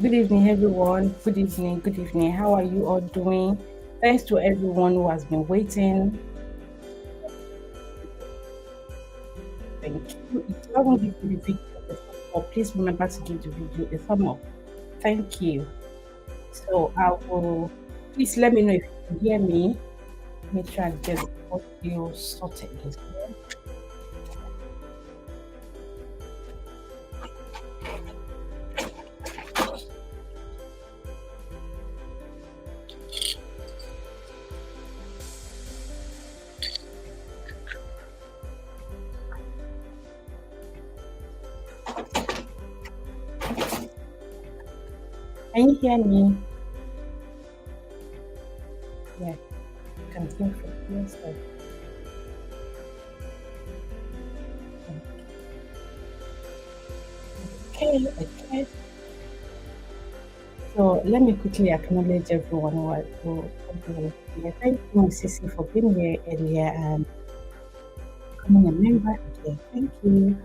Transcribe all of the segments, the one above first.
Good evening, everyone. Good evening. Good evening. How are you all doing? Thanks to everyone who has been waiting. Thank you. If you haven't given the video a thumb up, please remember to give the video a thumb up. Thank you. So I will. Please let me know if you can hear me. Make sure I get the audio sorted as well. Can you hear me? Yeah, you can hear from your side. Okay, okay. So let me quickly acknowledge everyone who here. Thank you, Sissy, for being here earlier and becoming a member again. Thank you.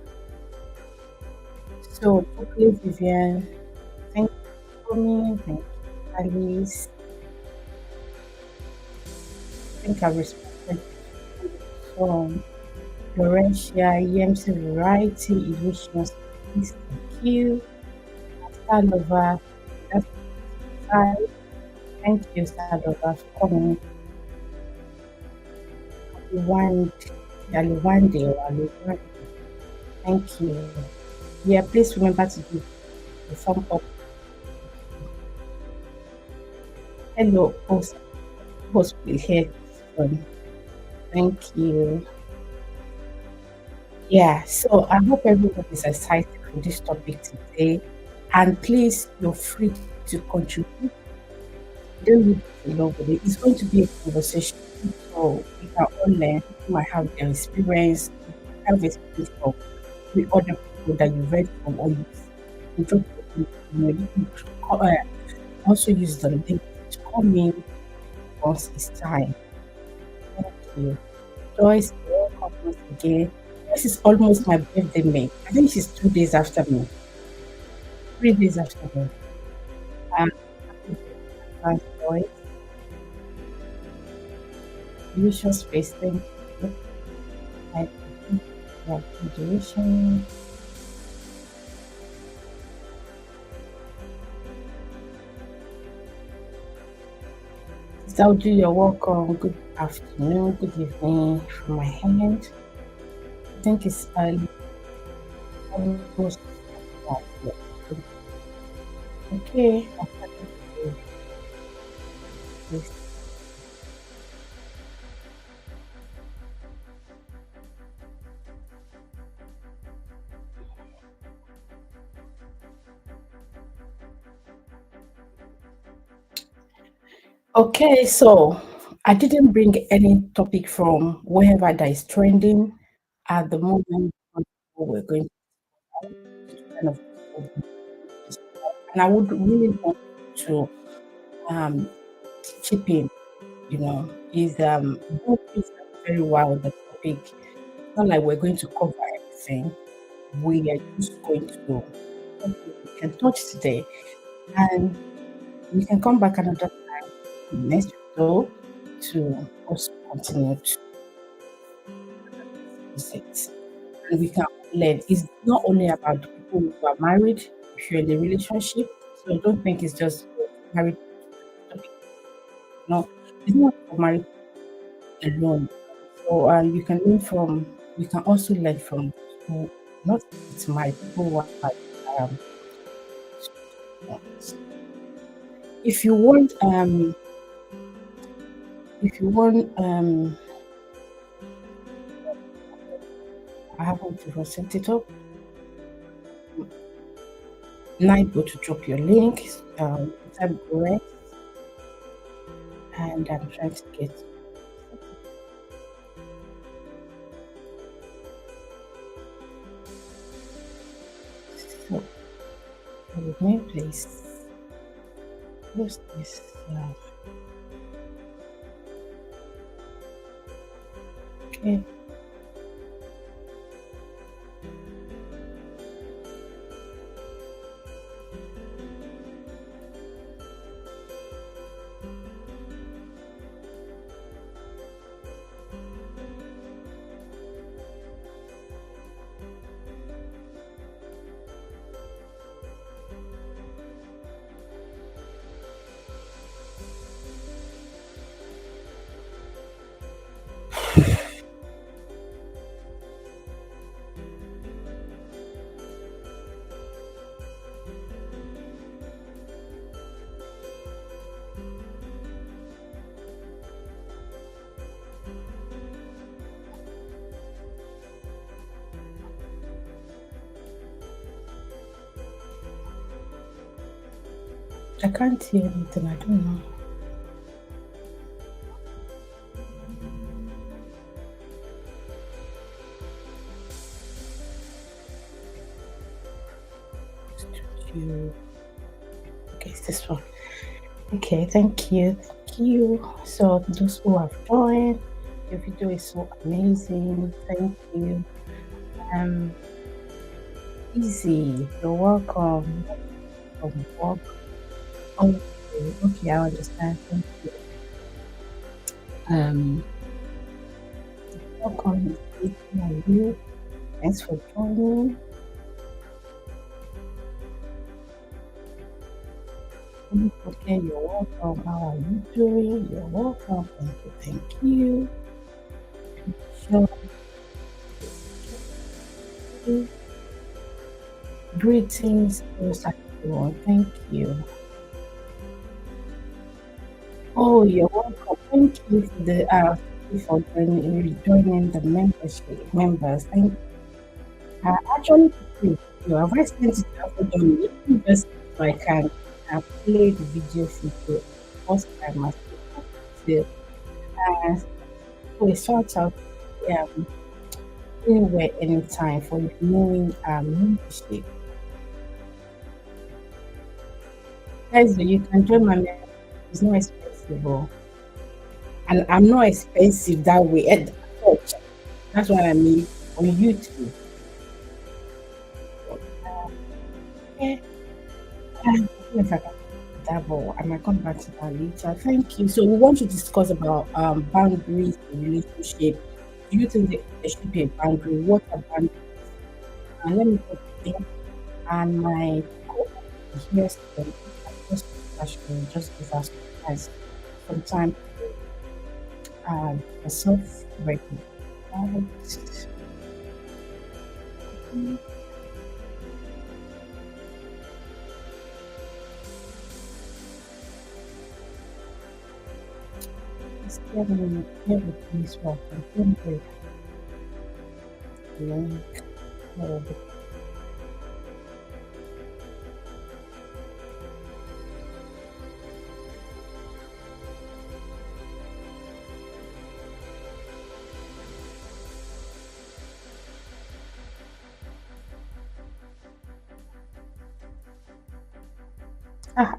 So, okay, Vivian, thank you for me. Thank you, Alice. I think I've responded from Florentia, EMC Variety, Illusions. Please, thank you. Starlover, that's fine. Thank you, Starlover, for coming. Aliwande or Aliwande. Thank you. Yeah, please remember to give the thumb up. Hello, host will hear from. Thank you. Yeah, so I hope everyone is excited for this topic today. And please, you're free to contribute. Don't leave it alone with it. It's going to be a conversation. So we can all learn. You might have their experience, have experience from the other people that you read from or you drop you can also use the link to come in once it's time. Thank you. Joyce, welcome once again. This is almost my birthday, mate. I think she's 2 days after me, 3 days after me. Um, Joyce, usual space. Thank you. I think graduation. Saudi, you're welcome. Good afternoon, good evening from my hand. I think it's almost okay. Yes. Okay, so I didn't bring any topic from wherever that is trending at the moment. We're going to kind of, and I would really want to um, chip in. Is book is very well the topic. It's not like we're going to cover everything. we are just going to we can touch today, and we can come back another time next show to also continue to visit. And we can learn. It's not only about the people who are married, if you're in a relationship, so I don't think it's just married topic. No, it's not for married alone. So you can learn from, you can also learn from who, not it's my people who are um, if you want if you want I haven't even set it up. Now able to drop your link, type correct, and I'm trying to get so with me please. What's this? Okay. I can't hear anything. I don't know. Studio. Okay, it's this one. Okay, thank you. Thank you. So those who have joined, your video is so amazing. Thank you. Um, easy. You're welcome. From work. Okay, okay, I understand. Thank you. Um, welcome. It's waiting on you. Thanks for joining. Okay, you're welcome. How are you doing? You're welcome. Thank you. Thank you. Sure. Greetings, everyone. Thank you. Oh, you're welcome. Thank you for the thank you for joining the membership members. Thank you. Actually, thank you. Have I sent it out for Johnny? Let me just so I can play the video for you. First time I see it. Uh, so a shout out um, anywhere, anytime for renewing membership. Guys, you can join my membership. It's not expensive. Oh. And I'm not expensive that way. That's what I mean on YouTube. Yeah, I don't know if I can do that, but I might come back to that later. Thank you. So we want to discuss about boundaries in relationship. Do you think there should be a boundary? What are boundaries? And let me put it in. And my co-host here, so just question, just give us as some time myself ready. Let's get in here with this one. Don't break link.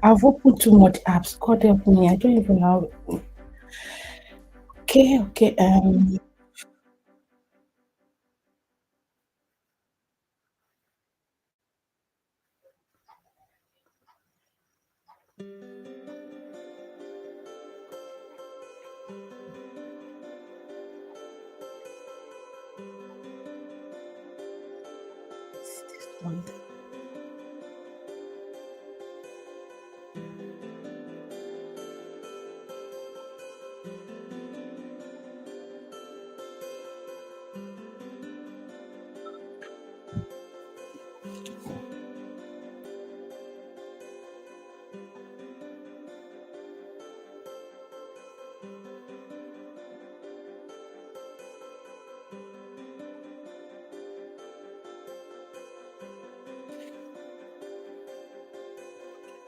I've opened too much apps. God help me. I don't even know. Okay, okay. This one.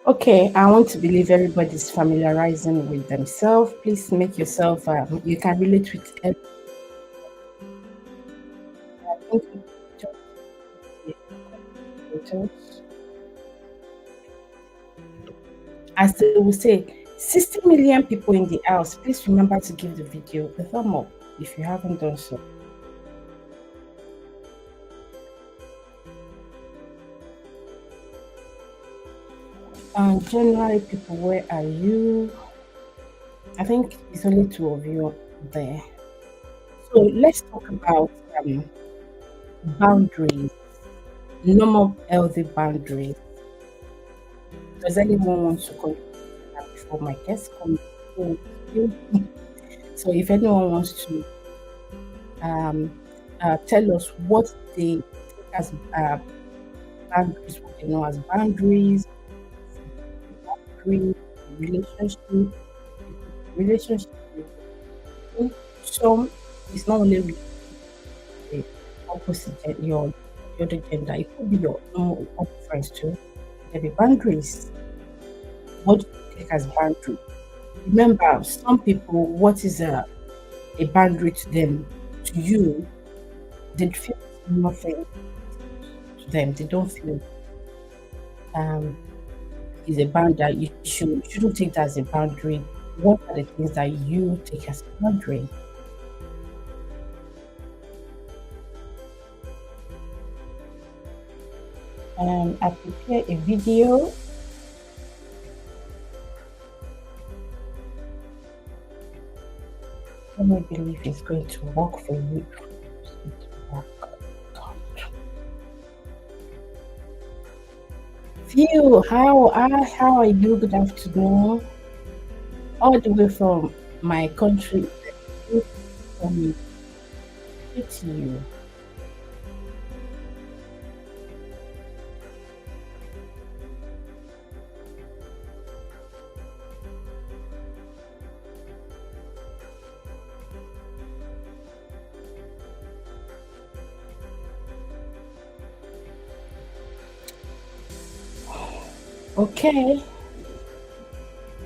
Okay, I want to believe everybody's familiarizing with themselves. Please make yourself, you can relate with everything. Just be creators. As they will say, 60 million people in the house. Please remember to give the video a thumb up if you haven't done so. January people, where are you? I think it's only two of you there. So let's talk about boundaries, normal healthy boundaries. Does anyone want to contribute to that before my guest comes? So if anyone wants to um, tell us what they take as boundaries, what they know as boundaries, boundary, relationship, relationship. Some it's not only with the your other gender. It could be your normal other friends too. There be boundaries. What do you take as boundary? Remember, some people, what is a boundary to them, to you, they feel nothing to them. They don't feel um is a boundary. You shouldn't take that as a boundary. What are the things that you take as a boundary? I prepare a video. Let me believe it's going to work for you. It's going to work. Phew, how are you? Good afternoon. All the way from my country. From to you. Okay.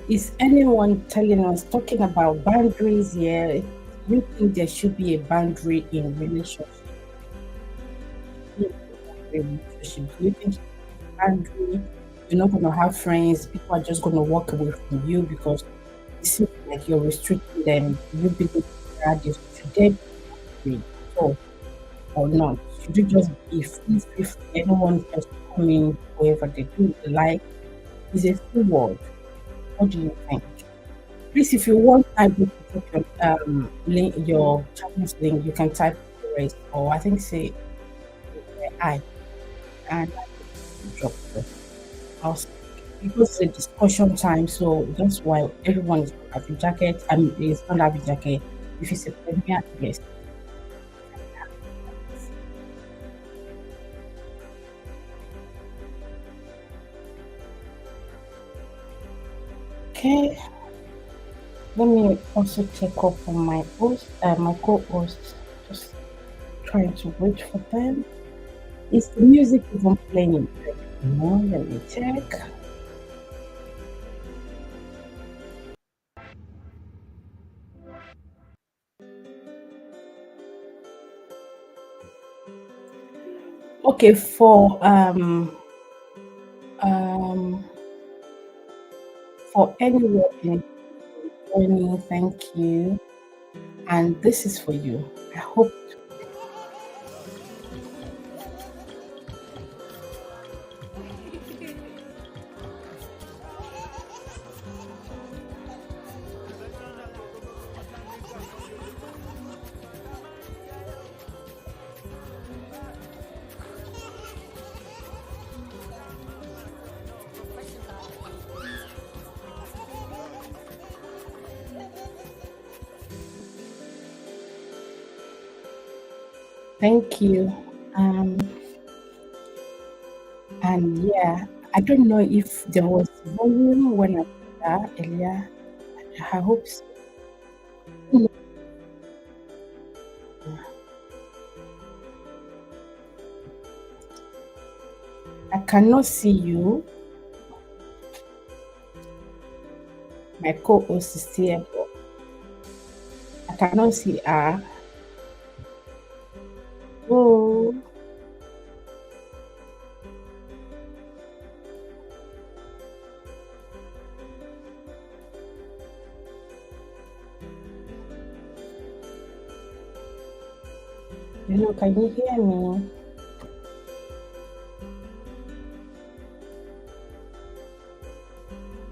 Is anyone telling us talking about boundaries here? Do you think there should be a boundary in relationship? Relationship? Do you think boundary? You're not going to have friends. People are just going to walk away from you because it seems like you're restricting them. You believe that this should they be so or not? Should you just be free if anyone just come in wherever they do they like? Is a free world. What do you think? Please, if you want type to put your link, your channel's link, you can type the rest, or I think say I and drop the house because it's a discussion time, so that's why everyone is gonna have a jacket. I mean, it's not have a jacket. If it's a premier, yes. Okay, let me also check up on my host, my co-host. Just trying to wait for them. Is the music even playing? No, let me check. Okay, um for anyone in joining, thank you. And this is for you. I hope Thank you. Um, and yeah, I don't know if there was volume when I did that earlier. I hope so. I cannot see you. My co-host is here, but I cannot see her. Oh, hello, can you hear me?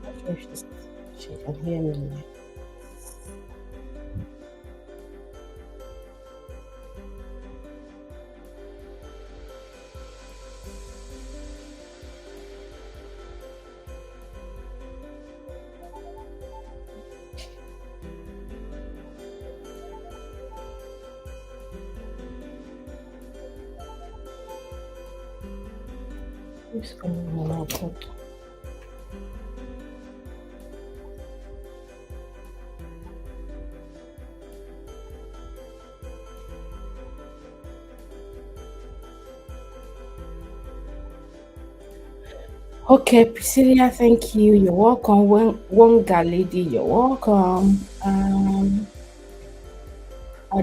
Not sure if she can hear me. What's going on? My God. Okay, Priscilla, thank you. You're welcome. Wonga lady, you're welcome.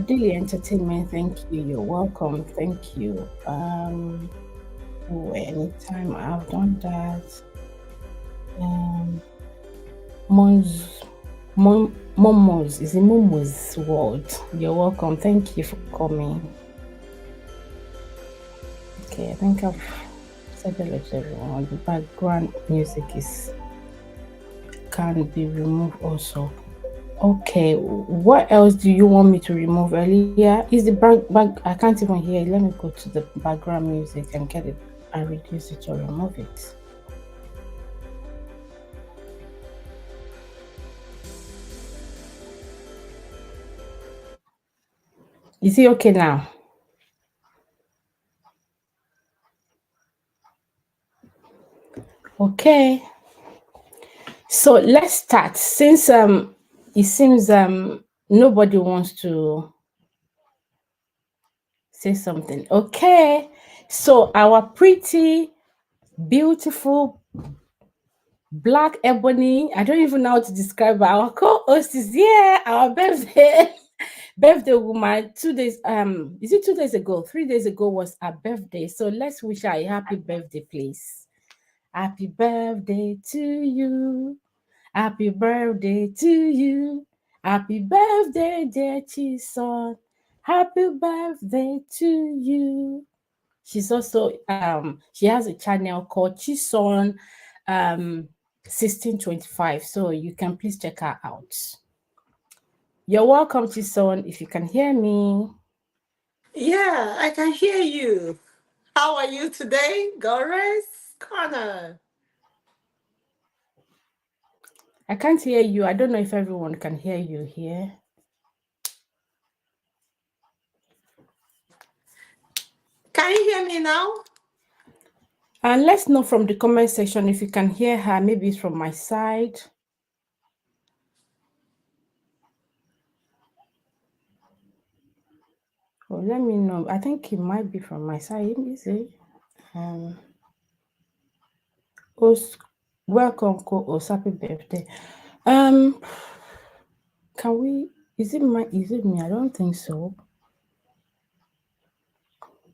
Daily Entertainment, thank you. You're welcome. Thank you. Oh, anytime I've done that. Um, Mons, Momos, is it Momo's World? You're welcome. Thank you for coming. Okay, I think I've said hello to everyone. The background music is can be removed also. Okay, what else do you want me to remove earlier? Is the back I can't even hear it. Let me go to the background music and get it and reduce it or remove it. Is it okay now? Okay. So let's start. Since it seems nobody wants to say something. Okay. So our pretty, beautiful black ebony, I don't even know how to describe her. Our co-host is here. Our birthday woman. 2 days is it 2 days ago? 3 days ago was her birthday. So let's wish her a happy birthday, please. Happy birthday to you. Happy birthday to you. Happy birthday, dear Chison. Happy birthday to you. She's also she has a channel called Chison 1625. So you can please check her out. You're welcome, Chison, if you can hear me. Yeah, I can hear you. How are you today, Doris? Connor? I can't hear you. I don't know if everyone can hear you here. Can you hear me now? And let's know from the comment section if you can hear her. Maybe it's from my side. Oh, let me know. I think it might be from my side. Let me see. Um, host, welcome, co-host. Happy birthday. Um, can we? Is it my? Is it me? I don't think so.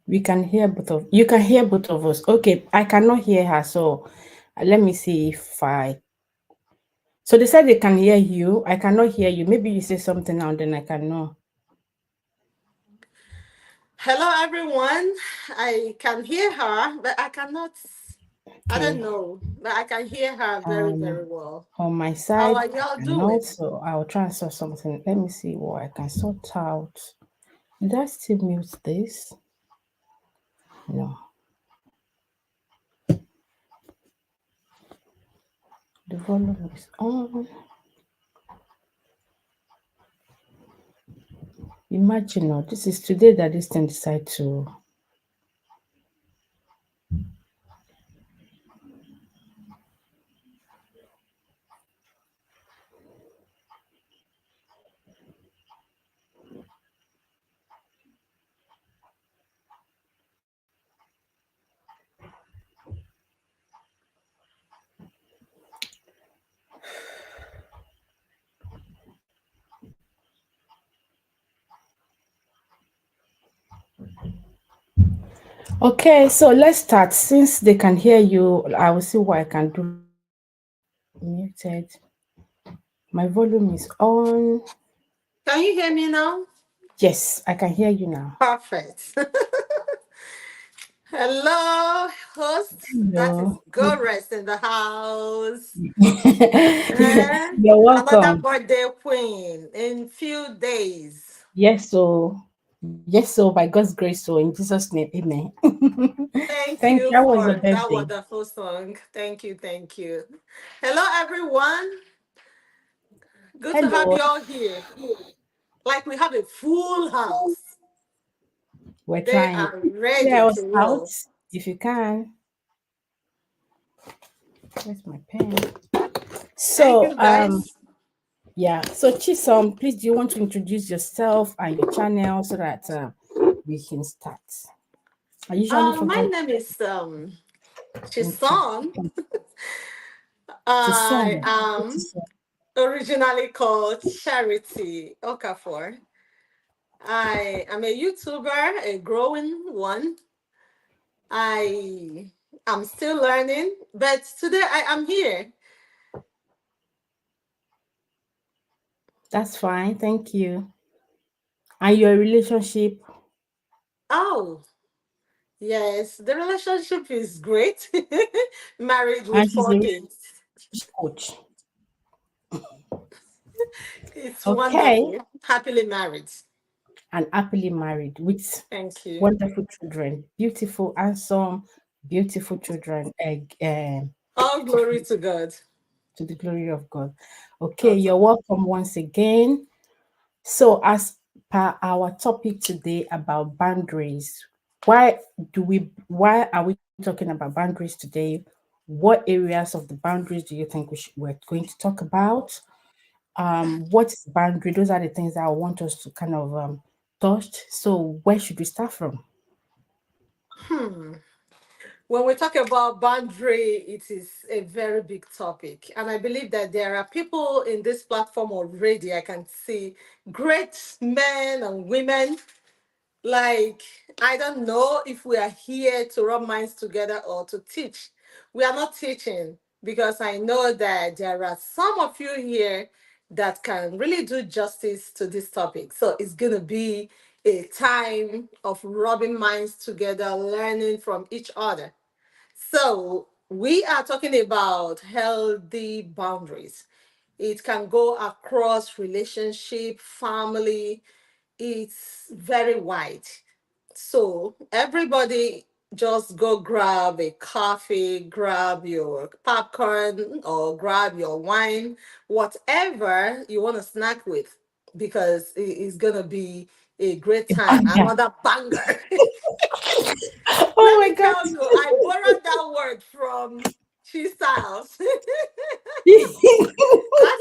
We can hear both of. You can hear both of us. Okay, I cannot hear her. So, let me see if I. So they said they can hear you. I cannot hear you. Maybe you say something now, then I can know. Hello, everyone. I can hear her, but I cannot. I don't Okay. know, but I can hear her very, Um, very well. on my How side, are I y'all cannot. doing? So I'll try and sort something. Let me see what I can sort out. Did I still mute this? No. The volume is on. Imagine, oh, this is today that this thing decide to. Okay, so let's start. Since they can hear you, I will see what I can do. Muted. My volume is on. Can you hear me now? Yes, I can hear you now. Perfect. Hello, host. That is Hello. Go Rest in the house. You're Another welcome. birthday queen in few days. Yes, so by God's grace, so in Jesus' name, amen. Thank Thank you you. How was your for that birthday? wonderful song. Thank you, thank you. Hello, everyone. Good to have Hello. you all here. Like we have a full house. We're They trying. are Clear ready to us out roll. if you can. Where's my pen? Thank So, you, guys. yeah. So, Chisom, please, do you want to introduce yourself and your channel so that we can start? I usually My forget name is to introduce Chisom. to I some. am originally called Charity Okafor. I am a YouTuber, a growing one. I am still learning, but today I am here. That's fine. Thank you. And your relationship, Oh, yes, the relationship is great. Married with and she's a four kids. relationship coach. It's Okay. wonderful. Happily married. And happily married with Thank you. wonderful children, beautiful, handsome, beautiful children. All glory to God. To the glory of God. Okay, you're Awesome. welcome once again. So, as per our topic today about boundaries, why are we talking about boundaries today? What areas of the boundaries do you think we're going to talk about? What is boundary? Those are the things that I want us to kind of touch. So, where should we start from? Hmm. When we talk about boundary, it is a very big topic. And I believe that there are people in this platform already. I can see great men and women. Like, I don't know if we are here to rub minds together or to teach. We are not teaching because I know that there are some of you here that can really do justice to this topic. So it's going to be a time of rubbing minds together, learning from each other. So we are talking about healthy boundaries. It can go across relationship, family. It's very wide. So everybody just go grab a coffee, grab your popcorn, or grab your wine, whatever you want to snack with, because it's gonna be a great time. Yeah. Another banger. Oh Let my me God. tell you, I borrowed that word from She Styles. That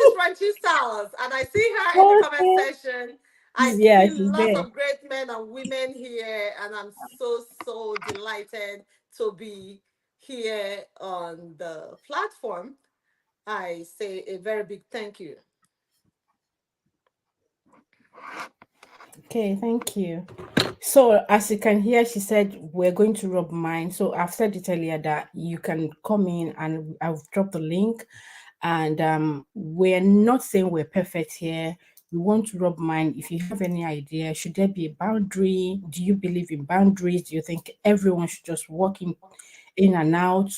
is from She Styles. And I see her in the comment Okay. section. I Yeah, see she's lots there. of great men and women here. And I'm so, so delighted to be here on the platform. I say a very big thank you. Okay, thank you. So, as you can hear, she said we're going to rub mine. So, I've said it earlier that you can come in and I've dropped the link. And we're not saying we're perfect here. We want to rub mine. If you have any idea, should there be a boundary? Do you believe in boundaries? Do you think everyone should just walk in and out?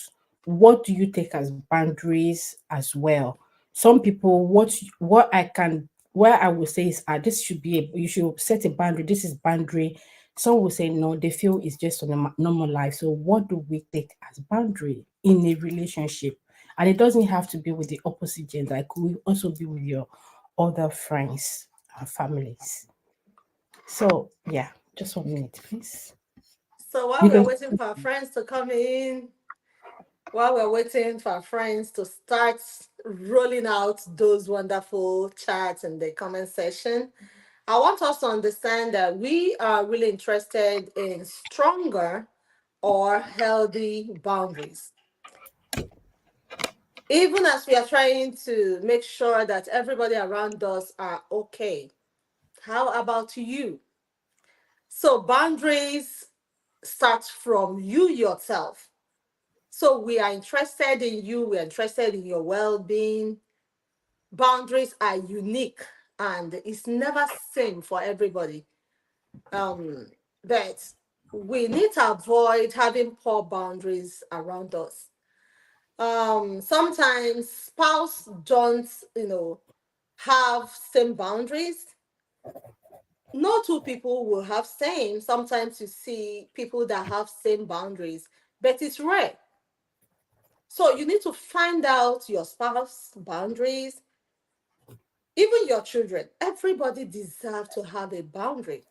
What do you take as boundaries as well? Some people, what I would say is, this should be you should set a boundary. This is boundary. Some will say no, they feel it's just a normal life. So, what do we take as boundary in a relationship? And it doesn't have to be with the opposite gender. It could also be with your other friends and families. So yeah, just 1 minute, please. So while You we're can. waiting for our friends to come in, while we're waiting for our friends to start rolling out those wonderful chats in the comment section, I want us to understand that we are really interested in stronger or healthy boundaries. Even as we are trying to make sure that everybody around us are okay. How about you? So, boundaries start from you yourself. So, we are interested in you, we're interested in your well being. Boundaries are unique and it's never same for everybody. Um, but we need to avoid having poor boundaries around us. Sometimes spouse don't, have same boundaries. No two people will have same. Sometimes you see people that have same boundaries, but it's rare. So you need to find out your spouse boundaries, even your children. Everybody deserves to have a boundary.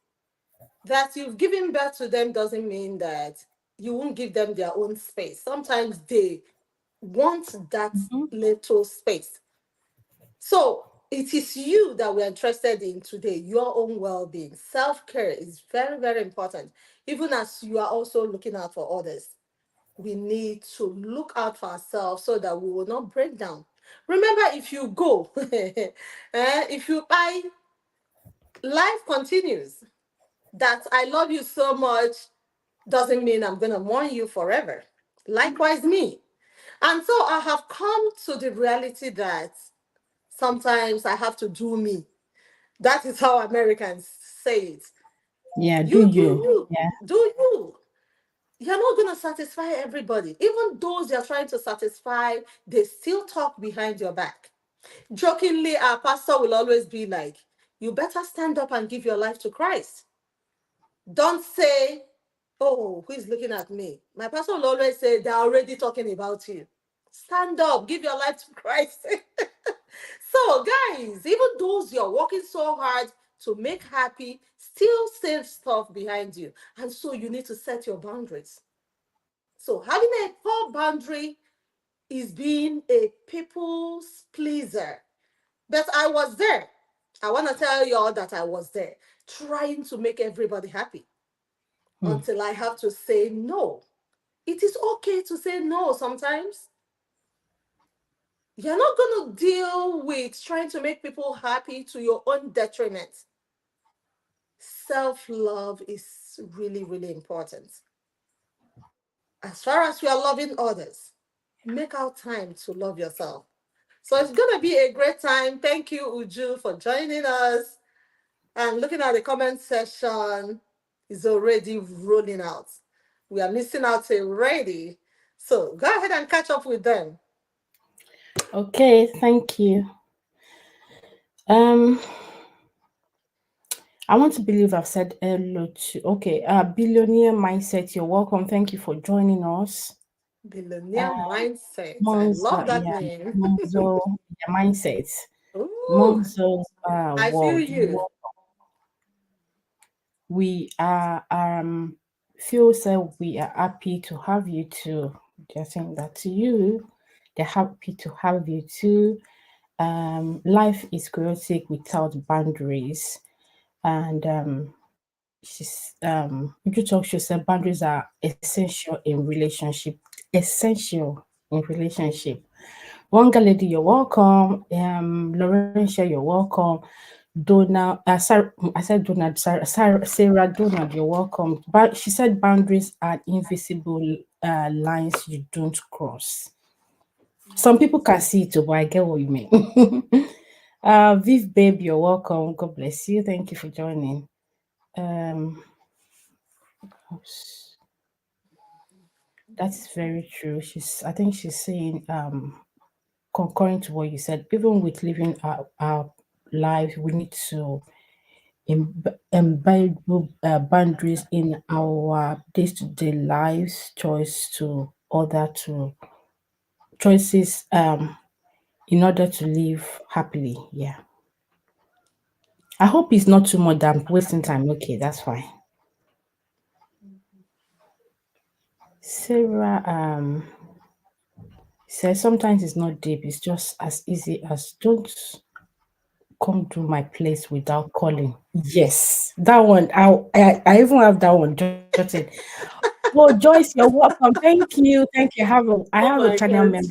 That you've given birth to them doesn't mean that you won't give them their own space. Sometimes they want that Mhm. little space. So it is you that we're interested in today, your own well-being. Self-care is very, very important. Even as you are also looking out for others, we need to look out for ourselves so that we will not break down. Remember, if you go, if you buy, life continues. That I love you so much doesn't mean I'm going to mourn you forever. Likewise, me. And so I have come to the reality that sometimes I have to do me. That is how Americans say it. Yeah, do You do you? you. Yeah. Do you. You're not going to satisfy everybody. Even those you're trying to satisfy, they still talk behind your back. Jokingly, our pastor will always be like, you better stand up and give your life to Christ. Don't say, oh, who is looking at me? My pastor will always say, they're already talking about you. Stand up, give your life to Christ. So, guys, even those you're working so hard to make happy still say stuff behind you. And so you need to set your boundaries. So, having a poor boundary is being a people's pleaser. But I was there. I want to tell you all that I was there, trying to make everybody happy Hmm. until I have to say no. It is okay to say no sometimes. You're not going to deal with trying to make people happy to your own detriment. Self love is really, really important. As far as you are loving others, make out time to love yourself. So it's going to be a great time. Thank you, Uju, for joining us. And looking at the comment section is already rolling out. We are missing out already. So go ahead and catch up with them. Okay, thank you. Um, I want to believe I've said hello to. Okay, billionaire mindset. You're welcome. Thank you for joining us. Billionaire mindset. I Monzo, love that yeah, name. Monzo, yeah, mindset. Ooh, Monzo, I feel world. you. We are feel so we are happy to have you too. They're saying that to you. They're happy to have you too. Life is chaotic without boundaries, and you talk. She said boundaries are essential in relationship. Essential in relationship. Wanga lady, you're welcome. Laurentia, you're welcome. Donald, Sarah, I said Donald, Sarah Donald, you're welcome. But she said boundaries are invisible lines you don't cross. Some people can see it, but I get what you mean. Viv, babe, you're welcome. God bless you. Thank you for joining. Um, that's very true. I think she's saying, concurring to what you said, even with living our life, we need to embed boundaries in our day-to-day lives, choices in order to live happily. Yeah. I hope it's not too much than wasting time. Okay, that's fine. Sarah says sometimes it's not deep, it's just as easy as don't come to my place without calling. Yes, that one. I even have that one jotted. Oh, Joyce, you're welcome. Thank you. I have a Oh my channel God. member.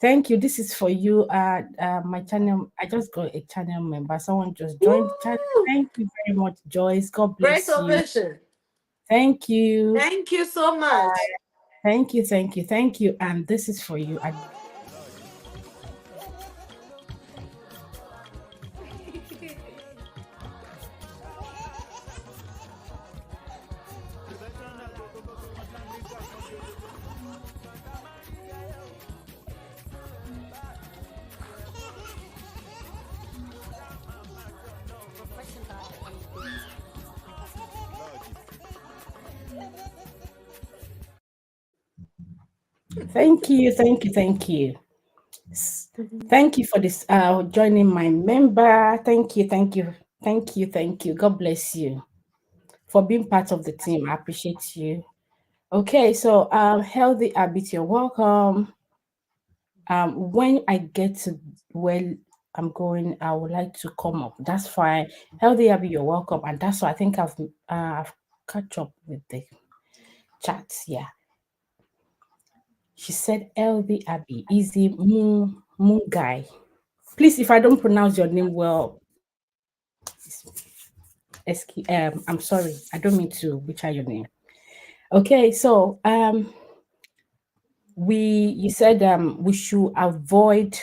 Thank you. This is for you. My channel. I just got a channel member. Someone just joined the channel. Woo! Thank you very much, Joyce. God Great bless you. ovation. Thank you. Thank you so much. Thank you. And this is for you. I just got a channel member. Thank you. Thank you for this joining my member. Thank you. God bless you for being part of the team. I appreciate you. Okay, so healthy habits, you're welcome. When I get to where I'm going, I would like to come up. That's fine. Healthy habit, you're welcome. And that's why I think I've catch up with the chats. Yeah. She said healthy Abby, easy moon guy. Please, if I don't pronounce your name well, I'm sorry. I don't mean to butcher your name. Okay, so we you said we should avoid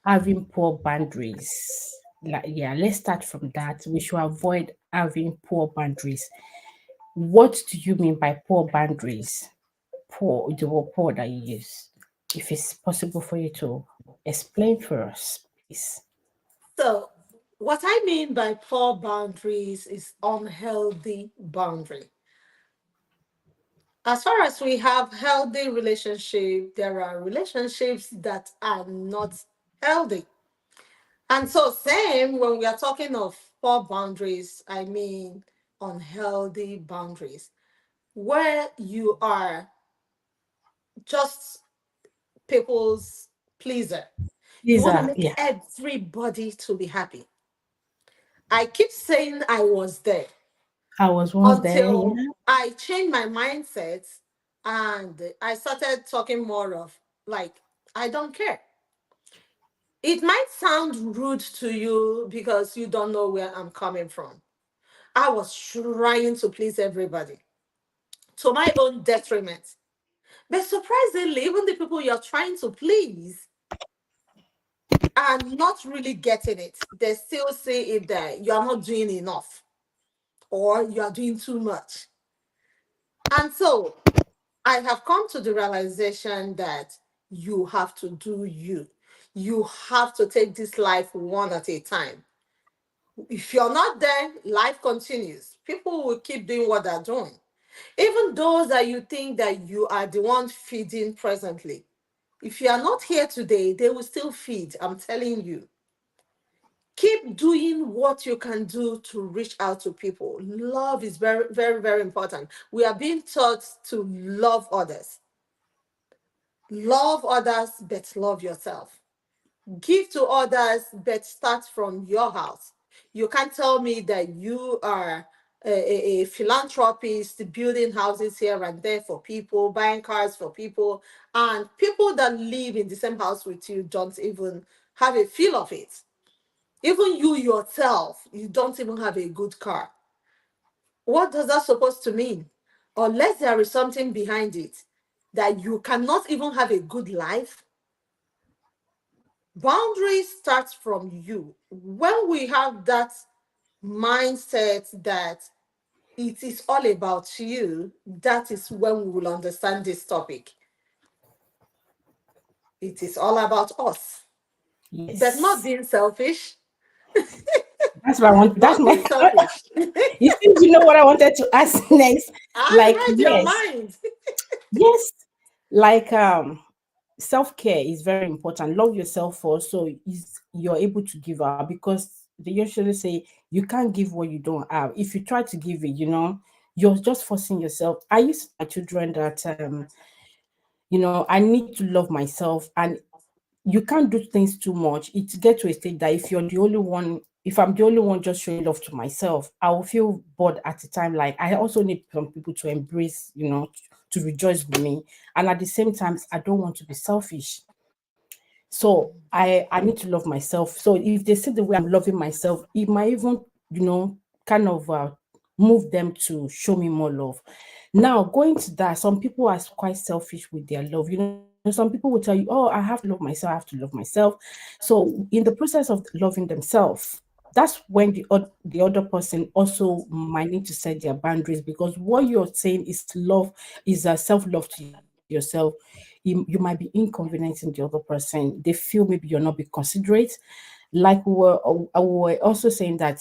having poor boundaries. Like, yeah, let's start from that. We should avoid having poor boundaries. What do you mean by poor boundaries? Poor, the word poor that you use. If it's possible for you to explain for us, please. So, what I mean by poor boundaries is unhealthy boundary. As far as we have healthy relationship, there are relationships that are not healthy. And so, same when we are talking of poor boundaries, I mean unhealthy boundaries, where you are just people's pleaser. You These want to are, make yeah, everybody to be happy. I keep saying I was there I was once there. until Yeah, I changed my mindset and I started talking more of like, I don't care. It might sound rude to you because you don't know where I'm coming from. I was trying to please everybody to my own detriment. But surprisingly, even the people you're trying to please are not really getting it. They still say it that you are not doing enough or you are doing too much. And so I have come to the realization that you have to do you. You have to take this life one at a time. If you're not there, life continues. People will keep doing what they're doing. Even those that you think that you are the one feeding presently. If you are not here today, they will still feed. I'm telling you. Keep doing what you can do to reach out to people. Love is very, very, very important. We are being taught to love others. Love others, but love yourself. Give to others, but start from your house. You can't tell me that you are a philanthropist building houses here and there for people, buying cars for people, and people that live in the same house with you don't even have a feel of it. Even you yourself, you don't even have a good car. What does that supposed to mean? Unless there is something behind it that you cannot even have a good life. Boundaries start from you. When we have that mindset that it is all about you, that is when we will understand this topic. It is all about us, but not yes. being selfish, That's what I want. That's not my. being selfish. You see, you know what I wanted to ask next? Like, I read your mind. yes, like self care is very important. Love yourself first, so is you're able to give out because they usually say you can't give what you don't have. If you try to give it, you're just forcing yourself. I used to tell my children that I need to love myself, and you can't do things too much. It get to a state that if I'm the only one just showing love to myself, I will feel bored at the time. Like I also need some people to embrace, to rejoice with me. And at the same time, I don't want to be selfish. So I need to love myself. So if they see the way I'm loving myself, it might even, kind of move them to show me more love. Now, going to that, some people are quite selfish with their love. Some people will tell you, "Oh, I have to love myself. I have to love myself." So, in the process of loving themselves, that's when the other person also might need to set their boundaries, because what you're saying is love, is a self love to yourself. You might be inconveniencing the other person. They feel maybe you're not being considerate. Like we were also saying that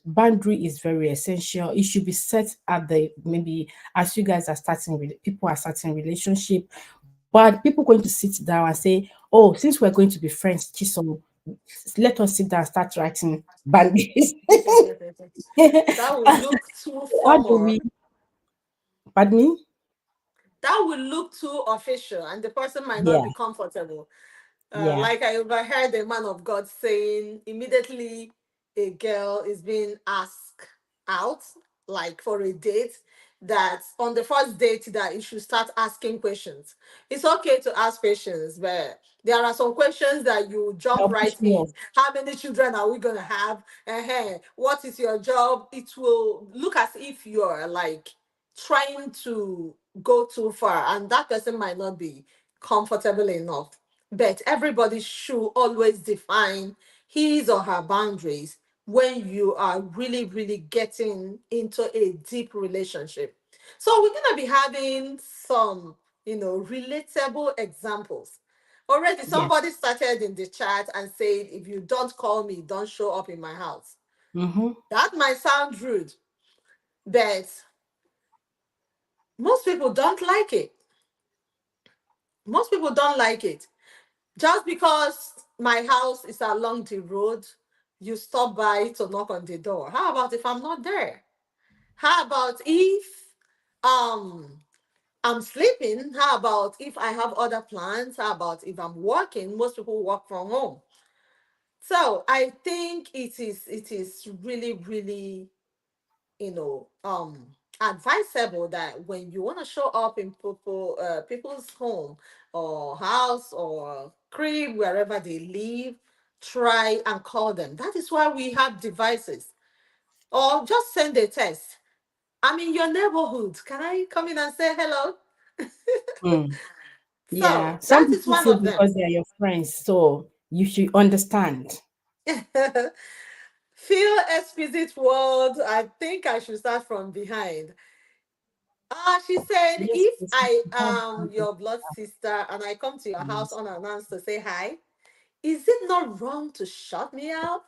boundary is very essential. It should be set at the maybe as you guys are people are starting relationship, but people going to sit down and say, "Oh, since we're going to be friends, Chisom, let us sit down and start writing boundaries." That would look too How do formal. we? Pardon me? That would look too official, and the person might not Yeah, be comfortable. yeah. Like I overheard a man of God saying, immediately a girl is being asked out, like for a date, that on the first date that you should start asking questions. It's okay to ask questions, but there are some questions that you jump I'll right push me in. off. How many children are we gonna have? What is your job? It will look as if you're like trying to go too far, and that person might not be comfortable enough. But everybody should always define his or her boundaries when you are really, really getting into a deep relationship. So we're gonna be having some, relatable examples. Already Yeah. somebody started in the chat and said, if you don't call me, don't show up in my house. Mm-hmm. That might sound rude, but most people don't like it. Most people don't like it. Just because my house is along the road, you stop by to knock on the door. How about if I'm not there? How about if um I'm sleeping? How about if I have other plans? How about if I'm working? Most people work from home. So I think it is really, really, advisable that when you want to show up in people's home or house or crib, wherever they live, try and call them. That is why we have devices. Or just send a text. I'm in your neighborhood, can I come in and say hello? Mm. Yeah. So Some that is people one feel of them. because they are your friends, so you should understand. Feel exquisite world. I think I should start from behind. She said, Yes, if yes, I you have am boundaries. your blood sister and I come to your house Yes. unannounced to say hi, is it not wrong to shut me out?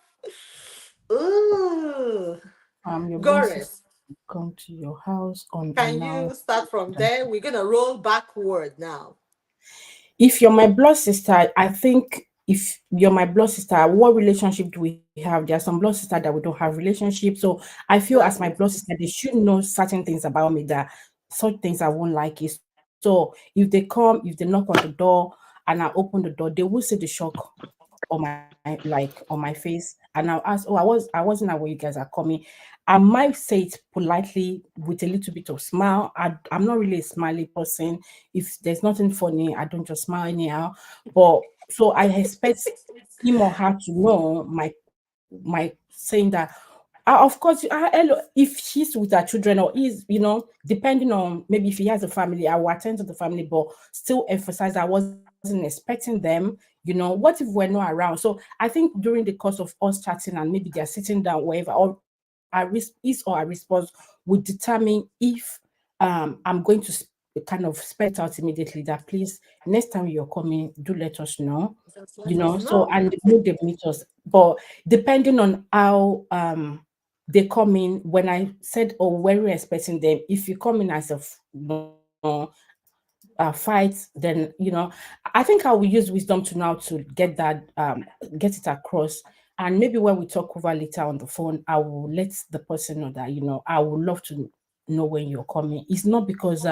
Ooh, Your blood sister Goris, will come to your house can unannounced. you start from there? We're gonna roll backward now. If you're my blood sister, I think if you're my blood sister, what relationship do we have? There are some blood sister that we don't have relationship. So I feel as my blood Exactly. sister, they should know certain things about me that such things I won't like it. So if they come, if they knock on the door and I open the door, they will see the shock on my face, and I'll ask, "Oh, I wasn't aware you guys are coming." I might say it politely with a little bit of smile. I'm not really a smiley person. If there's nothing funny, I don't just smile anyhow. But so I expect him or her to know my saying that. Of course, hello, if she's with her children or is, depending on maybe if he has a family, I will attend to the family, but still emphasize I wasn't expecting them. What if we're not around? So I think during the course of us chatting and maybe they're sitting down, wherever, or his or her response would determine if I'm going to kind of spell it out immediately that please, next time you're coming, do let us know. Just let us So know. and would they meet us? But depending on how they come in, when I said, oh, when we're expecting them, if you come in as fight, then I think I will use wisdom to now to get that get it across. And maybe when we talk over later on the phone, I will let the person know that, I would love to know when you're coming. It's not because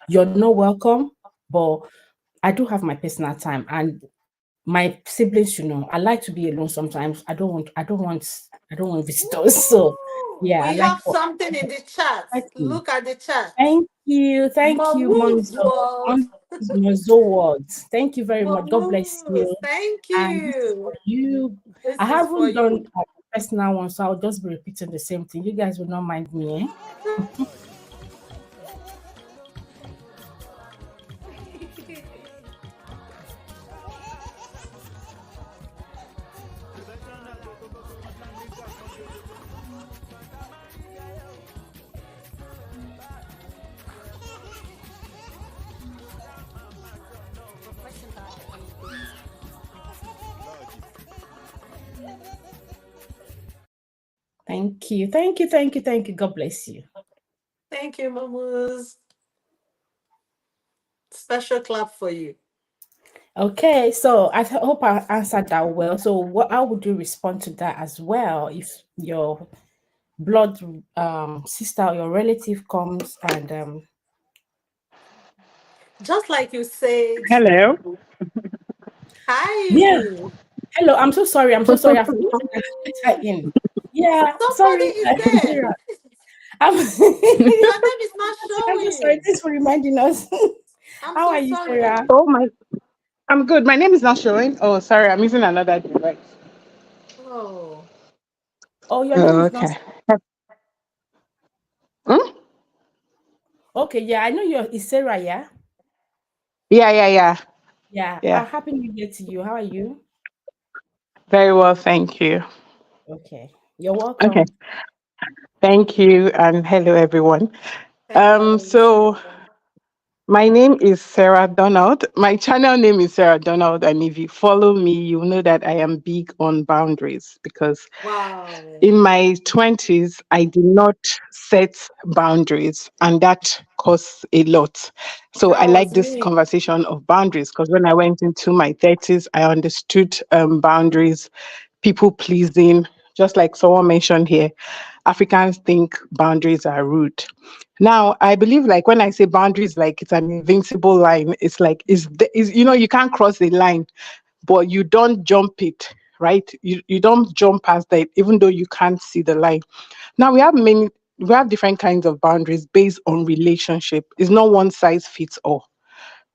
you're not welcome, but I do have my personal time, and my siblings, I like to be alone sometimes. I don't want visitors. So Ooh, yeah, I we like have something in the chat. exactly. Look at the chat. Thank you, Mamoo's world. Mommy's words. Thank you very much. God bless you. Mamoo's. Thank And this is for you. you. I This is for haven't done you. a personal one, so I'll just be repeating the same thing. You guys will not mind me, eh? Thank you. Thank you. Thank you. Thank you. God bless you. Thank you, Mamoo's. Special clap for you. Okay, so I hope I answered that well. So, how would you respond to that as well if your blood sister or your relative comes and Just like you said, Hello. yeah, hi. hello, I'm so sorry, I forgot to let her in. Yeah, Somebody sorry, is there. Sarah. I'm Your name is not I'm so sorry. showing. Thanks for reminding us. I'm How so are you, sorry. Sarah? Oh my, I'm good. My name is not showing. Oh, sorry, I'm using another device. Oh, Oh, your name Oh, is not. okay. Hmm? Okay, yeah, I know it's Sarah, yeah? Yeah, yeah, yeah, Yeah. yeah. Happy New Year to you. How are you? Very well, thank you. Okay. You're Okay, welcome. thank you, and hello everyone. hello, So Sarah. my name is Sarah Donald. My channel name is Sarah Donald, and if you follow me, you know that I am big on boundaries because Wow. in my 20s, I did not set boundaries, and that caused a lot. So I That like was this me. conversation of boundaries because when I went into my 30s, I understood boundaries, people pleasing, just like someone mentioned here. Africans think boundaries are rude. Now, I believe like when I say boundaries, like it's an invincible line. It's like is you can't cross the line, but you don't jump it, right? You don't jump past that, even though you can't see the line. Now we have different kinds of boundaries based on relationship. It's not one size fits all.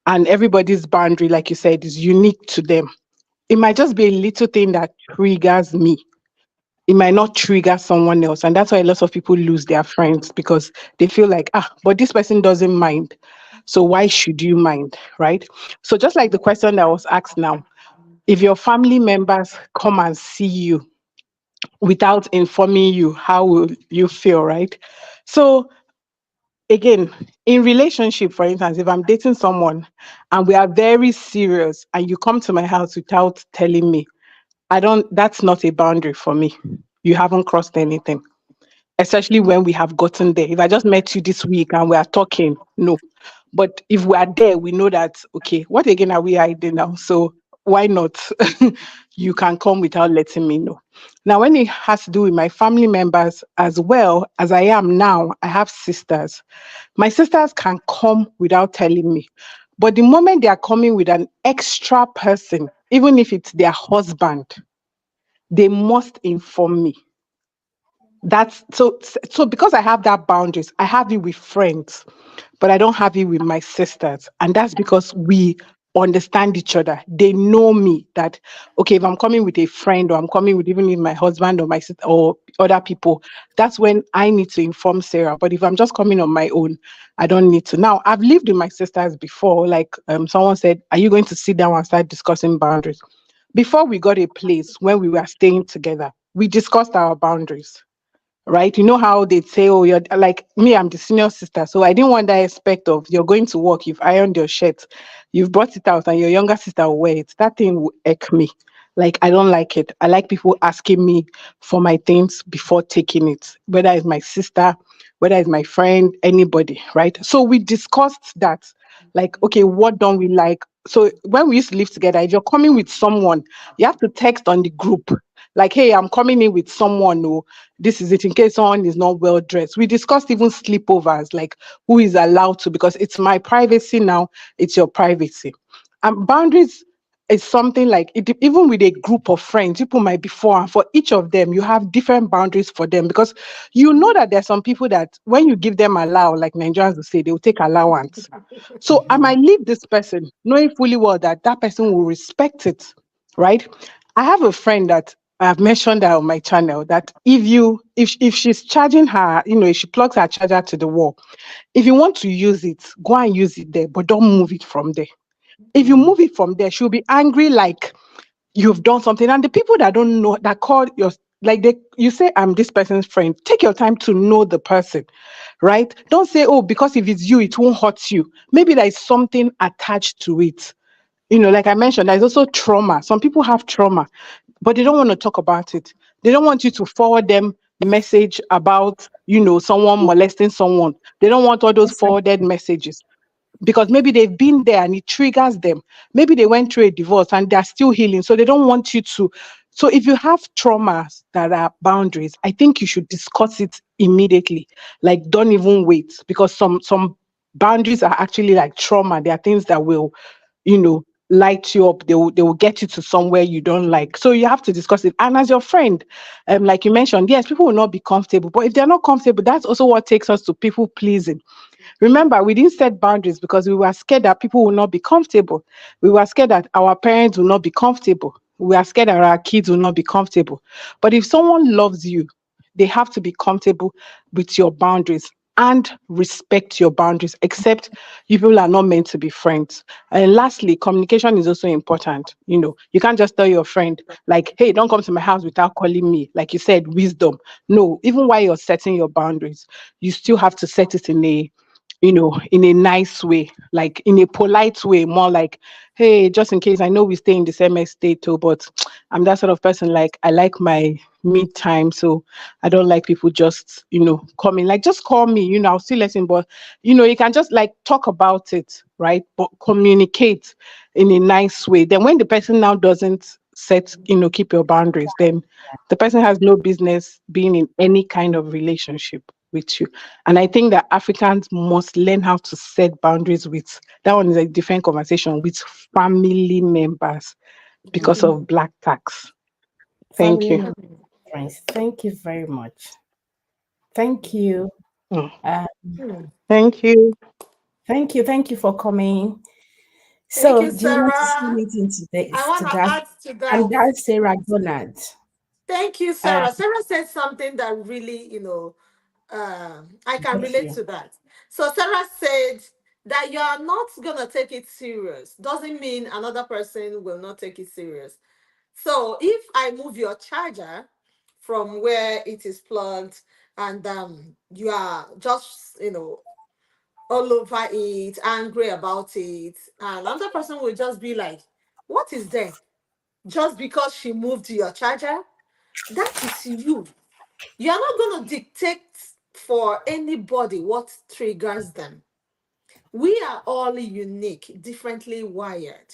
And everybody's boundary, like you said, is unique to them. It might just be a little thing that triggers me. It might not trigger someone else. And that's why a lot of people lose their friends because they feel like, but this person doesn't mind. So why should you mind? Right. So just like the question that was asked now, if your family members come and see you without informing you, how will you feel, right? So again, in relationship, for instance, if I'm dating someone and we are very serious and you come to my house without telling me, I don't that's not a boundary for me. You haven't crossed anything, especially when we have gotten there. If I just met you this week and we are talking, no. But if we are there, we know that, okay, what again are we hiding now? So why not? You can come without letting me know. Now, when it has to do with my family members as well as I am now, I have sisters. My sisters can come without telling me. But the moment they are coming with an extra person, even if it's their husband, they must inform me. That's so because I have that boundaries, I have it with friends, but I don't have it with my sisters. And that's because we understand each other. They know me that okay, if I'm coming with a friend or I'm coming with even with my husband or my sister or other people, that's when I need to inform Sarah. But if I'm just coming on my own, I don't need to. Now I've lived with my sisters before. Like someone said, are you going to sit down and start discussing boundaries? Before we got a place when we were staying together, we discussed our boundaries, right? You know how they say, oh, you're like me, I'm the senior sister. So I didn't want that aspect of you're going to work, you've ironed your shirt, you've brought it out, and your younger sister will wear it. That thing will irk me. Like, I don't like it. I like people asking me for my things before taking it, whether it's my sister, whether it's my friend, anybody, right? So we discussed that. Like, okay, what don't we like? So when we used to live together, if you're coming with someone, you have to text on the group Like, hey, I'm coming in with someone, no, this is it, in case someone is not well dressed. We discussed even sleepovers, like who is allowed to, because it's my privacy now, it's your privacy. Boundaries is something like it, even with a group of friends, people might be four, and for each of them, you have different boundaries for them, because you know that there's some people that when you give them allow, like Nigerians will say, they will take allowance. So I might leave this person knowing fully well that that person will respect it, right? I have a friend that I've mentioned that on my channel, that if she's charging her, if she plugs her charger to the wall, if you want to use it, go and use it there, but don't move it from there. If you move it from there, she'll be angry, like you've done something. And the people that don't know, that call your, like you say, I'm this person's friend. Take your time to know the person, right? Don't say, oh, because if it's you, it won't hurt you. Maybe there is something attached to it. Like I mentioned, there's also trauma. Some people have trauma, but they don't want to talk about it. They don't want you to forward them message about, someone molesting someone. They don't want all those forwarded Exactly. messages, because maybe they've been there and it triggers them. Maybe they went through a divorce and they're still healing. So they don't want you to. So if you have traumas that are boundaries, I think you should discuss it immediately. Like, don't even wait, because some boundaries are actually like trauma. They are things that will, light you up. They will get you to somewhere you don't like. So you have to discuss it. And as your friend, like you mentioned, yes, people will not be comfortable. But if they're not comfortable, that's also what takes us to people pleasing. Remember, we didn't set boundaries because we were scared that people will not be comfortable. We were scared that our parents will not be comfortable. We are scared that our kids will not be comfortable. But if someone loves you, they have to be comfortable with your boundaries and respect your boundaries, except you people are not meant to be friends. And lastly, communication is also important. You can't just tell your friend, like, hey, don't come to my house without calling me. Like you said, wisdom. No, even while you're setting your boundaries, you still have to set it in a nice way, like in a polite way, more like, hey, just in case, I know we stay in the same estate, oh, but I'm that sort of person, like, I like my me time. So I don't like people just, coming, like, just call me, I'll still listen. But, you can just like talk about it, right? But communicate in a nice way. Then when the person now doesn't keep your boundaries, then the person has no business being in any kind of relationship with you. And I think that Africans must learn how to set boundaries with, that one is a different conversation, with family members, because Mhm. of black tax. Thank Family you. members, friends. Thank you very much. Thank you. Mm. Uh, Thank you. thank you for coming. Thank So, you, do you want to say Sarah. anything to I this want to to that? add to And that. that's Sarah Donald. Thank you, Uh, Sarah. Sarah said something that really, I can got relate you. to that. So Sarah said that you are not gonna take it serious. Doesn't mean another person will not take it serious. So if I move your charger from where it is plugged and you are just, all over it, angry about it, and another person will just be like, what is there? Just because she moved your charger? That is you. You're not going to dictate for anybody what triggers them. We are all unique, differently wired.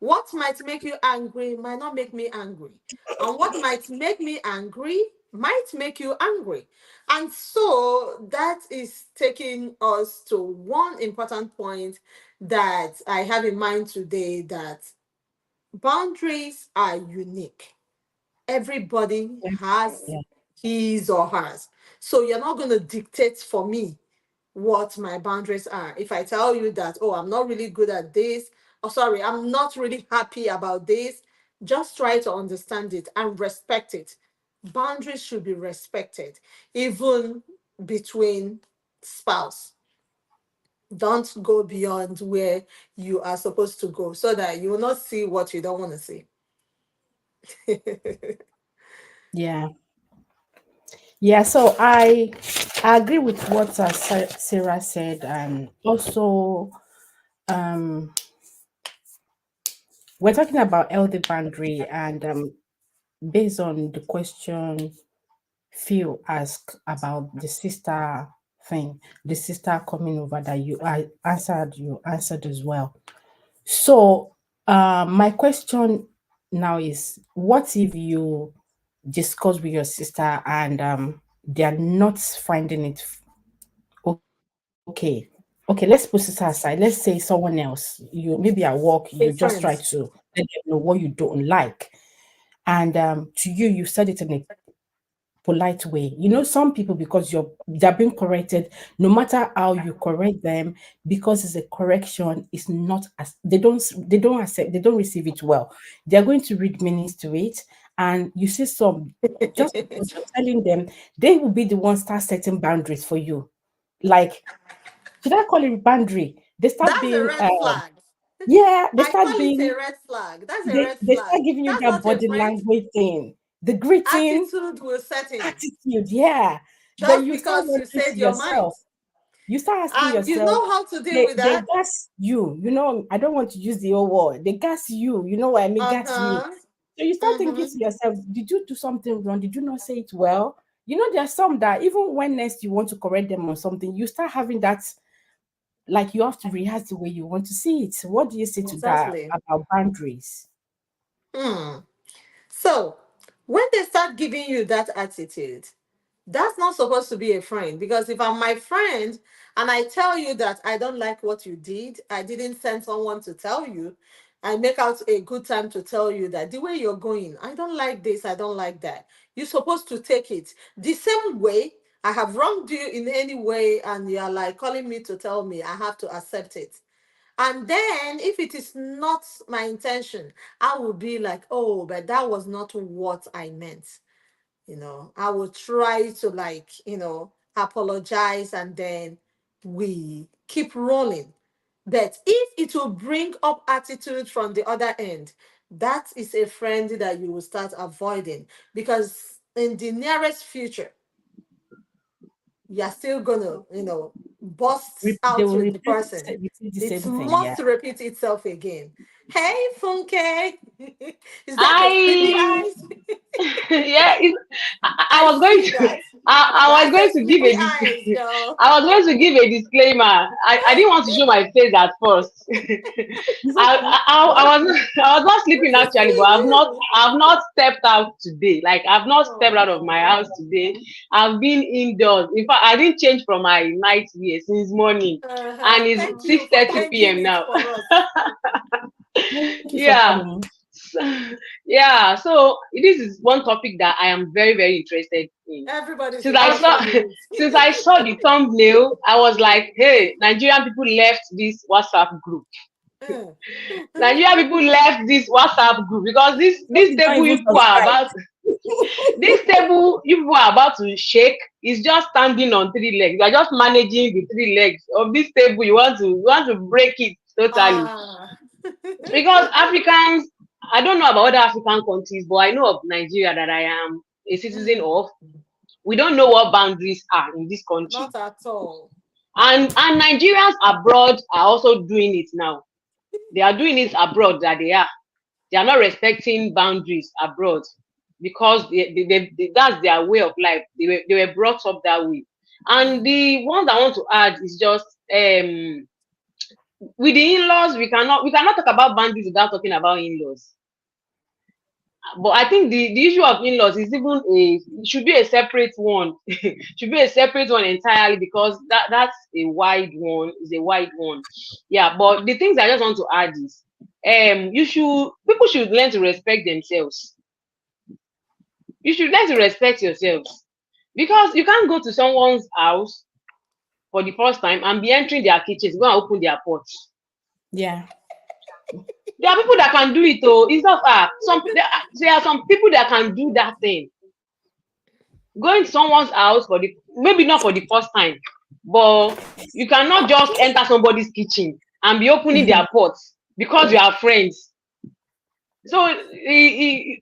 What might make you angry might not make me angry. And what might make me angry might make you angry. And so that is taking us to one important point that I have in mind today, that boundaries are unique. Everybody has Yeah. his or hers. So you're not going to dictate for me what my boundaries are. If I tell you that, oh, I'm not really good at this, or sorry, I'm not really happy about this, just try to understand it and respect it. Boundaries should be respected, even between spouse. Don't go beyond where you are supposed to go so that you will not see what you don't want to see. Yeah. Yeah. So I agree with what Sarah said, and also um, we're talking about healthy boundary, and based on the question Phil asked about the sister thing, the sister coming over that you answered as well. So my question now is, what if you discuss with your sister and they are not finding it okay. Okay, let's put it aside. Let's say someone else, you maybe at work, A you just try friend. to let them know what you don't like. And to you, you said it in a polite way. You know, some people, because they're being corrected, no matter how you correct them, because it's a correction, it's not as they don't accept, they don't receive it well. They're going to read meanings to it. And you see some, just because you're telling them, they will be the ones start setting boundaries for you. Like, should I call it boundary? They start That's a being red flag. yeah, they I start call it a being red flag. That's a they red they start flag. giving you That's that not a body friend. language thing, the greeting, Attitude will set in attitude, yeah. Then just you start because you wondering said to your mind. yourself, you start asking And you yourself, know how to deal with they that? gas you, I don't want to use the old word, they gas you, you know what I mean, gas you. Uh-huh. So you start thinking Mm-hmm. to yourself, did you do something wrong? Did you not say it well? There are some that even when next you want to correct them on something, you start having that, like you have to rehearse the way you want to see it. What do you say to that Exactly. about boundaries? Hmm. So when they start giving you that attitude, that's not supposed to be a friend, because if I'm my friend and I tell you that I don't like what you did, I didn't send someone to tell you, I make out a good time to tell you that the way you're going, I don't like this, I don't like that. You're supposed to take it the same way. I have wronged you in any way and you're like calling me to tell me, I have to accept it. And then, if it is not my intention, I will be like, oh, but that was not what I meant. I will try to, like, apologize, and then we keep rolling. But if it will bring up attitude from the other end, that is a friend that you will start avoiding, because in the nearest future, you're still gonna, bust They out will with the repeat, person. repeat the It same thing. Yeah. must repeat itself again. Hey, Funke, is that your sleepy I eyes? yeah, I I was going see to that. I was That's going a to give sleepy a eyes, girl. I was going to give a disclaimer. I didn't want to show my face at first. It's okay. I was not Good sleeping to actually, but see you. I've not stepped out today. Like I've not stepped out of my Oh, house today. I've been indoors. In fact, I didn't change from my night wear since morning, and it's thank you for 6:30 changing p.m. it now. for us. Thank you for Yeah. coming. Yeah, so this is one topic that I am very, very interested in. Everybody's Since I saw interested in since I saw the thumbnail, I was like, hey, Nigerian people left this WhatsApp group. it. Nigerian people left this WhatsApp group because Some this did not table even you people are subscribe. about this table you people are about to shake is just standing on three legs. You are just managing the three legs of this table. You want to break it totally. Ah. Because Africans, I don't know about other African countries, but I know of Nigeria that I am a citizen Mm, of. We don't know what boundaries are in this country. not at all. And Nigerians abroad are also doing it now. They are doing it abroad that they are. They are not respecting boundaries abroad because that's their way of life. They were brought up that way. And Mm. the one I want to add is just with the in-laws, we cannot talk about boundaries without talking about in-laws. But I think the issue of in-laws is even should be a separate one. Should be a separate one entirely, because that's a wide one, is a wide one. Yeah, but the things I just want to add is people should learn to respect themselves. You should learn to respect yourselves, because you can't go to someone's house for the first time and be entering their kitchens, go and open their pots. Yeah. There are people that can do it though. It's not there are some people that can do that thing. Going to someone's house for the maybe not for the first time, but you cannot just enter somebody's kitchen and be opening their pots because you are friends. So I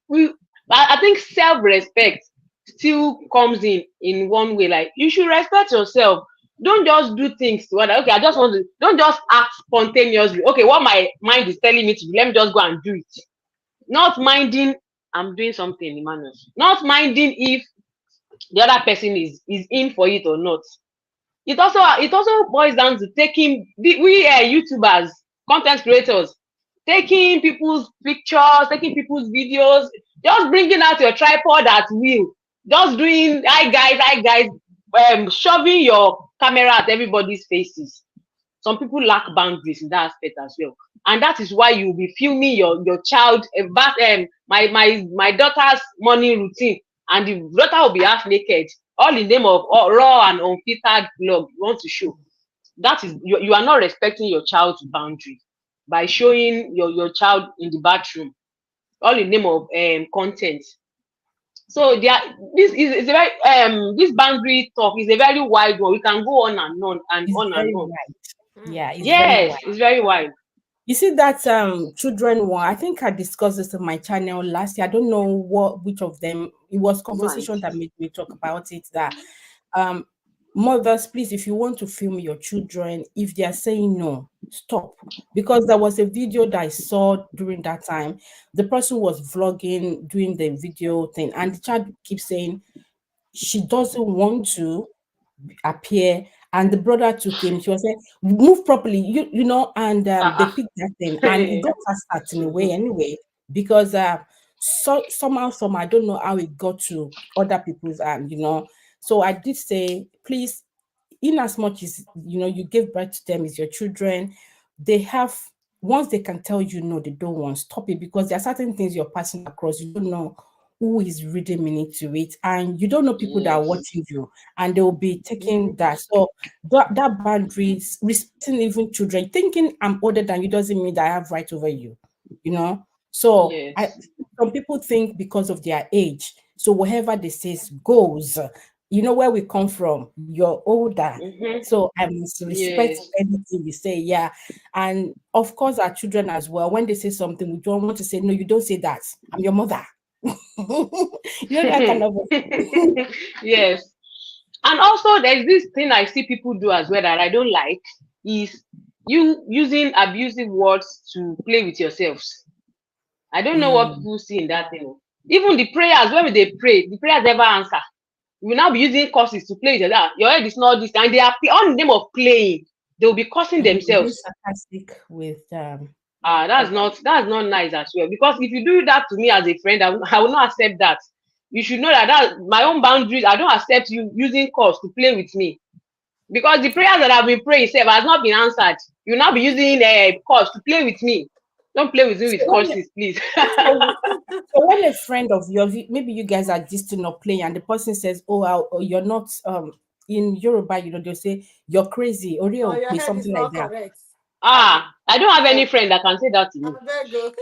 think self-respect still comes in one way. Like, you should respect yourself. Don't just do things to other. Okay, I just want to. Don't just act spontaneously. Okay, what my mind is telling me to do, let me just go and do it. Not minding I'm doing something, Emmanuel. Not minding if the other person is in for it or not. It also boils down to taking we YouTubers, content creators, taking people's pictures, taking people's videos, Just bringing out your tripod at will, just doing hi guys, shoving your camera at everybody's faces. Some people lack boundaries in that aspect as well, and that is why you'll be filming your child my daughter's morning routine, and the daughter will be half naked, all in name of raw and unfiltered vlog you want to show. That is, you are not respecting your child's boundary by showing your child in the bathroom, all in name of content. So there, is a very this boundary talk is a very wide one. We can go on and on and It's on and very on. wide. Hmm. Yeah, it's very Yes, wide. it's very wide. You see that children one, I think I discussed this on my channel last year. I don't know which of them. It was No conversation that idea. made me talk about it. That um mothers, please, if you want to film your children, if they are saying no, stop. Because there was a video that I saw during that time. The person was vlogging, doing the video thing, and the child keeps saying she doesn't want to appear, and the brother took him. She was saying, move properly, you know, and they Uh-uh. picked that thing, and it got her start in a way anyway, because somehow I don't know how it got to other people's, you know. So I did say, please, in as much as you know you give birth to them, is your children, they have, once they can tell you no, they don't want, stop it, because there are certain things you're passing across, you don't know who is reading meaning to it, and you don't know people that are Yes. watching you, and they'll be Mhm. taking that. So that boundaries, respecting even children, thinking I'm older than you doesn't mean that I have right over you, you know. So I, Yes. some people think because of their age, so whatever they say goes. You know where we come from, you're older, Mm-hmm. so I must respect Yes. anything you say. Yeah. And of course our children as well, when they say something, we don't want to say, no, you don't say that, I'm your mother. You know that kind of Yes. And also there's this thing I see people do as well that I don't like, is you using abusive words to play with yourselves. I don't know what mm, people see in that thing. Even the prayers, when they pray, the prayers never answer. You will now be using curses to play with that. Your head is not this, and they are on the name of playing. They will be cursing being themselves. sarcastic with Ah, that's not nice as well. Because if you do that to me as a friend, I will not accept that. You should know that my own boundaries. I don't accept you using curse to play with me. Because the prayers that I've been praying itself has not been answered. You will not be using curse to play with me. Don't play with me so with when curses, please. so, so when a friend of yours, maybe you guys are just not playing, and the person says, oh, oh, you're not in Yoruba, you know, they'll say you're crazy, or Or your you'll head is something like not that. correct. I don't have I any friend that can say that to me. beg you.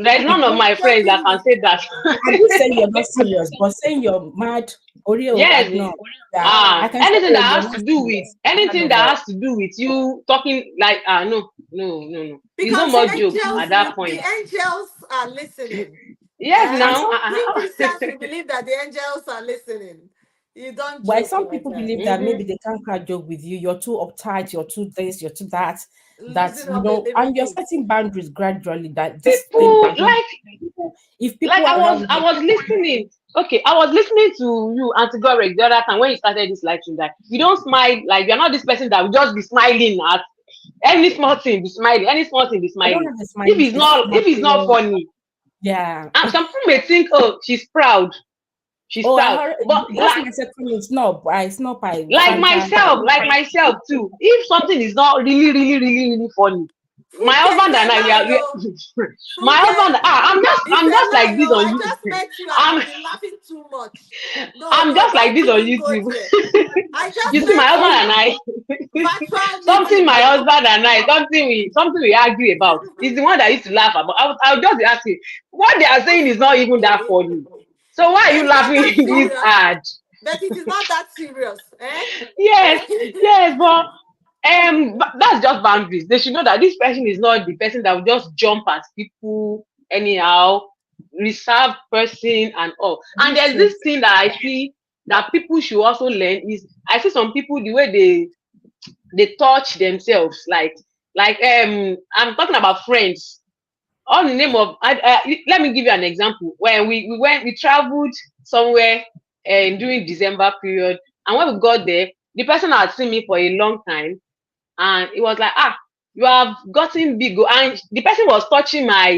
There's none of You my friends that getting can me? say that. I did say you're not serious, but saying you're mad, Oreo, Yes. no. Yeah, I can say, Anything oh, that you're has not to do with serious. None anything of that it. has to do with you talking like no, no, no, no. It's no Because more joke at that the point. angels are listening. Yes, And now. some, We Christians we believe that the angels are listening. You don't why joke some like people that. believe that Mm-hmm. maybe they can't crack joke with you, you're too uptight, you're too this, you're too that, Losing you of a know, living and you're gift. setting boundaries gradually, that this thing People does not, like if like people around I you, was listening. Okay, I was listening to you, Auntie Gorek, the other time when you started this live stream. That you don't smile, like you're not this person that will just be smiling at any small thing, be smiling, any small thing, be I don't smiling. have a smiley face, If it's not natural, funny, yeah. and some people may think, oh, she's proud, she's Oh, I proud, heard but that's my second name, snob. I snob, I banter. like myself too. If something is not really, really, really, really funny, my Funke is husband and a I, lie, yo. my Funke husband, is I'm a just lie, like yo. this on I you. just met you and I'm, you've been laughing too much. No, I'm no, just like don't this on even go YouTube. there. I You just see, my met husband you. and I, Virtual something meeting, my yo. husband and I, something we argue about. He's the one that used to laugh about. I'll just be asking, what they are saying is not even that funny. So why are you It's not laughing that this serious, hard? but it is not that serious. Eh? Yes, yes, but that's just boundaries. They should know that this person is not the person that will just jump at people anyhow, reserved person and all. And This there's this is thing that I see that people should also learn is I see some people the way they touch themselves, I'm talking about friends. All the name of let me give you an example. When we traveled somewhere during December period, and when we got there, the person had seen me for a long time, and it was like, you have gotten big, oh, and the person was touching my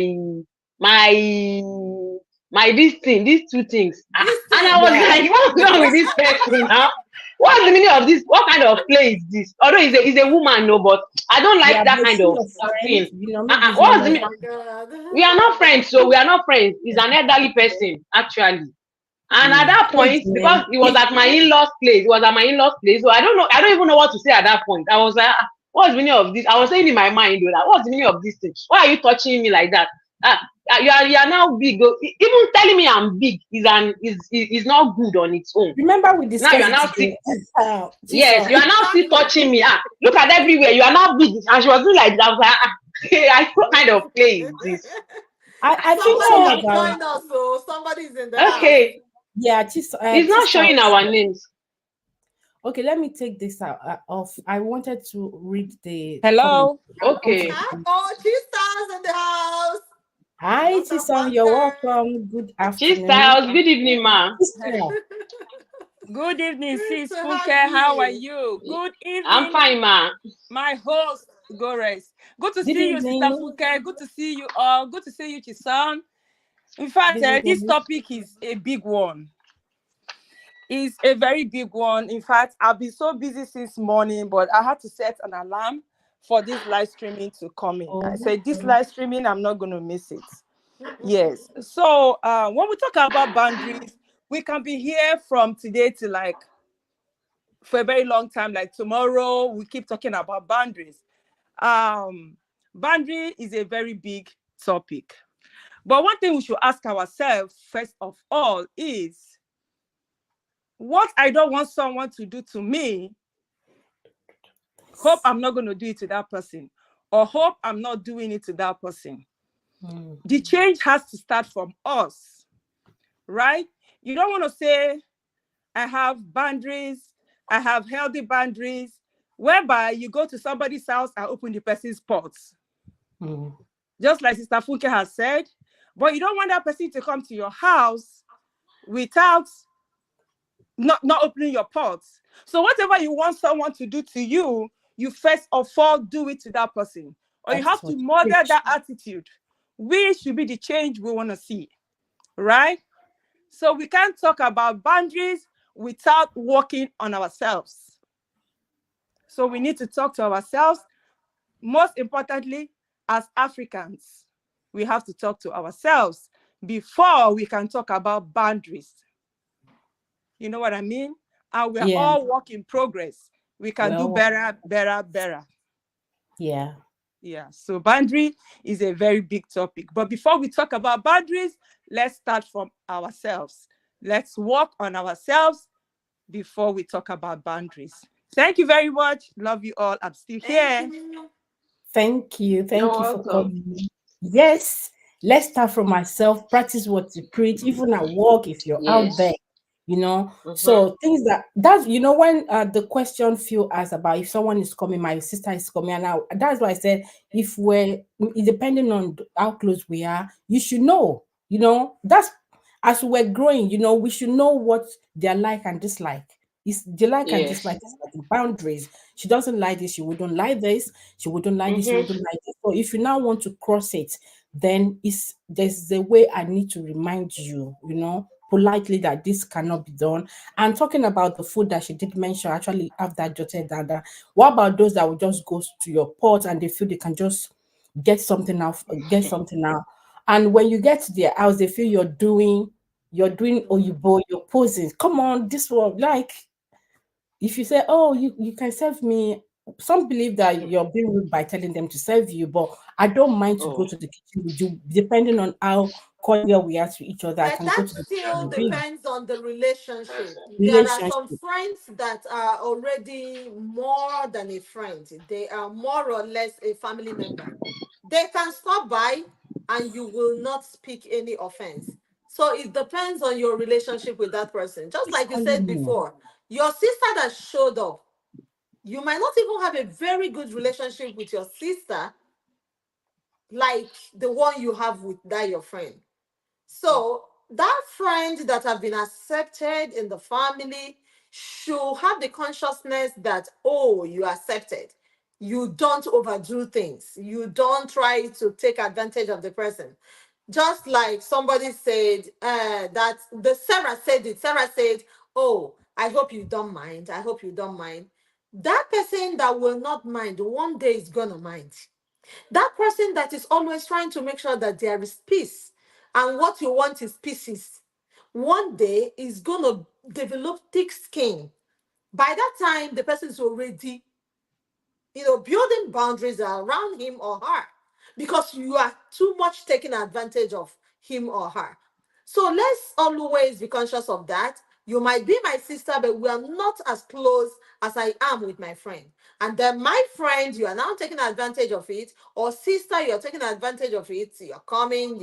my this thing, these two things. This And I thing. was Yeah. like, what's wrong with this person now? What's the meaning of this? What kind of play is this? Although it's a woman, no, but I don't like Yeah, that but kind see of your thing. friends, maybe it's not What's the Oh like meaning? my God. We are not friends, so we are not friends. He's an elderly person, actually. And at that point, because judgment. it was at my in-laws place, it was at my in-laws place. So I don't even know what to say at that point. I was like, what's the meaning of this? I was saying in my mind, though, like, what's the meaning of this thing? Why are you touching me like that? Uh, you are now big. Oh. Even telling me I'm big is not good on its own. Remember we Now you discussed are it now still, today. yes, Chisom. you are now still Exactly. touching me. Look at everywhere. You are now big. And she was doing like that. I was like, what kind of play is this? I think Somebody some has of No, our joined us, so somebody's in the house. okay. yeah, It's not Chista. showing our names. Okay, let me take this out off. I wanted to read the comment. Hello. I'll come to Okay. Hi, you. oh, Chista's in the house. Hi, Dr. Chisom. You're Funke. welcome. Good Cheese afternoon. Styles, good evening, ma. Chista, Good evening, sis To Funke. have How are you. you? Good I'm evening, fine, ma. my host, Gores. Good to good see you, Sister evening. Funke. Good to see you all. Good to see you, Chisan. In fact, Busy this day. topic is a big one. It's a very big one. In fact, I've been so busy since morning, but I had to set an alarm for this live streaming to come in. I Oh, said, this live streaming, I'm not going to miss it. Yes. So when we talk about boundaries, we can be here from today to like for a very long time. Like tomorrow, we keep talking about boundaries. Um, Boundary is a very big topic. But one thing we should ask ourselves first of all is what I don't want someone to do to me, hope I'm not going to do it to that person, or hope I'm not doing it to that person. mm, The change has to start from us, right? You don't want to say, I have boundaries, I have healthy boundaries, whereby you go to somebody's house and open the person's pots, mm. just like Sister Funke has said. But you don't want that person to come to your house without not opening your pots. So whatever you want someone to do to you, you first of all do it to that person. Or you That is have to what model preach. that attitude. We should be the change we want to see, right? So we can't talk about boundaries without working on ourselves. So we need to talk to ourselves. Most importantly, as Africans, we have to talk to ourselves before we can talk about boundaries. You know what I mean? And we're Yeah. all work in progress. We can do Well, better, better, better. yeah. Yeah. So boundary is a very big topic. But before we talk about boundaries, let's start from ourselves. Let's work on ourselves before we talk about boundaries. Thank you very much. Love you all. I'm still Thank here. you. Thank you. You're Thank you for welcome. coming. Yes. Let's start from myself. Practice what you preach, even at work, if you're out there, Yes. you know. Mm-hmm. So things that's when the question Phil asked about if someone is coming, my sister is coming, and that's why I said if we're depending on how close we are, you should know, that's as we're growing, we should know what they're like and dislike. Is the like and dislike Yes. is like the boundaries. She doesn't like this, she wouldn't like this, she wouldn't like this, she Mm-hmm. wouldn't like this. So if you now want to cross it, then there's a way I need to remind you, politely that this cannot be done. And talking about the food that she did mention, I actually have that jotted down. What about those that will just go to your pot and they feel they can just get something out? And when you get to their house, they feel you're doing oyibo, you're posing. Come on, this one, like if you say, "Oh, you can serve me," some believe that you're being rude by telling them to serve you, but I don't mind to go Oh. to the kitchen with you, depending on how cordial we are to each other. I But can go that to the kitchen still with you. depends on the relationship. There are some Relationship. friends that are already more than a friend, they are more or less a family member. They can stop by and you will not speak any offense. So it depends on your relationship with that person. Just Who's like you calling said me? before, your sister that showed up, you might not even have a very good relationship with your sister like the one you have with that your friend. So that friend that have been accepted in the family should have the consciousness that, oh, you are accepted. You don't overdo things. You don't try to take advantage of the person. Just like somebody said, that the Sarah said it. Sarah said, "Oh, I hope you don't mind. I hope you don't mind." That person that will not mind, one day is gonna mind. That person that is always trying to make sure that there is peace, and what you want is pieces, one day is gonna develop thick skin. By that time, the person is already, building boundaries around him or her, because you are too much taking advantage of him or her. So let's always be conscious of that. You might be my sister, but we are not as close as I am with my friend. And then my friend, you are now taking advantage of it, or sister, you're taking advantage of it. You're coming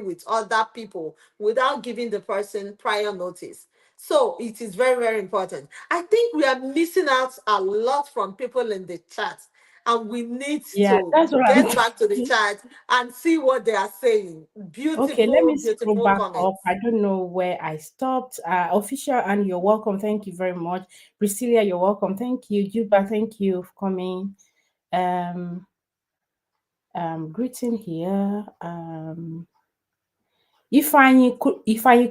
with other people without giving the person prior notice. So it is very, very important. I think we are missing out a lot from people in the chat, and we need Yeah, to that's what I'm get back to the chat and see what they are saying. Okay, let Beautiful, me scroll beautiful back up. comments. I don't know where I stopped. Official, and you're welcome. Thank you very much. Priscilla, you're welcome. Thank you. Juba, thank you for coming. Um, Greeting here. Ifeanyi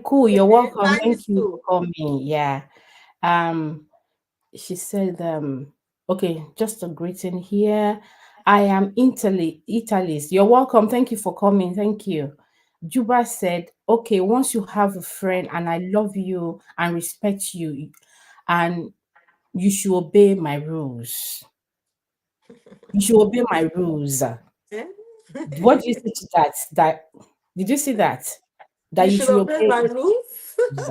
cool, you're Okay, welcome. thank Thank you you. for coming. Yeah. Um, she said, okay, just a greeting here. I am Italy's. You're welcome. Thank you for coming. Thank you. Juba said, okay, once you have a friend and I love you and respect you, and you should obey my rules. You should obey my rules. Eh? What do you say to that? Did you see that? You That you should should obey obey my rules. rules.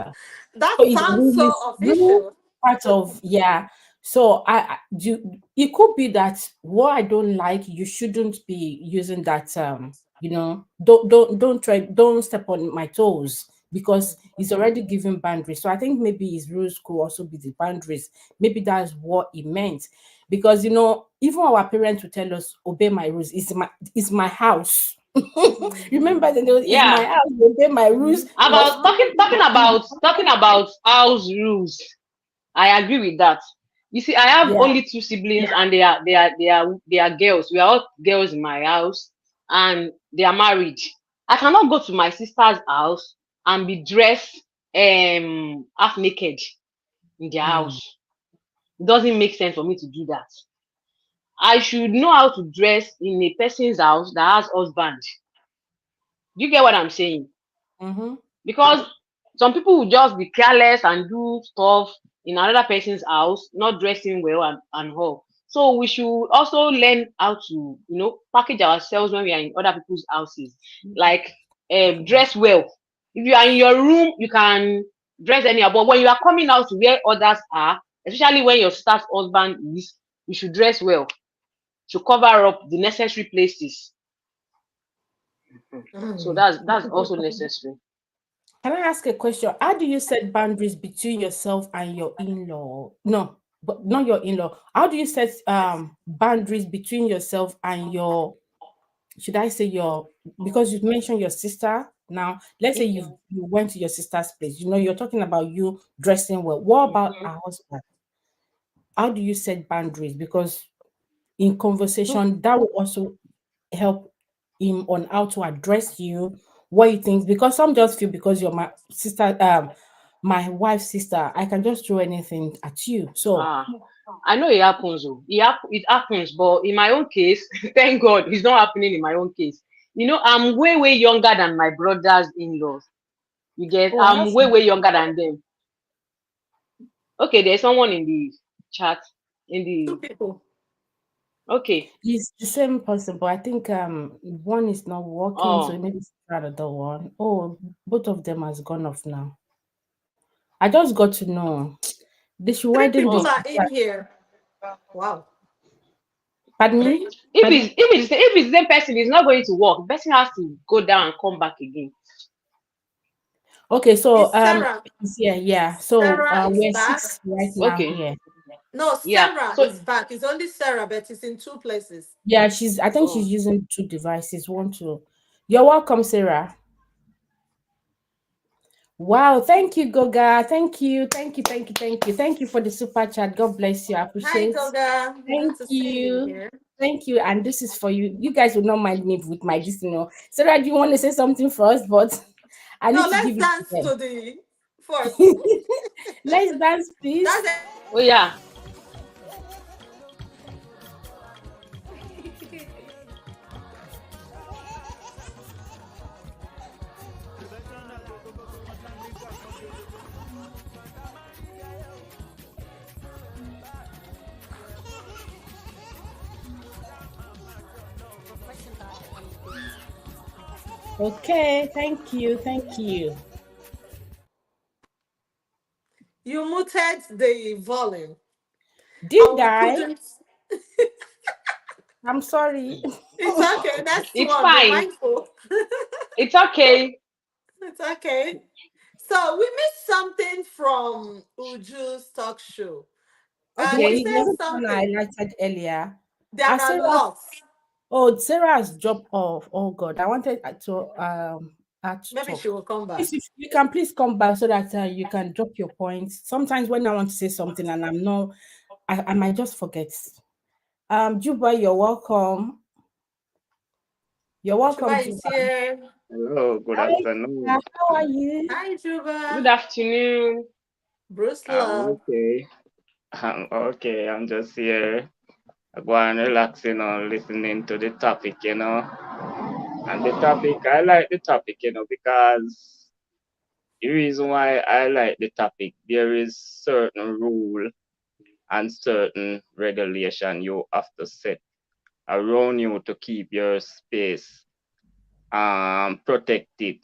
That So it's sounds really so really official. part of, yeah. So I do, it could be that what I don't like, you shouldn't be using that, don't step on my toes, because he's already given boundaries. So I think maybe his rules could also be the boundaries. Maybe that's what he meant. Because even our parents will tell us, obey my rules. It's my house. Remember that it's my Yeah. house, obey my rules. Because About talking about house rules. I agree with that. You see, I have yeah. only two siblings, and they are girls. We are all girls in my house, and they are married. I cannot go to my sister's house and be dressed half naked in their Mm. house. It doesn't make sense for me to do that. I should know how to dress in a person's house that has husband. Do you get what I'm saying? Mm-hmm. Because some people will just be careless and do stuff in another person's house, not dressing well and all. So we should also learn how to, package ourselves when we are in other people's houses. Like, dress well. If you are in your room, you can dress anyhow. But when you are coming out to where others are, especially when your staff husband is, you should dress well to cover up the necessary places. So Mm. that's also necessary. Can I ask a question? How do you set boundaries between yourself and your in-law? No, but not your in-law. How do you set boundaries between yourself and your, should I say your, because you've mentioned your sister. Now, let's say you went to your sister's place. You're talking about you dressing well. What about Mhm. our husband? How do you set boundaries? Because in conversation, that will also help him on how to address you, what you think. Because some just feel, because you're my sister, my wife's sister, I can just throw anything at you. So Ah, I know it happens. Oh. It happens, but in my own case, thank God, it's not happening in my own case. I'm way, way younger than my brothers in laws. You get, oh, I'm way, way younger than them. Okay, there's someone in the chat. In Two the people. Okay. it's the same person, but I think one is not working, so Oh, maybe it's another one. Oh, both of them has gone off now. I just got to know they should Three widen people the. oh. are in here. Wow. Pardon me. Three. If it's the same person, it's not going to work. The person has to go down and come back again. Okay, so Is Sarah. yeah, yeah. So Sarah is we're back. six right now Okay. here. No, Yeah. Sarah So, is back. It's only Sarah, but it's in two places. Yeah, I think she's oh, using two devices. One, two. You're welcome, Sarah. Wow, thank you, Goga. Thank you, thank you, thank you, thank you. Thank you for the super chat. God bless you. I Hi, appreciate. Goga. Good Thank to see you you. here. Thank you. And this is for you. You guys will not mind me with my this, Sarah, do you want to say something first? But I No, need to let's give it dance to to the first. them. Let's dance, please. That's a Oh yeah. Okay, thank you. Thank you. you muted the volume Did and we I? couldn't. I'm sorry. It's okay. Next It's one, be fine. mindful. It's okay. It's okay. So we missed something from Uju's talk show. He Is Okay. there said which one I something. highlighted earlier? There are Sarah. lots. Oh, Sarah's dropped off. Oh God, I wanted to Maybe she talk. will come back. Please, if you can please come back so that you can drop your points. Sometimes when I want to say something and I'm not, I might just forget. Juba, you're welcome. You're welcome, Shuba is Juba. here. Hello, good Hi, afternoon. how are you? Hi, Good Juba. afternoon. Bruce I'm Love. okay. I'm okay. I'm just here going relaxing or listening to the topic. And the topic, I like the topic, because the reason why I like the topic, there is certain rule and certain regulation you have to set around you to keep your space protected.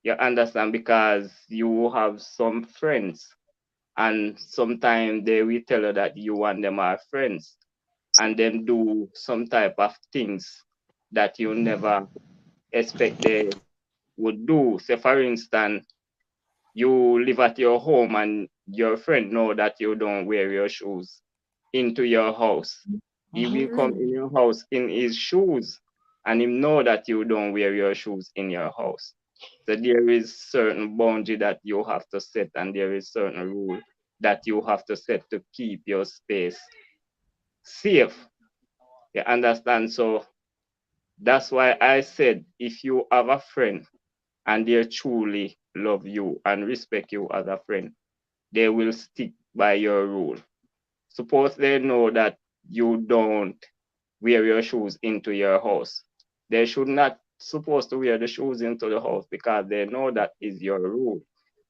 You understand? Because you have some friends and sometimes they will tell you that you and them are friends and them do some type of things that you never expect they would do. Say for instance, you live at your home and your friend know that you don't wear your shoes into your house. He will Mhm. come in Mm. your house in his shoes and him know that you don't wear your shoes in your house. So there is certain boundary that you have to set and there is certain rule that you have to set to keep your space safe. You understand? So that's why I said if you have a friend and they truly love you and respect you as a friend, they will stick by your rule. Suppose they know that you don't wear your shoes into your house. They should not supposed to wear the shoes into the house because they know that is your rule.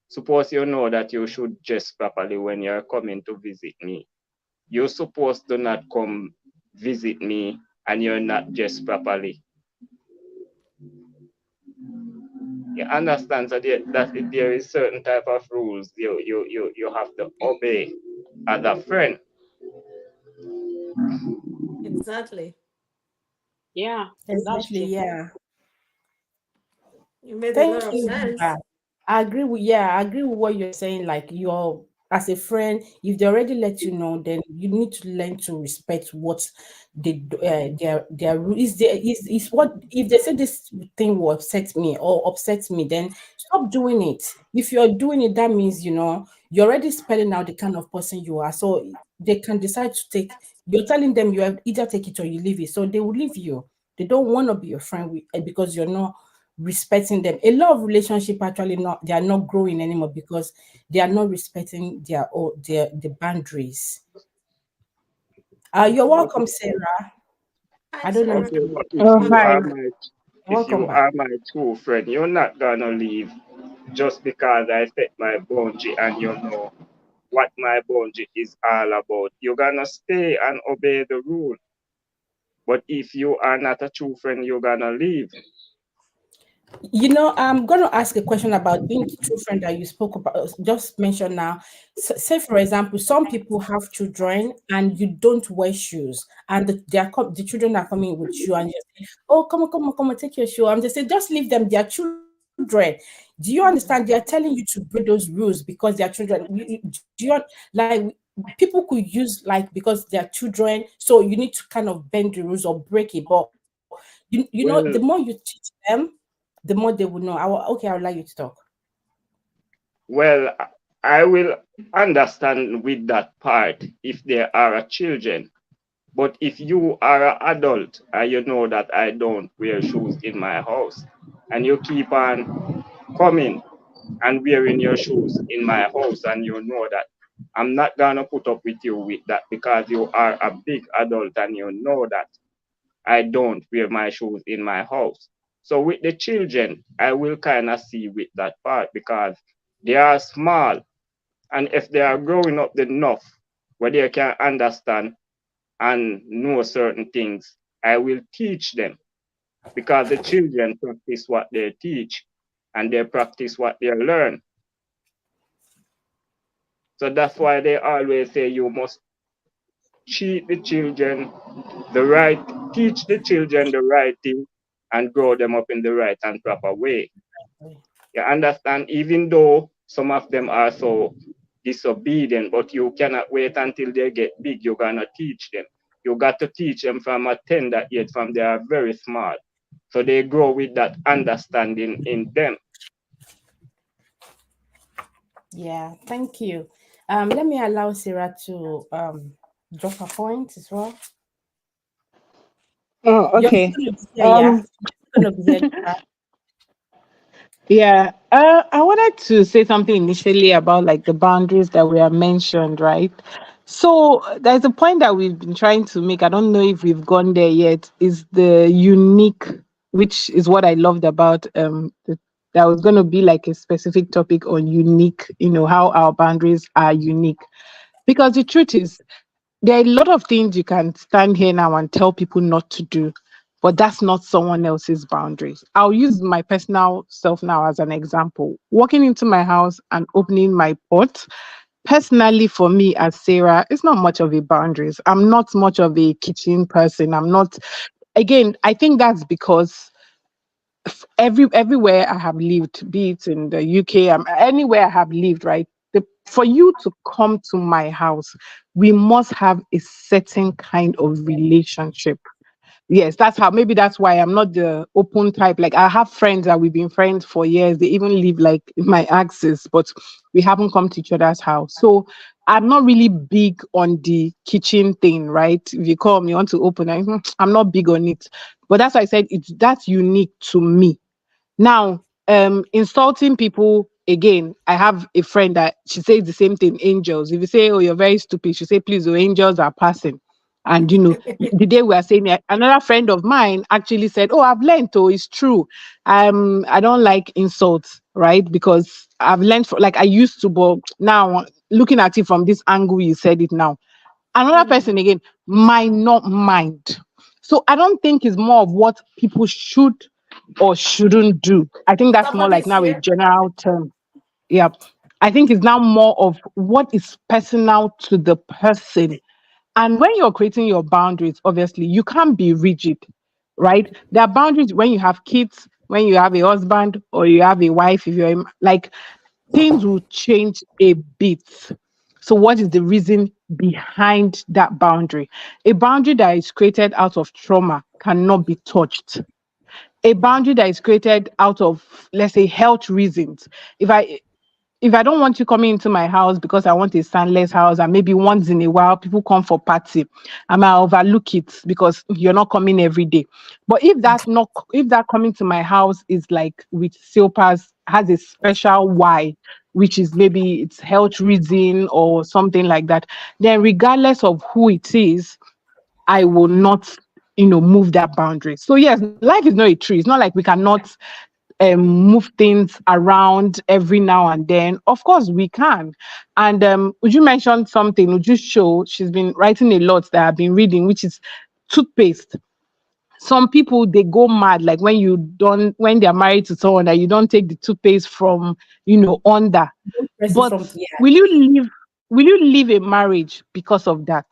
Suppose you know that you should dress properly when you're coming to visit me. You're supposed to not come visit me and you're not dressed properly. You understand? So there is certain type of rules you have to obey as a friend. Exactly. Yeah, that's Exactly, true. yeah. You made a lot Thank of you, sense. Juba. I agree with what you're saying. Like you're as a friend, if they already let you know, then you need to learn to respect what their rule is. There is what if they say this thing will upset me or upset me, then stop doing it. If you're doing it, that means you're already spelling out the kind of person you are. So they can decide to take. You're telling them you have either take it or you leave it. So they will leave you. They don't want to be your friend because you're not respecting them. A lot of relationship actually not they are not growing anymore because they are not respecting their the boundaries. You're welcome, Sarah. Hi, I don't know if Sarah. Okay, you but Oh, hi. welcome if you back. are my true friend, you're not gonna leave just because I set my boundary and you know what my boundary is all about. You're gonna stay and obey the rule. But if you are not a true friend, you're gonna leave. I'm going to ask a question about being the true friend that you spoke about, just mentioned now. Say, for example, some people have children and you don't wear shoes, and the children are coming with you, and you say, "Oh, come on, take your shoe." I'm just saying, just leave them. They are children. Do you understand? They are Mm. telling you to break those rules because they are children. Do you like people could use like because they are children, so you need to kind of bend the rules or break it. But the more you Well, teach them, the more they will know. Okay, I would like you to talk. well, I will understand with that part if there are children. But if you are an adult and you know that I don't wear shoes in my house, and you keep on coming and wearing your shoes in my house, and you know that I'm not gonna put up with you with that, because you are a big adult and you know that I don't wear my shoes in my house. So with the children, I will kind of see with that part, because they are small, and if they are growing up enough where they can understand and know certain things, I will teach them, because the children practice what they teach and they practice what they learn. So that's why they always say you must teach the children the right, teach the children the right thing and grow them up in the right and proper way. You understand? Even though some of them are so disobedient, but you cannot wait until they get big. You're gonna teach them. You got to teach them from a tender age, from they are very small. So they grow with that understanding in them. Yeah, thank you. Let me allow Sarah to drop a point as well. Oh, You're still okay. gonna be here, yeah? Um, You're still gonna be here, Sarah. yeah. I wanted to say something initially about like the boundaries that we have mentioned, right? So there's a point that we've been trying to make. I don't know if we've gone there yet. Is the unique, which is what I loved about that was going to be like a specific topic on unique. How our boundaries are unique. Because the truth is, there are a lot of things you can stand here now and tell people not to do, but that's not someone else's boundaries. I'll use my personal self now as an example. Walking into my house and opening my pot, personally for me as Sarah, it's not much of a boundaries. I'm not much of a kitchen person. I'm not, again, I think that's because everywhere I have lived, be it in the UK, anywhere I have lived, right? For you to come to my house, we must have a certain kind of relationship. Yes, that's how. Maybe that's why I'm not the open type. Like I have friends that we've been friends for years. They even live like in my axis, but we haven't come to each other's house. So I'm not really big on the kitchen thing, right? If you come, you want to open, I'm not big on it. But that's why I said that's unique to me. Now, insulting people again. I have a friend that she says the same thing. Angels. If you say, "Oh, you're very stupid," she say, "Please, oh, angels are passing." And the day we are saying it, another friend of mine actually said, "Oh, I've learned. Oh, it's true. I don't like insults, right? Because I've learned. Like I used to, but now looking at it from this angle, you said it now. Another person again might not mind. So I don't think it's more of what people should or shouldn't do. I think that's more like Somebody's now a here. general term. Yeah. I think it's now more of what is personal to the person. And when you're creating your boundaries, obviously, you can't be rigid, right? There are boundaries when you have kids, when you have a husband or you have a wife, if you're like things will change a bit. So, what is the reason behind that boundary? A boundary that is created out of trauma cannot be touched. A boundary that is created out of, let's say, health reasons. If I if I don't want you coming into my house because I want a standless house and maybe once in a while people come for party, I might overlook it because you're not coming every day. But if that coming to my house is like with silpas has a special why, which is maybe it's health reason or something like that, then regardless of who it is, I will not, move that boundary. So yes, life is not a tree. It's not like we cannot move things around every now and then. Of course, we can. And would you mention something? Would you show she's been writing a lot that I've been reading, which is toothpaste. Some people they go mad like when they're married to someone that you don't take the toothpaste from under. Don't press it But from yeah. will you leave? Will you leave a marriage because of that?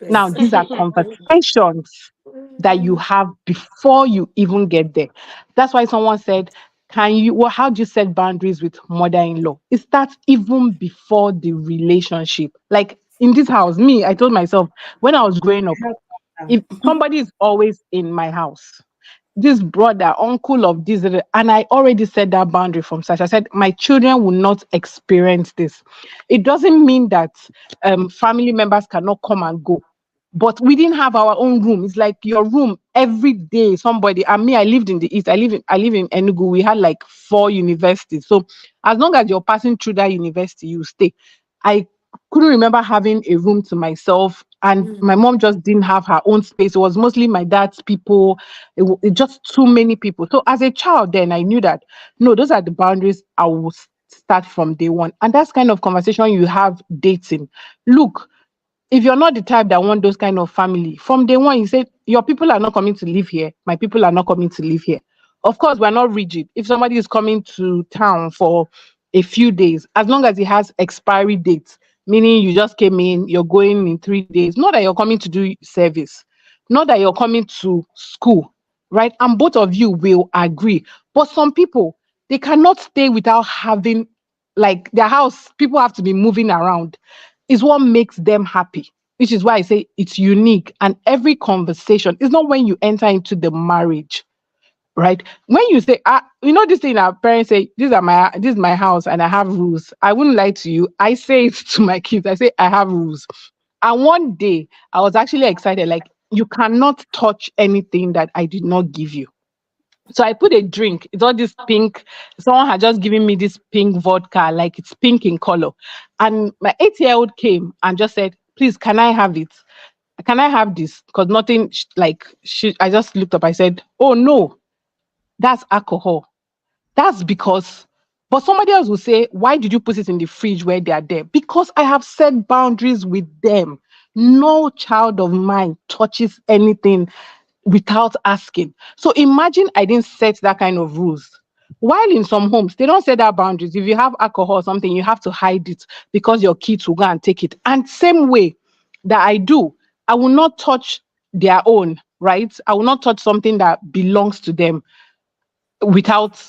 Now, Space. these are conversations that you have before you even get there. That's why someone said, can you, well, how do you set boundaries with mother-in-law? It starts even before the relationship. Like in this house, me, I told myself when I was growing up, if somebody is always in my house, this brother, uncle of this, and I already set that boundary from such. I said, my children will not experience this. It doesn't mean that family members cannot come and go, but we didn't have our own room. It's like your room every day. Somebody and me, I lived in the east. I live in Enugu. We had like 4 universities. So as long as you're passing through that university, you stay. I couldn't remember having a room to myself, and my mom just didn't have her own space. It was mostly my dad's people. It just too many people. So as a child, then I knew that no, those are the boundaries I will start from day one, and that's kind of conversation you have dating. Look, if you're not the type that want those kind of family from day one, you say your people are not coming to live here, my people are not coming to live here. Of course, we're not rigid. If somebody is coming to town for a few days, as long as it has expiry dates, meaning you just came in, you're going in 3 days, not that you're coming to do service, not that you're coming to school, right? And both of you will agree. But some people, they cannot stay without having, like, their house, people have to be moving around, is what makes them happy, which is why I say it's unique. And every conversation is not when you enter into the marriage, right? When you say, this thing our parents say, this is my house and I have rules. I wouldn't lie to you. I say it to my kids. I say I have rules. And one day I was actually excited, like, you cannot touch anything that I did not give you. So I put a drink. It's all this pink. Someone had just given me this pink vodka, like it's pink in color. And my 8-year-old came and just said, please, can I have it? Can I have this? Because nothing, I just looked up. I said, oh no, that's alcohol. That's because, but somebody else will say, why did you put it in the fridge where they are there? Because I have set boundaries with them. No child of mine touches anything without asking. So imagine I didn't set that kind of rules. While in some homes, they don't set that boundaries. If you have alcohol or something, you have to hide it because your kids will go and take it. And same way that I do, I will not touch their own, right? I will not touch something that belongs to them without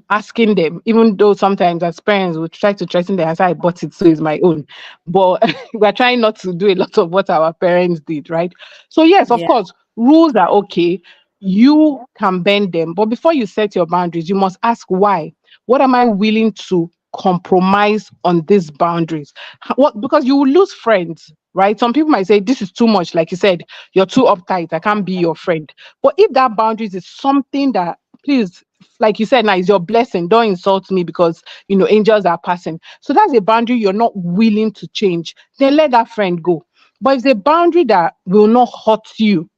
asking them, even though sometimes as parents we try to threaten them as I bought it, so it's my own. But we're trying not to do a lot of what our parents did, right? So yes, of Yeah. course, rules are okay. You can bend them, but before you set your boundaries, you must ask why. What am I willing to compromise on these boundaries? What, because you will lose friends, right? Some people might say this is too much, like you said, you're too uptight, I can't be your friend. But if that boundaries is something that, please, like you said, now is your blessing. Don't insult me because angels are passing. So that's a boundary you're not willing to change. Then let that friend go. But it's a boundary that will not hurt you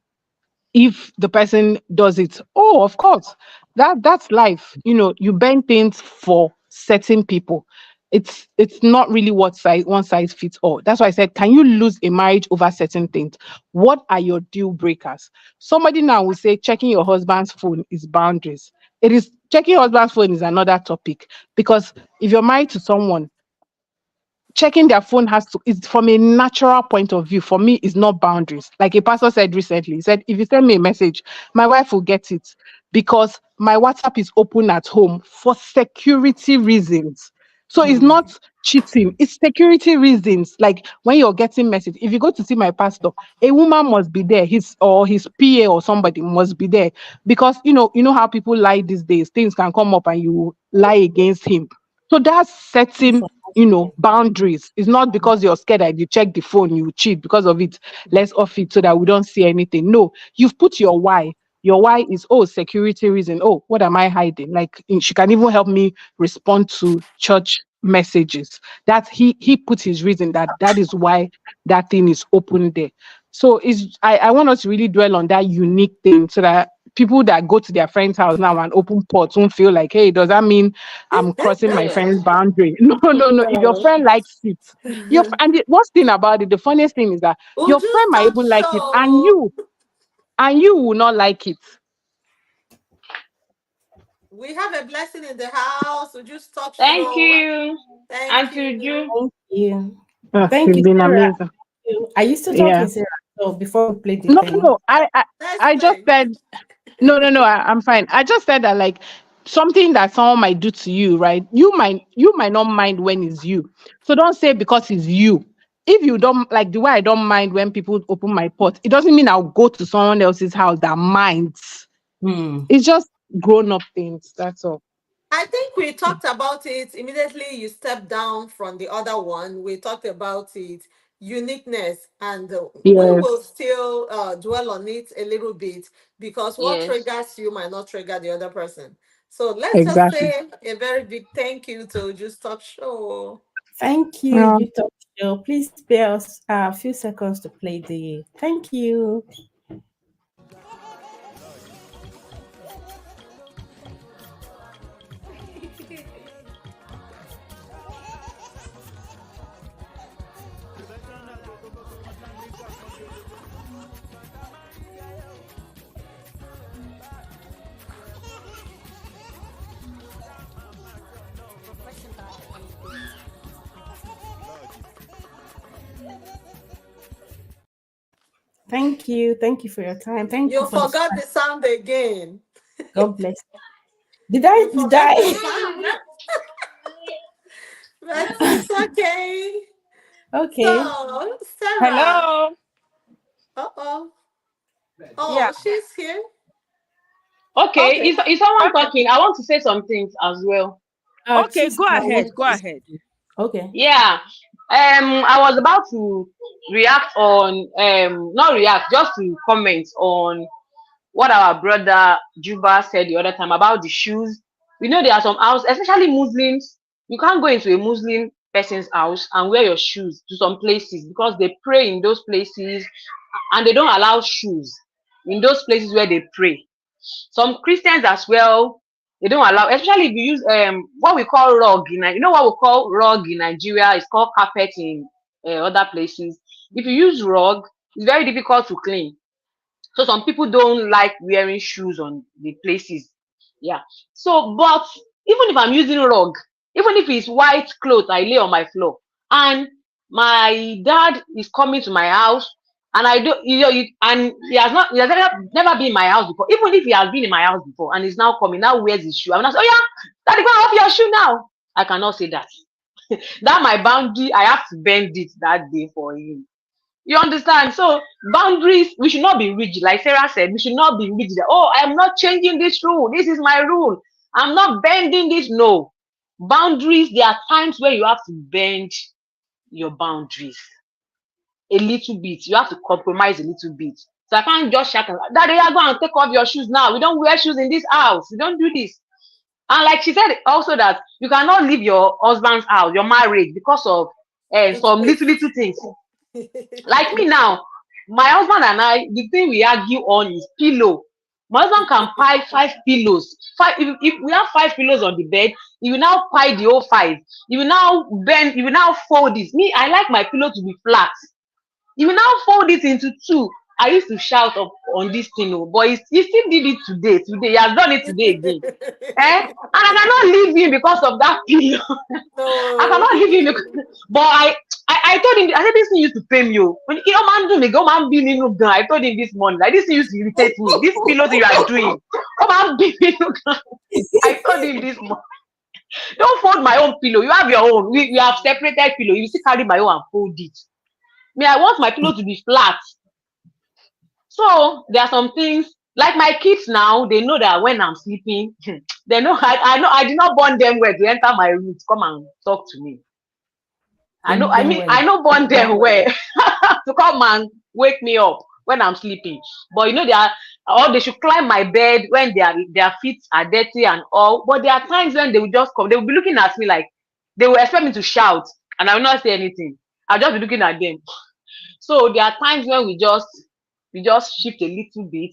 if the person does it. Oh, of course, that's life. You bend things for certain people. It's not really what size one size fits all. That's why I said, can you lose a marriage over certain things? What are your deal breakers? Somebody now will say checking your husband's phone is boundaries. It is, checking your husband's phone is another topic, because if you're married to someone, checking their phone has to, it's from a natural point of view. For me, it's not boundaries. Like a pastor said recently, he said, if you send me a message, my wife will get it because my WhatsApp is open at home for security reasons. So it's Hmm. not cheating, it's security reasons. Like when you're getting message, if you go to see my pastor, a woman must be there, his PA or somebody must be there, because you know how people lie these days, things can come up and you lie against him. So that's setting boundaries. It's not because you're scared that if you check the phone you cheat because of it. Let's off it so that we don't see anything. No, you've put your why. Your why is, oh, security reason. Oh, what am I hiding? Like, she can even help me respond to church messages. That he put his reason, that is why that thing is open there. So I want us to really dwell on that unique thing, so that people that go to their friend's house now and open ports won't feel like, hey, does that mean I'm crossing my friend's boundary? No, no, no. If your No. friend likes it, and the worst thing about it, the funniest thing is that We'll your friend just might talk even like it, show. and you will not like it. We have a blessing in the house. We'll just talk Thank show. you, Thank Auntie Ju. you. Thank you. Thank It's you, been Sarah. amazing. Are you still Yeah. talking, Sarah? So before we play the No, thing. no. Let's I just play. said no, no, no. I'm fine. I just said that, like, something that someone might do to you, right? You might not mind when it's you. So don't say because it's you. If you don't like the way I don't mind when people open my pot, it doesn't mean I'll go to someone else's house that minds. Hmm. It's just grown up things. That's all. I think we talked about it immediately. You stepped down from the other one. We talked about it. uniqueness, and we will Yes, still dwell on it a little bit, because what Yes. triggers you might not trigger the other person. So let's just exactly. say a very big thank you to Just Talk Show. Thank you, Uh, you talk show. Please spare us a few seconds to play the thank you. Thank you. Thank you for your time. Thank you You for the forgot support. the sound again. God bless. Did I? You Did forgot the I? sound, but it's okay. Okay. So, Sarah. Hello. Uh-oh. Yeah. Oh, she's here. Okay, Okay. is someone Okay. talking? I want to say some things as well. Okay. Chisel, Go I ahead. want Go to ahead. say, okay. Yeah. I was about to react on not react, just to comment on what our brother Juba said the other time about the shoes. We know there are some houses, especially Muslims. You can't go into a Muslim person's house and wear your shoes to some places because they pray in those places and they don't allow shoes in those places where they pray. Some Christians as well, they don't allow, especially if you use what we call rug in you know what we call rug in Nigeria, it's called carpet in other places. If you use rug, it's very difficult to clean. So some people don't like wearing shoes on the places. Yeah. So, but even if I'm using rug, even if it's white clothes I lay on my floor, and my dad is coming to my house, and I do, and he has never been in my house before. Even if he has been in my house before, and he's now coming, now wears his shoe, I'm not say, oh yeah, daddy, go off your shoe now. I cannot say that. That my boundary, I have to bend it that day for him. You understand? So boundaries, we should not be rigid. Like Sarah said, we should not be rigid. Oh, I'm not changing this rule. This is my rule. I'm not bending this. No. Boundaries, there are times where you have to bend your boundaries a little bit. You have to compromise a little bit. So I can't just shout, Daddy, go and take off your shoes now. We don't wear shoes in this house. We don't do this. And like she said also that you cannot leave your husband's house, your marriage, because of some little, little things. Like me now, my husband and I, the thing we argue on is pillow. My husband can pile 5 pillows. If we have 5 pillows on the bed, he will now pile the whole 5. He will now bend, he will now fold this. Me, I like my pillow to be flat. He will now fold it into 2. I used to shout up on this thing, oh, but he still did it today. Today, he has done it today again. And I cannot leave him because of that pillow. I No. cannot leave him but I told him, I said this thing used to pain me. Oh. When you man do me, go man be me no gun. I told him this morning, like this thing used to irritate me. This pillow that you are doing. Come on, be me no gun. I told him this morning. Don't fold my own pillow. You have your own. We have separated pillow. You still carry my own and fold it. Me, I want my pillow to be flat. So there are some things like my kids now, they know that when I'm sleeping, they know I know I did not born them where to enter my room to come and talk to me. They know them well. I know born them where to come and wake me up when I'm sleeping. But you know they are or they should climb my bed when their feet are dirty and all. But there are times when they will just come, they will be looking at me like they will expect me to shout and I will not say anything. I'll just be looking at them. So there are times when we just shift a little bit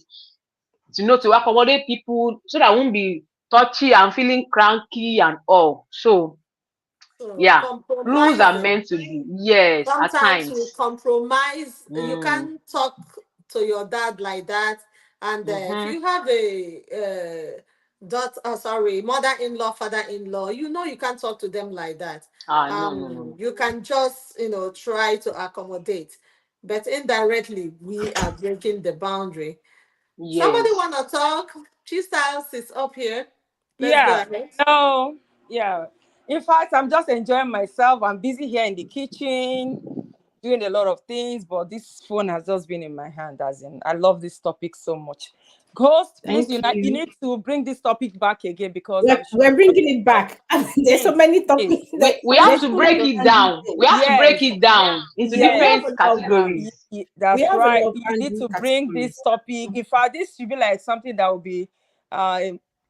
to know to accommodate people so that I won't be touchy and feeling cranky and all. So So yeah, rules are compromising. meant to be, yes, at Sometimes we times. compromise. You Mm, can't talk to your dad like that. And if mm-hmm. you have a sorry, mother-in-law, father-in-law, you can't talk to them like that. Ah, no, no, no, no. You can just, try to accommodate, but indirectly, we are breaking the boundary. Somebody Yes. want to talk? She Styles is up here. Let's go Yeah. ahead. No. Yeah. In fact, I'm just enjoying myself. I'm busy here in the kitchen. doing a lot of things, but this phone has just been in my hand. As in, I love this topic so much. Ghost, please, Thank you you. need to bring this topic back again because I'm sure We're a lot bringing of it people, back. There's so please, many please. topics that We have there's to so much break we it can do down. things. We have to break Yes, it down into We yes. have different a lot of categories. we That's have a right. lot of You need boundary to bring this categories. topic. In fact, this should be like something uh,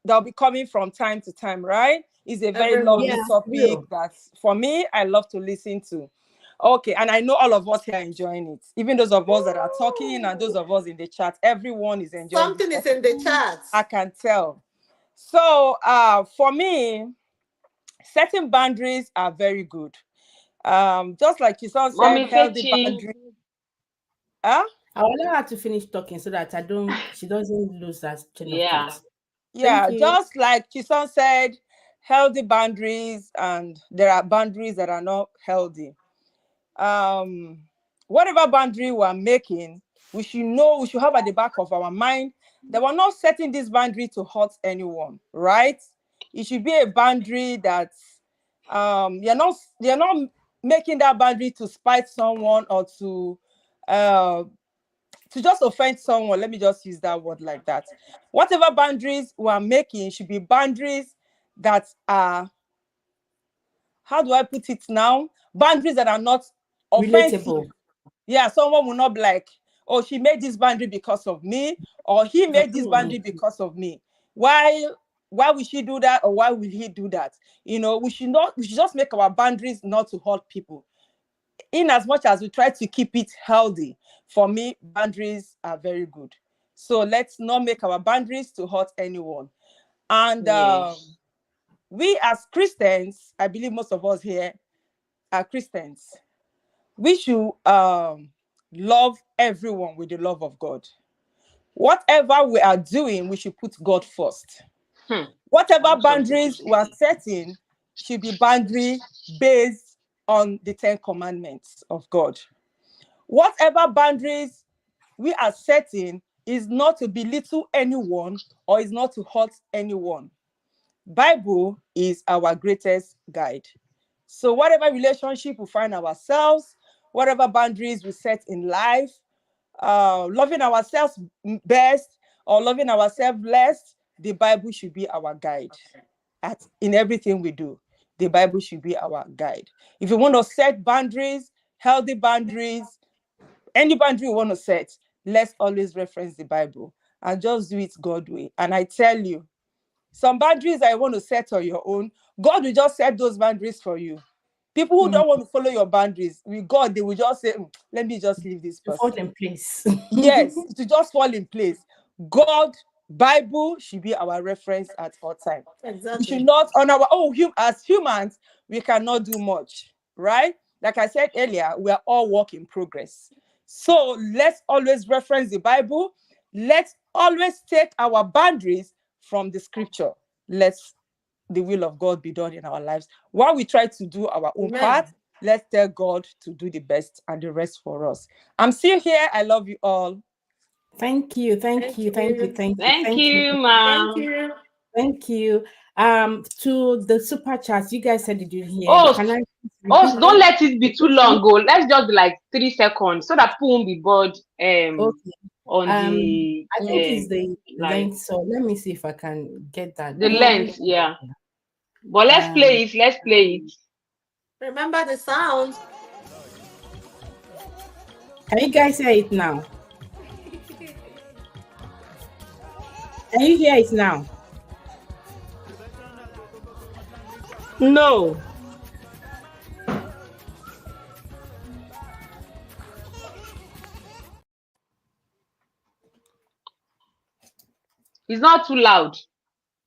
that will be coming from time to time, right? It's a very Every Yeah, lovely month. it topic will. that for me, I love to listen to. Okay, and I know all of us here are enjoying it. Even those of us that are talking and those of us in the chat, everyone is enjoying this Something is topic. in the chat. I can tell. So, for me, setting boundaries are very good. Just like Chisom said, Mommy healthy Fechi. boundaries. Huh? I'll allow her to finish talking so that she doesn't lose that chain of Yeah. thought. Thank Yeah, you. just like Chisom said, healthy boundaries, and there are boundaries that are not healthy. Um, Whatever boundary we're making, we should have at the back of our mind that we're not setting this boundary to hurt anyone, right? It should be a boundary that you're not making that boundary to spite someone or uh to just offend someone. Let me just use that word like that. Whatever boundaries we're making should be boundaries that are, how do I put it now? Boundaries that are not offensive. Relatable. Yeah, someone will not be like, oh, she made this boundary because of me, or he made this Mhm. boundary because of me. Why? Why would she do that, or why will he do that? We should not. We should just make our boundaries not to hurt people. In as much as we try to keep it healthy, for me, boundaries are very good. So let's not make our boundaries to hurt anyone. And Yes. we as Christians, I believe most of us here are Christians. We should love everyone with the love of God. Whatever we are doing, we should put God first. Hmm. I Whatever have something to boundaries we say. are setting should be boundary based on the 10 commandments of God. Whatever boundaries we are setting is not to belittle anyone or is not to hurt anyone. Bible is our greatest guide. So whatever relationship we find ourselves, whatever boundaries we set in life, loving ourselves best or loving ourselves less, the Bible should be our guide. In everything we do, the Bible should be our guide. If you want to set boundaries, healthy boundaries, any boundary you want to set, let's always reference the Bible and just do it God's way. And I tell you, some boundaries that you want to set on your own, God will just set those boundaries for you. People who Mm. don't want to follow your boundaries, with God, they will just say, let me just leave this To fall person. in place. Yes, to just fall in place. God, Bible should be our reference at all time. We should Exactly. not, on our own, as humans, we cannot do much, right? Like I said earlier, we are all work in progress. So let's always reference the Bible. Let's always take our boundaries from the scripture. Let's the will of God be done in our lives. While we try to do our own part, Amen. let's tell God to do the best and the rest for us. I'm still here. I love you all. Thank you, thank Thank you, thank you, you. thank you, Thank thank you, you, Thank ma'am. you. thank you. To the super chats, you guys said you did here. Can Host, I please host, repeat don't it? let it be too long. Go. Let's just be like 3 seconds so that people won't be bored Okay. on the I think it's the live. length. So let me see if I can get that The going. length, yeah. But let's Um, play it. Let's play it. Remember the sound. can you guys hear it now? Can you hear it now? No. It's not too loud.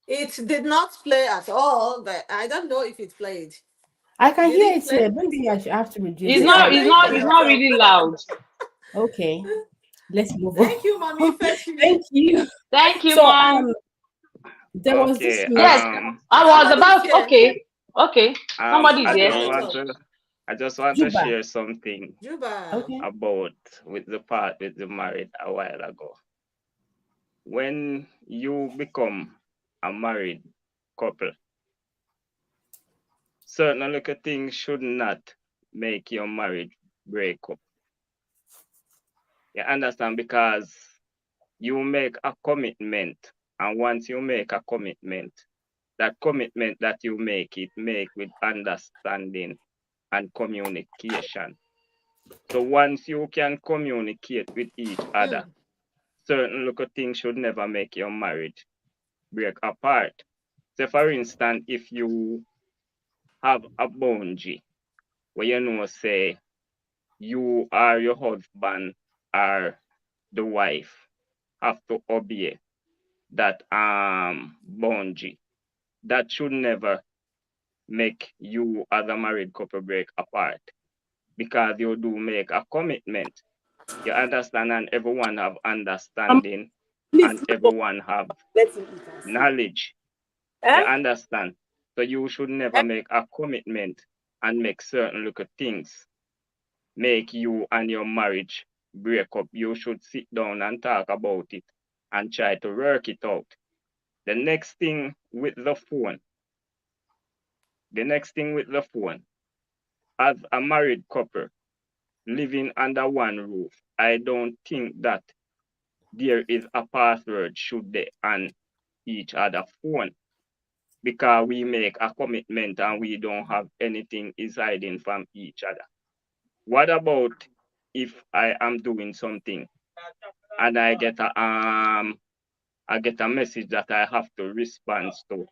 It did not play at all, but I don't know if it played. I can Did hear it it here. play? Maybe I should have to reduce It's the You are not. volume. It's playing for not. It's not yourself. really loud. Okay, let's move Thank you, Mommy on. Fetchy. Thank you. Thank you, So mom. there was this Okay. Yes, message. I was Somebody's about. here. Okay, okay. Somebody's I Okay, here. just let want talk. to I just want to Juba. share something Juba. Okay. about with the part with the married a while ago. When you become a married couple, certain little things should not make your marriage breakup. You understand? Because you make a commitment, and once you make a commitment, that commitment that you make, it make with understanding and communication. So once you can communicate with each other, Mm, certain little things should never make your marriage break apart. So for instance, if you have a boundary where you know say you or your husband or the wife have to obey that boundary, that should never make you as a married couple break apart because you do make a commitment. You understand, and everyone have Um, understanding please and everyone have let him eat and see. knowledge. You Eh? understand? So you should never Eh? make a commitment and make certain little things make you and your marriage break up. You should sit down and talk about it and try to work it out. The next thing with the phone, the next thing with the phone, as a married couple living under one roof, I don't think that there is a password should they on each other phone because we make a commitment and we don't have anything is hiding from each other. What about if I am doing something and I get a message that I have to respond to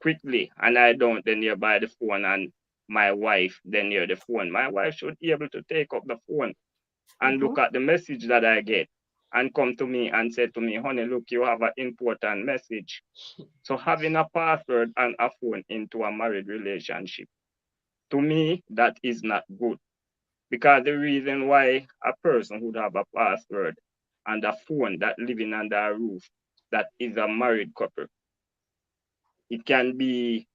quickly and I don't then you're by the phone and my wife then you're the phone. My wife should be able to take up the phone and mhm. look at the message that I get and come to me and say to me, honey, look, you have an important message. So having a password and a phone into a married relationship, to me, that is not good. Because the reason why a person would have a password and a phone that living under a roof that is a married couple, it can be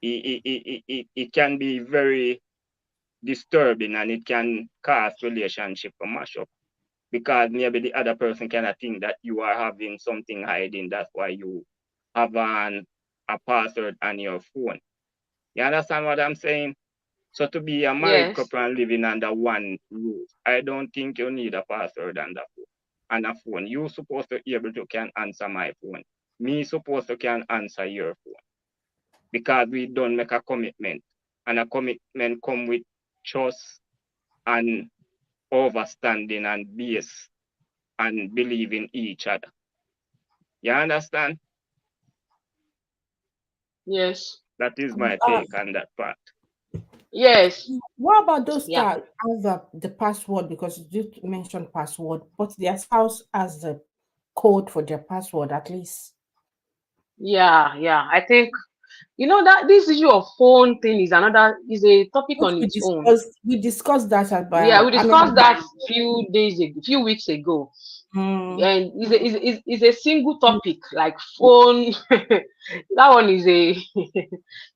it can be very disturbing and it can cause relationship to mash up because maybe the other person cannot think that you are having something hiding. That's why you have a password on your phone. You understand what I'm saying? So to be a married Yes. couple and living under one roof, I don't think you need a password and a phone. You supposed to be able to can answer my phone. Me supposed to can answer your phone because we don't make a commitment, and a commitment come with trust and understanding and base and believe in each other. You understand? Yes. That is my Uh, take on that part. Yes. what about those Yeah. that have the password? Because you did mention password, but their spouse has the code for their password at least. Yeah. Yeah. I think that this issue of phone thing is a topic Which on we its own. discussed. We discussed that Yeah, we about. I discussed mean, that few weeks ago, mm, and is a single topic like phone. That one is a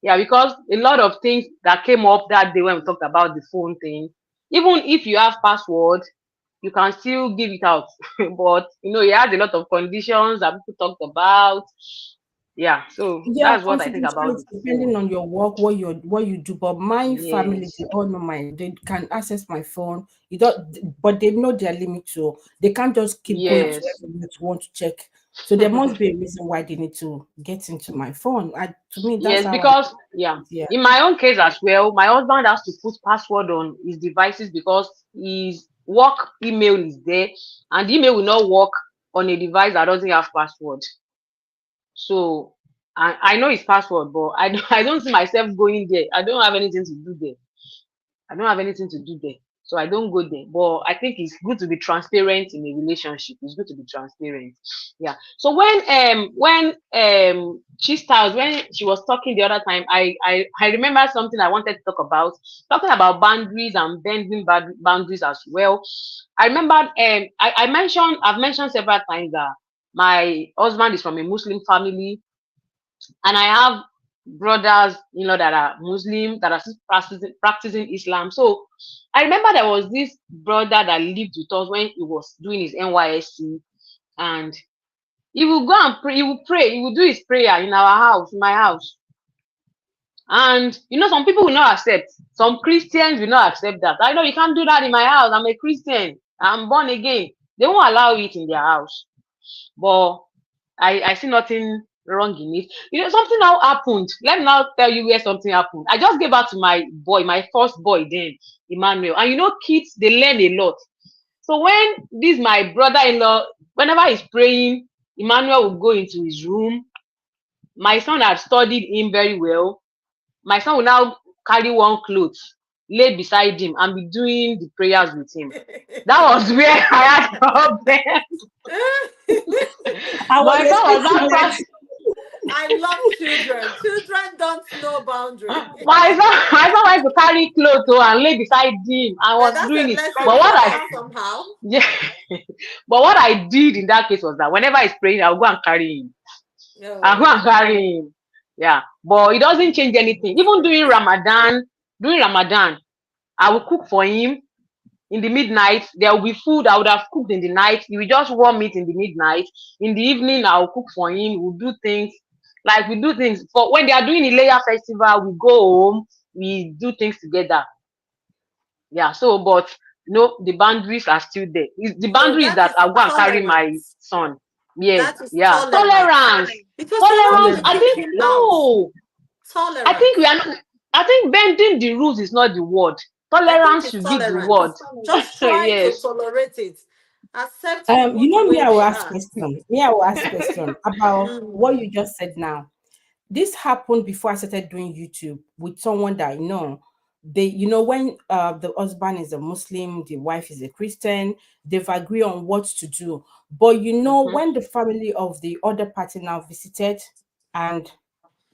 yeah, because a lot of things that came up that day when we talked about the phone thing. Even if you have password, you can still give it out, but it has a lot of conditions that people talked about. Yeah, so yeah, that's what I think about confidentiality the phone. depending on your work, what you do. But my family, Yes, they all know they can access my phone. You don't, but they know their limit too. They can't just keep going to yes. everywhere to want to check. So there must be a reason why they need to get into my phone. To me, that's Yes, how I because do yeah, it. Yeah. in my own case as well, my husband has to put password on his devices because his work email is there, and the email will not work on a device that doesn't have password. So I know his password, but I don't see myself going there. I don't have anything to do there. I don't have anything to do there. So I don't go there. But I think it's good to be transparent in a relationship. It's good to be transparent. Yeah. So when she starts, when she was talking the other time, I remember something I wanted to talk about, talking about boundaries and bending boundaries as well. I remember I've mentioned several times that my husband is from a Muslim family, and I have brothers, that are Muslim, that are still practicing Islam. So I remember there was this brother that lived with us when he was doing his NYSC, and he will go and pray. He will pray. He will do his prayer in our house, in my house. And some people will not accept. Some Christians will not accept that. I know you can't do that in my house. I'm a Christian. I'm born again. They won't allow it in their house. But I see nothing wrong in it. Something now happened. Let me now tell you where something happened. I just gave birth to my boy, my first boy then, Emmanuel. And kids, they learn a lot. So when this my brother-in-law, whenever he's praying, Emmanuel will go into his room. My son had studied him very well. My son will now carry one cloth, lay beside him, and be doing the prayers with him. That was where I had problem. I was My son was expecting not that. practicing. I love children. Children don't know boundary. My son went to carry clothes and lay beside him and But was that's doing a it. blessing But for what I them somehow. yeah, but what I did in that case was that whenever he's praying, I'll go and carry him. I'll go No. and carry him. Yeah. But it doesn't change anything. Even during Ramadan, I will cook for him in the midnight. There will be food I would have cooked in the night. He will just warm it in the midnight. In the evening, I'll cook for him. We'll do things. Like we do things for when they are doing Ileya festival, we go home, we do things together. Yeah. So, but the boundaries are still there. The So boundary is that that is I'll go and carry my tolerance. son. Yeah, That is yeah. tolerance. Tolerance. Because you want Tolerance. to I Tolerance. keep think him out. no. I think we Tolerance. are not. I think bending the rules is not the word. I think Tolerance it's should be the word. tolerance. Just try to Yes. tolerate it. Accept people the Me, way I will they ask are. question. Me, I will ask question about what Mm. you just said now. This happened before I started doing YouTube with someone that I know. They, when the husband is a Muslim, the wife is a Christian, they've agreed on what to do. But Mm-hmm, when the family of the other party now visited and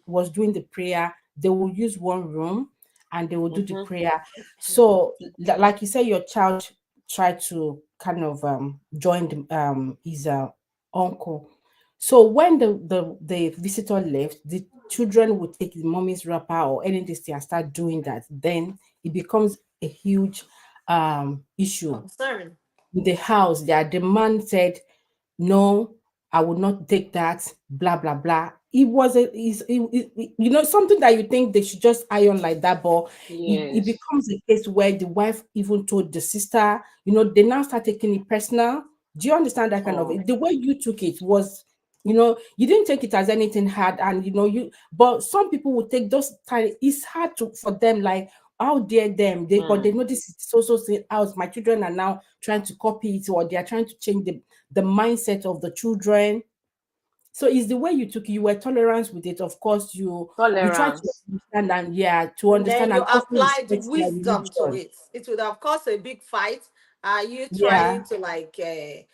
was doing the prayer, they will use one room and they will do the mm-hmm. prayer. So, like you say, your child tried to kind of join his uncle. So when the visitor left, the children would take the mommy's wrapper or anything and start doing that. Then it becomes a huge issue Concern. in the house. The man said, "No, I would not take that." Blah blah blah. It was something that you think they should just iron like that, but it Yes. becomes a case where the wife even told the sister. They now start taking it personal. Do you understand that kind of Oh, the way you took it was, you didn't take it as anything hard, and but some people would take those time. It's hard for them, like, how dare them? But they mm, know this is so house. My children are now trying to copy it, or they are trying to change the mindset of the children. So it's the way you took it. You were tolerant with it. Of course, you try to tolerance. understand, and yeah, to And then understand you and also applied respect their wisdom to religion. it. It would have caused a big fight. Are you trying Yeah. to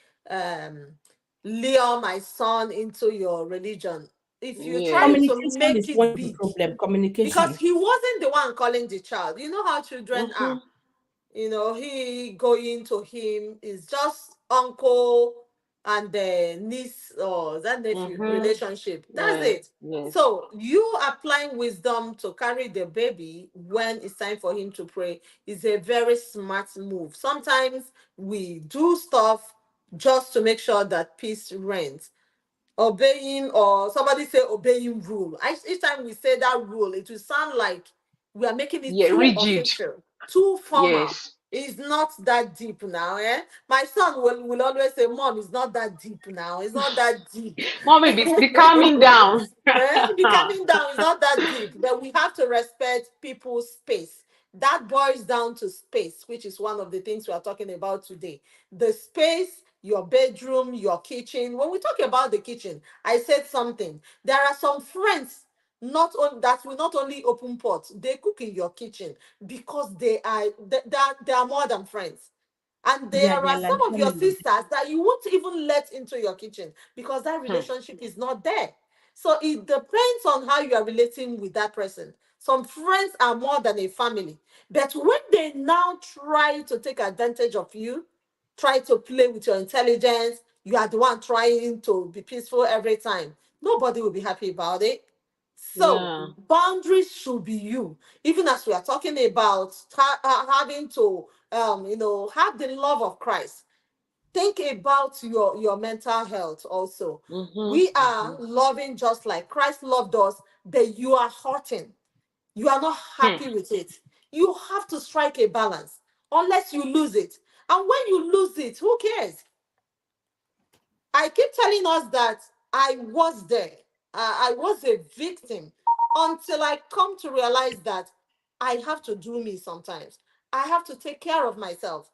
lure my son into your religion? If you're trying Yes. to Communication make is one it of the big, problem. because Communication. he wasn't the one calling the child. You know how children Mm-hmm, are. He going to him is just uncle and the niece or that nephew mm-hmm. relationship. That's Yes. it. Yes. So you applying wisdom to carry the baby when it's time for him to pray is a very smart move. Sometimes we do stuff just to make sure that peace reigns, obeying, or somebody say obeying rule. Each time we say that rule, it will sound like we are making it Yeah. too Rigid. official, too formal. Yes. It's not that deep now, eh? My son will always say, Mom, it's not that deep now. It's not that deep. Mommy, be calming down. Be coming down. It's not that deep, but we have to respect people's space. That boils down to space, which is one of the things we are talking about today. The space, your bedroom, your kitchen. When we talk about the kitchen, I said something. There are some friends that will not only open pots, they cook in your kitchen because they are more than friends. And there Yeah, are they're like some of your family. sisters that you won't even let into your kitchen because that Hmm, relationship is not there. So it depends on how you are relating with that person. Some friends are more than a family. But when they now try to take advantage of you, try to play with your intelligence, you are the one trying to be peaceful every time. Nobody will be happy about it. So yeah. boundaries should be you. Even as we are talking about having to, have the love of Christ. Think about your mental health also. Mm-hmm, We mm-hmm. are loving just like Christ loved us, but you are hurting. you are not Hmm. happy with it. You have to strike a balance unless you lose it. And when you lose it, who cares? I keep telling us that I was there. I was a victim until I come to realize that I have to do me sometimes. I have to take care of myself.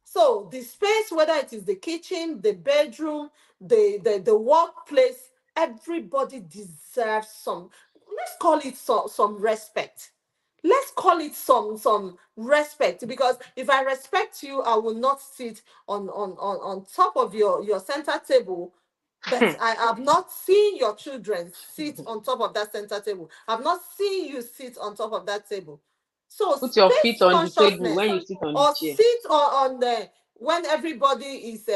So the space, whether it is the kitchen, the bedroom, the workplace, everybody deserves some, let's call it some respect. Let's call it some respect, because if I respect you, I will not sit on top of your center table. But I have not seen your children sit on top of that center table. I've not seen you sit on top of that table. So Put your feet space on the table consciousness, when you sit on the or chair. sit on the, when everybody is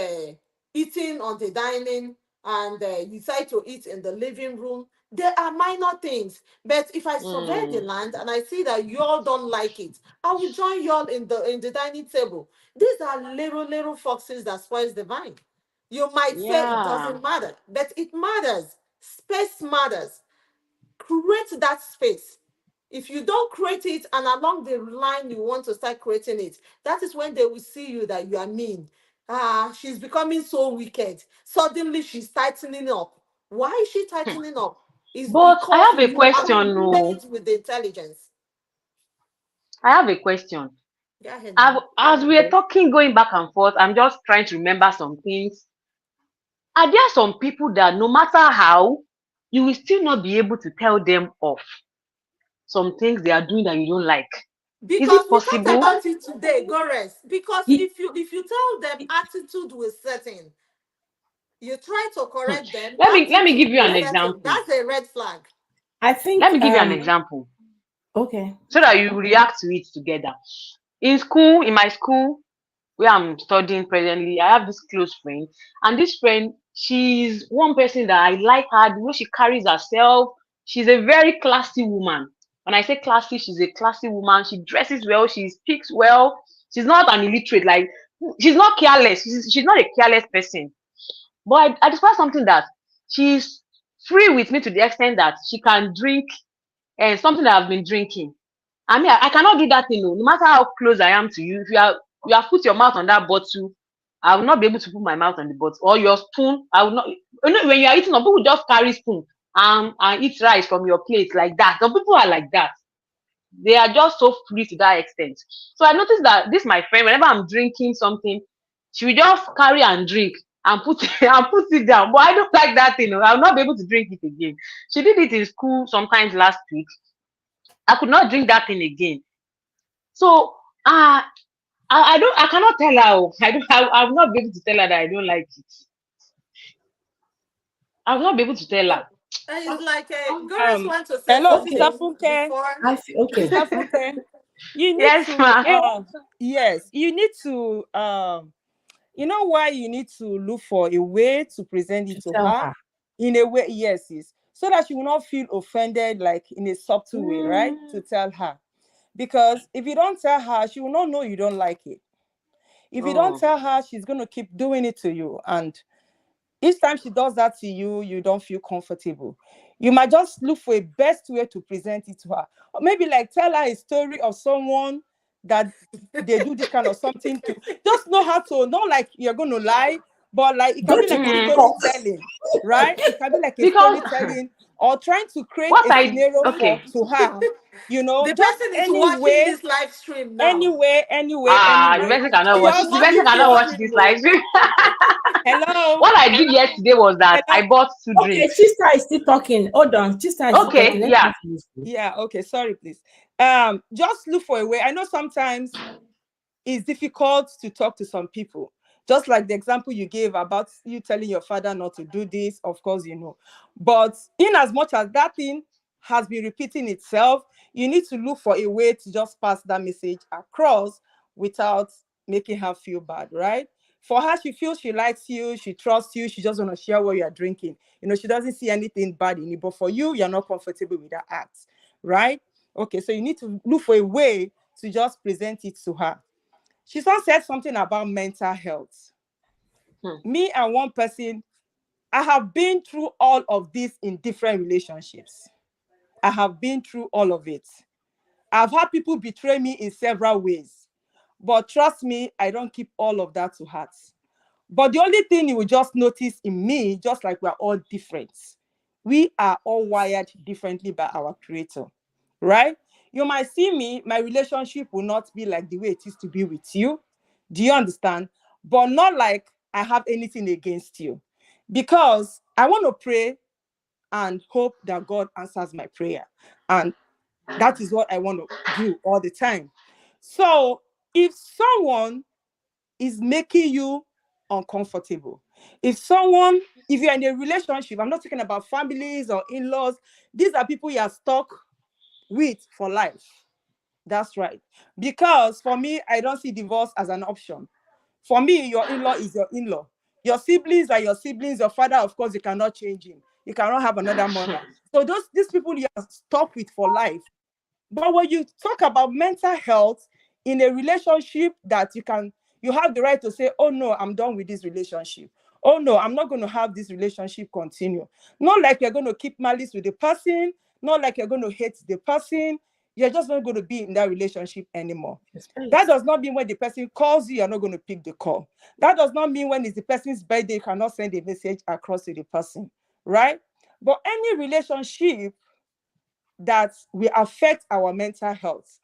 eating on the dining, and you decide to eat in the living room. There are minor things, but if I survey the Hmm. land and I see that you all don't like it, I will join you all in the dining table. These are little foxes that spoils the vine. You might say it Yeah. doesn't matter, but it matters. Space matters. Create that space. If you don't create it, and along the line you want to start creating it, that is when they will see you that you are mean. Ah, she's becoming so wicked. Suddenly she's tightening up. Why is she tightening up? It's But I because have a you are question. made No, with intelligence. I have a question. Go ahead now. As we are talking, going back and forth, I'm just trying to remember some things. Are there some people that no matter how, you will still not be able to tell them off some things they are doing that you don't like? Is Because it we talked possible? about it today, go rest. Because Ye- if you tell them attitude will set in, you try to Hmm. correct them, Let me attitude give you will an set in. example. That's a red flag. I Let think me give you an example okay. so that you react to it together. In school, in my school, where I'm studying presently, I have this close friend, and this friend, she's one person that I like her, the way she carries herself. She's a very classy woman. When I say classy, she's a classy woman. She dresses well, she speaks well. She's not an illiterate, like she's not careless. She's not a careless person. But I discovered something that she's free with me to the extent that she can drink and something that I've been drinking. I mean, I cannot do that thing. No matter how close I am to you, if you have put your mouth on that bottle, I will not be able to put my mouth on the bottle. Or your spoon, I will not. You know, when you are eating, some people just carry spoon and eat rice from your plate like that. Some people are like that. They are just so free to that extent. So I noticed that this my friend, whenever I'm drinking something, she will just carry and drink and put and put it down. But I don't like that thing. I will not be able to drink it again. She did it in school sometimes last week. I could not drink that thing again. So I cannot tell her. Oh. I will not be able to tell her that I don't like it. I will not be able to tell So her. it's like Goris Um, want to say Hello, Sister something Okay. Funke. before. I feel okay. Sister Funke, you need Yes, to ma. yes, you need to you know why you need to look for a way to present To it to tell her her. in a way, yes, is so that she will not feel offended, like in a subtle way, right? To Mm, tell her. Because if you don't tell her, she will not know you don't like it. If you don't oh. tell her, she's going to keep doing it to you. And each time she does that to you, you don't feel comfortable. You might just look for a best way to present it to her. Or maybe like tell her a story of someone that they do this kind of something to. Just know how to, not like you're going to lie, but like it can Go be to like a Mm, TikToks. storytelling, right? It can be like a because storytelling or trying to create what a I scenario for okay. to her, The just person is any watching way, this live stream now. anyway, anyway, The anyway. person cannot watch. He's The Just person watching cannot this watch just stream. this live Oh. stream. hello, What I did yesterday was that hello. I bought two Okay, drinks. sister is still talking. Hold on. Sister is still talking. Okay, Let yeah. her finish this. Yeah, okay, sorry, please. Just look for a way. I know sometimes it's difficult to talk to some people. Just like the example you gave about you telling your father not to do this, of course, you know. But in as much as that thing has been repeating itself, you need to look for a way to just pass that message across without making her feel bad, right? For her, she feels she likes you, she trusts you, she just want to share what you are drinking. You know, she doesn't see anything bad in it. But for you, you're not comfortable with that act, right? Okay, so you need to look for a way to just present it to her. She also said something about mental health. Hmm. Me and one person, I have been through all of this in different relationships. I have been through all of it. I've had people betray me in several ways. But trust me, I don't keep all of that to heart. But the only thing you will just notice in me, just like we're all different, we are all wired differently by our creator, right? You might see me, my relationship will not be like the way it is to be with you. Do you understand? But not like I have anything against you. Because I want to pray and hope that God answers my prayer. And that is what I want to do all the time. So if someone is making you uncomfortable, if you're in a relationship, I'm not talking about families or in-laws, these are people you are stuck with for life. That's right. Because for me, I don't see divorce as an option. For me, your in-law is your in-law. Your siblings are your siblings. Your father, of course, you cannot change him. You cannot have another mother. So these people you are stuck with for life. But when you talk about mental health in a relationship, that you have the right to say, oh no, I'm done with this relationship. Oh no, I'm not going to have this relationship continue. Not like you're going to keep malice with the person, not like you're going to hate the person. You're just not going to be in that relationship anymore. Yes, That please. does not mean when the person calls you, you're not going to pick the call. That does not mean when it's the person's birthday, you cannot send a message across to the person, right? But any relationship that will affect our mental health,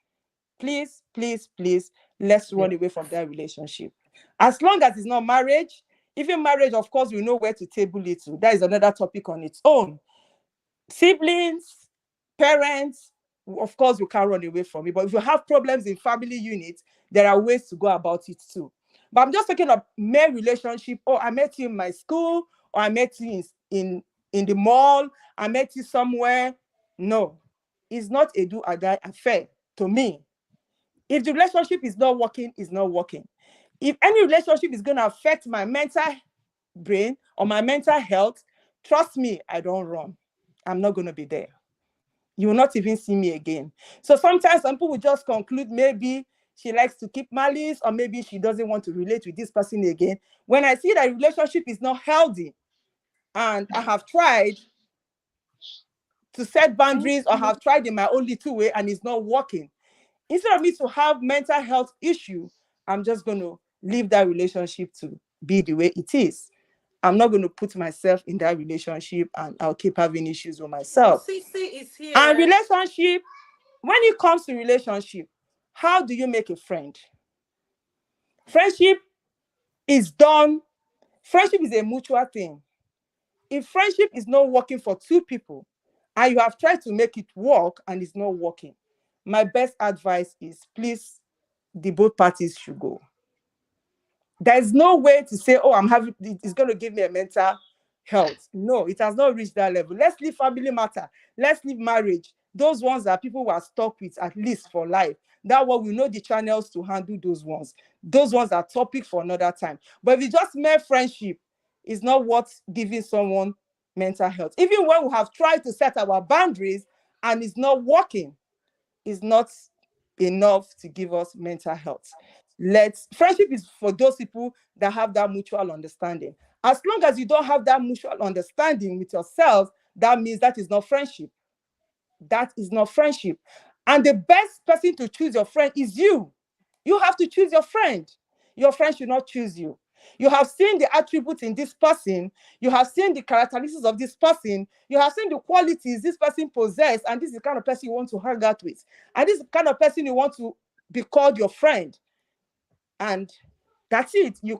please, please, please, let's Yeah. run away from that relationship. As long as it's not marriage, even marriage, of course, we know where to table it to. That is another topic on its own. Siblings, parents, of course, we can't run away from it. But if you have problems in family units, there are ways to go about it too. But I'm just talking of mere relationship. Oh, I met you in my school, or I met you in the mall, I met you somewhere. No, it's not a do or die affair to me. If the relationship is not working, it's not working. If any relationship is going to affect my mental brain or my mental health, trust me, I don't run. I'm not going to be there. You will not even see me again. So sometimes some people will just conclude maybe she likes to keep malice, or maybe she doesn't want to relate with this person again. When I see that relationship is not healthy, and I have tried to set Thank boundaries, or you. have tried in my own little way and it's not working, instead of me to have mental health issue, I'm just going to leave that relationship to be the way it is. I'm not going to put myself in that relationship, and I'll keep having issues with myself. Musisi is And here. relationship, when it comes to relationship, how do you make a friend? Friendship is done. Friendship is a mutual thing. If friendship is not working for two people, and you have tried to make it work and it's not working, my best advice is, please, the both parties should go. There's no way to say, oh, it's going to give me a mental health. No, it has not reached that level. Let's leave family matter. Let's leave marriage. Those ones that people were stuck with, at least for life. That way we know the channels to handle those ones. Those ones are topic for another time. But if it's just mere friendship, it's not worth giving someone mental health. Even when we have tried to set our boundaries and it's not working, is not enough to give us mental health. Friendship is for those people that have that mutual understanding. As long as you don't have that mutual understanding with yourself, that means that is not friendship. That is not friendship. And the best person to choose your friend is you. You have to choose your friend. Your friend should not choose you. You have seen the attributes in this person. You have seen the characteristics of this person. You have seen the qualities this person possesses. And this is the kind of person you want to hang out with. And this is the kind of person you want to be called your friend. And that's it. You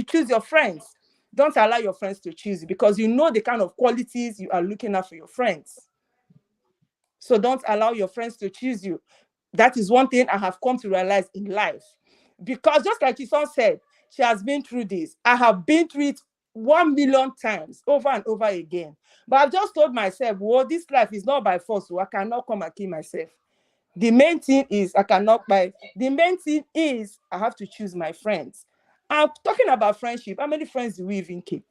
choose your friends. Don't allow your friends to choose you, because you know the kind of qualities you are looking at for your friends. So don't allow your friends to choose you. That is one thing I have come to realize in life. Because just like Chison said, she has been through this. I have been through it 1 million times, over and over again. But I've just told myself, well, this life is not by force, so I cannot come and kill myself. The main thing is the main thing is I have to choose my friends. I'm talking about friendship. How many friends do we even keep?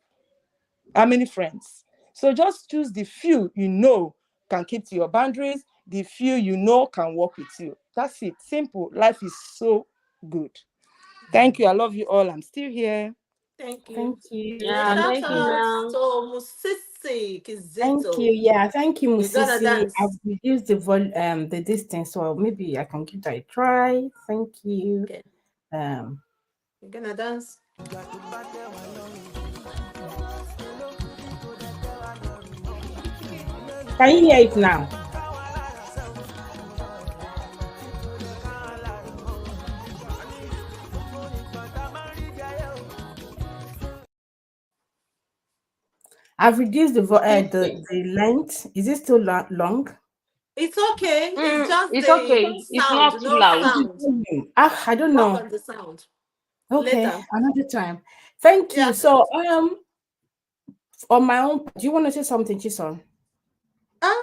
How many friends? So just choose the few you know can keep to your boundaries, the few you know can work with you. That's it. Simple. Life is so good. Thank you. I love you all. I'm still here. Thank you. Thank you. Yeah, Relationship Thank thank you, you. talks. Mel. So Musisi Thank Kizito. you. Yeah, thank you, You're gonna Musisi. I've dance. reduced the distance, so maybe I can give that a try. Thank you. Okay. Um, You're gonna dance. can you hear it now? I've reduced the length. Is it still long? It's okay. It's just It's the okay. It's sound, not too no loud. And the sound. volume. I don't Work know. on the sound Okay, later. another time. Thank you. Yeah. So, on my own, do you want to say something, Chison? Um,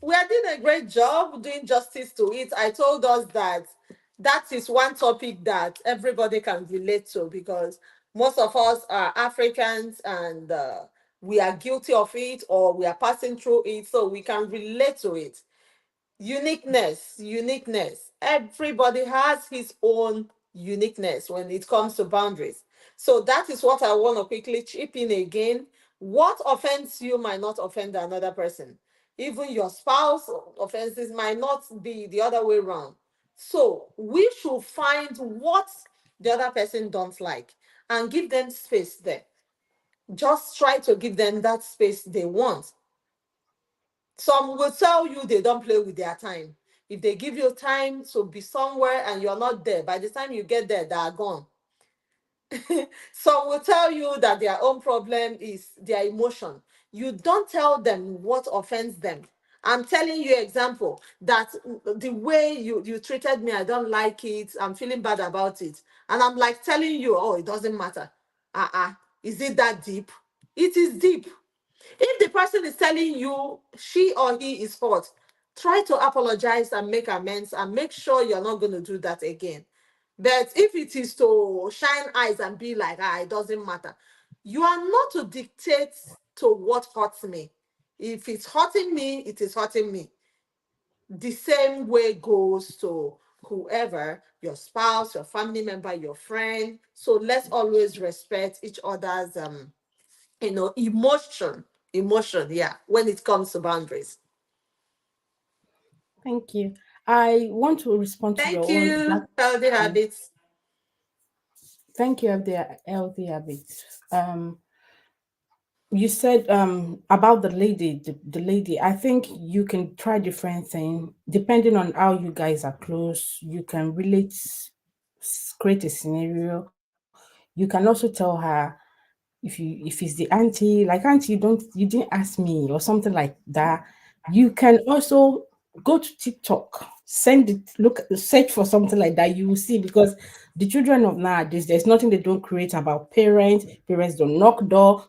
we are doing a great job doing justice to it. I told us that that is one topic that everybody can relate to because most of us are Africans and we are guilty of it or we are passing through it, so we can relate to it. Uniqueness. Everybody has his own uniqueness when it comes to boundaries. So that is what I want to quickly chip in again. What offends you might not offend another person. Even your spouse offenses might not be the other way around. So we should find what the other person don't like and give them space there. Just try to give them that space they want. Some will tell you they don't play with their time. If they give you time to be somewhere and you're not there, by the time you get there, they are gone. Some will tell you that their own problem is their emotion. You don't tell them what offends them. I'm telling you example that the way you treated me, I don't like it. I'm feeling bad about it. And I'm like telling you, oh, it doesn't matter. Is it that deep? It is deep. If the person is telling you she or he is hurt, try to apologize and make amends and make sure you're not going to do that again. But if it is to shine eyes and be like, it doesn't matter, you are not to dictate to what hurts me. If it's hurting me, it is hurting me. The same way goes to whoever, your spouse, your family member, your friend. So let's always respect each other's emotion, yeah, when it comes to boundaries. Thank you. I want to respond to Thank your own you, that healthy question. habits. Thank you, of the healthy habits. You said about the lady. I think you can try different thing depending on how you guys are close. You can relate, create a scenario. You can also tell her if it's the auntie, like auntie, you didn't ask me or something like that. You can also go to TikTok, send it, look, search for something like that. You will see because the children of nowadays, there's nothing they don't create about parents. Parents don't knock door.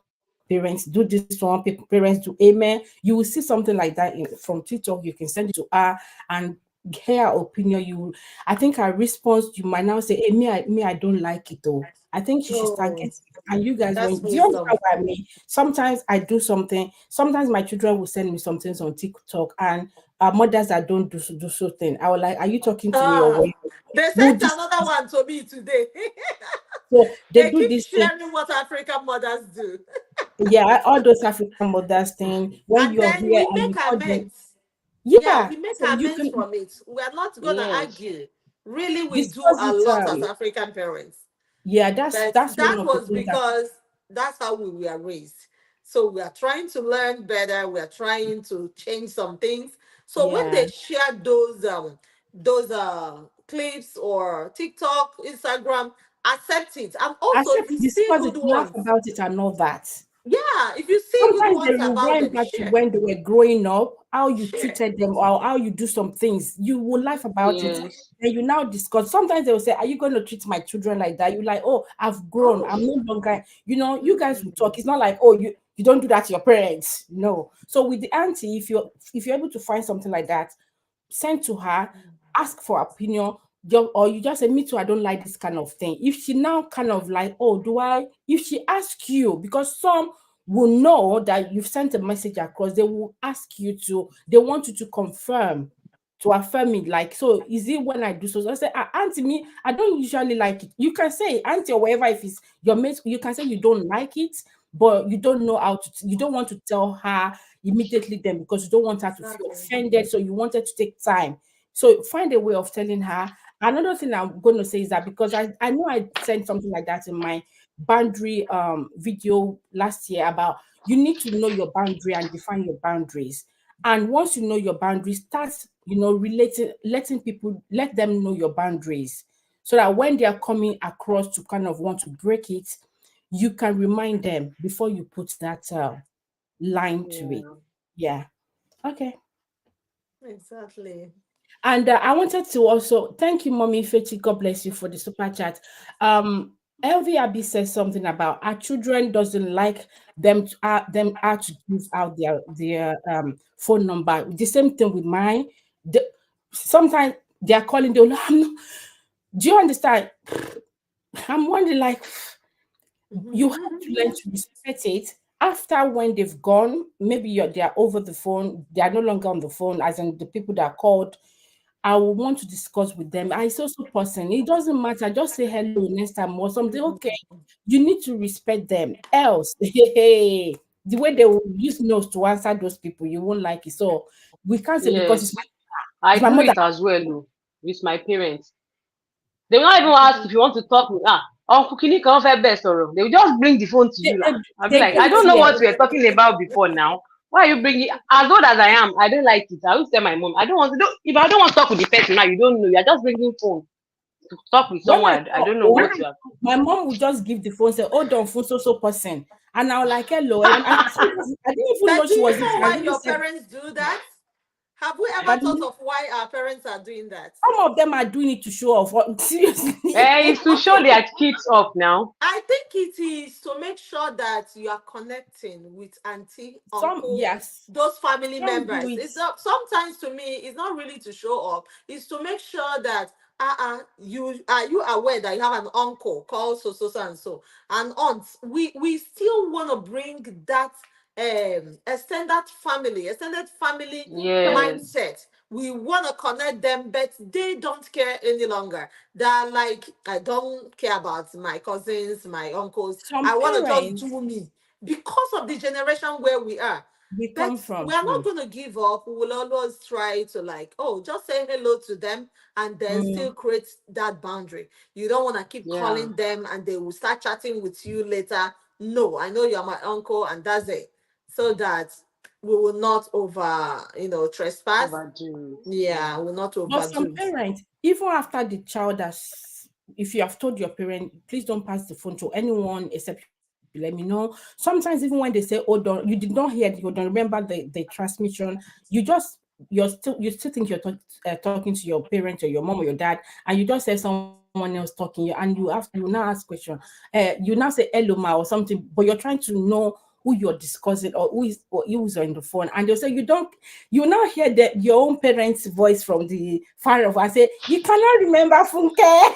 Parents do this one. Parents do amen. You will see something like that from TikTok. You can send it to her and hear her opinion. I think her response, you might now say, "Hey, I don't like it though." I think she should start Oh, getting it. And you guys, that's when do you wisdom. understand what I mean? Sometimes I do something. Sometimes my children will send me some things on TikTok, and mothers that don't do so thing. I will like, "Are you talking to me or Ah, what?" they We'll sent another discuss. one to me today. So they They do keep this thing. sharing what African mothers do. Yeah, all those African mothers thing. When And you're then here we and make you call them, amends. Yeah, yeah. we make So you amends can, from it. We are not going to Yes. argue. Really, we do discuss a it. lot as African parents. Yeah, But that's one that of the was things that because that's how we were raised. So we are trying to learn better. We are trying to change some things. So when yeah. they share those clips or TikTok, Instagram, accept it. And also if Accept, you see discuss good it, laugh ones, about it, and all that. yeah, if you see good Sometimes they ones about rewind them, back to share. when they were growing up, how you Share. treated them, or how you do some things. You will laugh about it. Yes. Then you now discuss. Sometimes they will say, "Are you going to treat my children like that?" You like, "Oh, I've grown. Oh. I'm no longer." You guys will Mm. talk. It's not like, "Oh, you don't do that to your parents." No. So with the auntie, if you're able to find something like that, send to her, ask for opinion, or you just say, "Me too, I don't like this kind of thing." If she now kind of like, "Oh, do I?" If she asks you, because some will know that you've sent a message across, they will ask you to, they want you to confirm, to affirm it. Like, so is it when I do so? So I say, auntie, me, I don't usually like it. You can say, auntie, or whatever, if it's your mate, you can say you don't like it, but you don't know how to, you don't want to tell her immediately then because you don't want her to feel Exactly. offended. So you wanted to take time. So find a way of telling her. Another thing I'm going to say is that because I know I sent something like that in my boundary video last year about you need to know your boundary and define your boundaries. And once you know your boundaries, start, relating, letting people, let them know your boundaries so that when they are coming across to kind of want to break it, you can remind them before you put that line to it. Yeah. Yeah. Okay. Exactly. And I wanted to also thank you, Mommy Fetty. God bless you for the super chat. LVRB says something about our children doesn't like them are to give out their phone number. The same thing with mine. Sometimes they are calling. They'll, do you understand? I'm wondering, like, you have to learn to respect it after when they've gone. Maybe they are over the phone, they are no longer on the phone, as in the people that called. I will want to discuss with them. I also person. It doesn't matter. Just say hello next time or something. Okay, you need to respect them. Else, the way they will use nose to answer those people, you won't like it. So we can't say because Yes, it's I my do mother. it as well oh, with my parents. They will not even ask if you want to talk with Uncle Kini can best or they will just bring the phone to They, you. they, I'll be they like, do I it don't know here. what we were talking about before now. Why are you bringing as old as I am? I don't like it. I will tell my mom, I don't want to do if I don't want to talk with the person now, you don't know. You're just bringing phone to talk with When I someone. I don't call, know what you are. my mom would just give the phone, say, "Hold on, phone so person," and I was like, "Hello," and I didn't even know But do she you was. know I why really your said, parents do that? Have we ever but thought of why our parents are doing that? some of them are doing it to show off. Seriously, It's to show Okay, their kids off now. I think it is to make sure that you are connecting with auntie, some uncle, yes, those family some do members. it. It's not sometimes to me, it's not really to show off, it's to make sure that you are you aware that you have an uncle called so and so, and aunts. We still want to bring that extended family Yes. mindset. We want to connect them, but they don't care any longer. They're like, I don't care about my cousins, my uncles. Some I want to just parents do me because of the generation where we are. we But come from. we are not going to give up. We will always try to, like, oh, just say hello to them and then Mm, still create that boundary. You don't want to keep Yeah. calling them and they will start chatting with you later. No, I know you're my uncle and that's it. So that we will not trespass. Overdo it. Yeah, Yeah. we will not but some overdo. parents, even after the child has, if you have told your parent, please don't pass the phone to anyone except you let me know. Sometimes even when they say, "Oh, don't," you did not hear, you don't remember the transmission. You just you still think you're talking to your parent or your mom or your dad, and you just say someone else talking, and you now ask question. You now say hello ma or something, but you're trying to know who you're discussing or who is on the phone, and they'll say you don't. You now hear your own parents' voice from the far off and say, "You cannot remember Funke."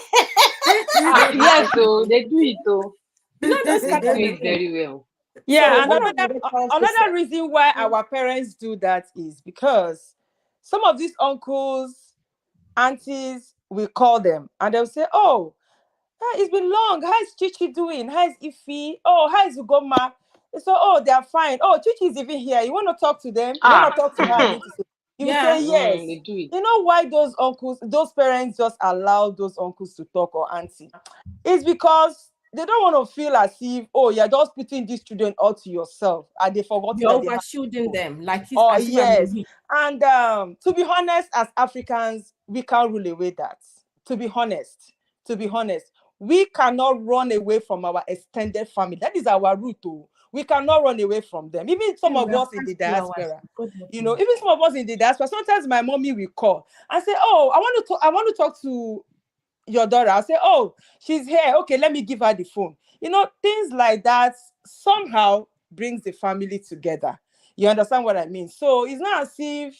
Yes, so they do it though. Those They kind do of it things. very well. So Yeah, one of the another references, reason why our parents do that is because some of these uncles, aunties, we call them and they'll say, "Oh, it's been long. How is Chichi doing? How is Ify? Oh, how is Ugoma?" So, "Oh, they are fine. Oh, Chichi is even here. You want to talk to them? You want Ah. to talk to her?" And you say, you yeah, say yes. They do it. You know why those uncles, those parents just allow those uncles to talk or auntie? It's because they don't want to feel as if, oh, you're just putting these children all to yourself and they forgotten you're that they have overshielding people. them like it's Oh, as if I'm a yes. witch. And to be honest, as Africans, we can't rule away that. To be honest, to be honest, we cannot run away from our extended family. That is our root. Oh. We cannot run away from them. Even Hey, some we of have us in passed the 2 hours. diaspora, God help you me. know, even some of us in the diaspora, sometimes my mommy will call and say, "Oh, I want to talk to your daughter." I'll say, "Oh, she's here. Okay, let me give her the phone." You know, things like that somehow brings the family together. You understand what I mean? So it's not as if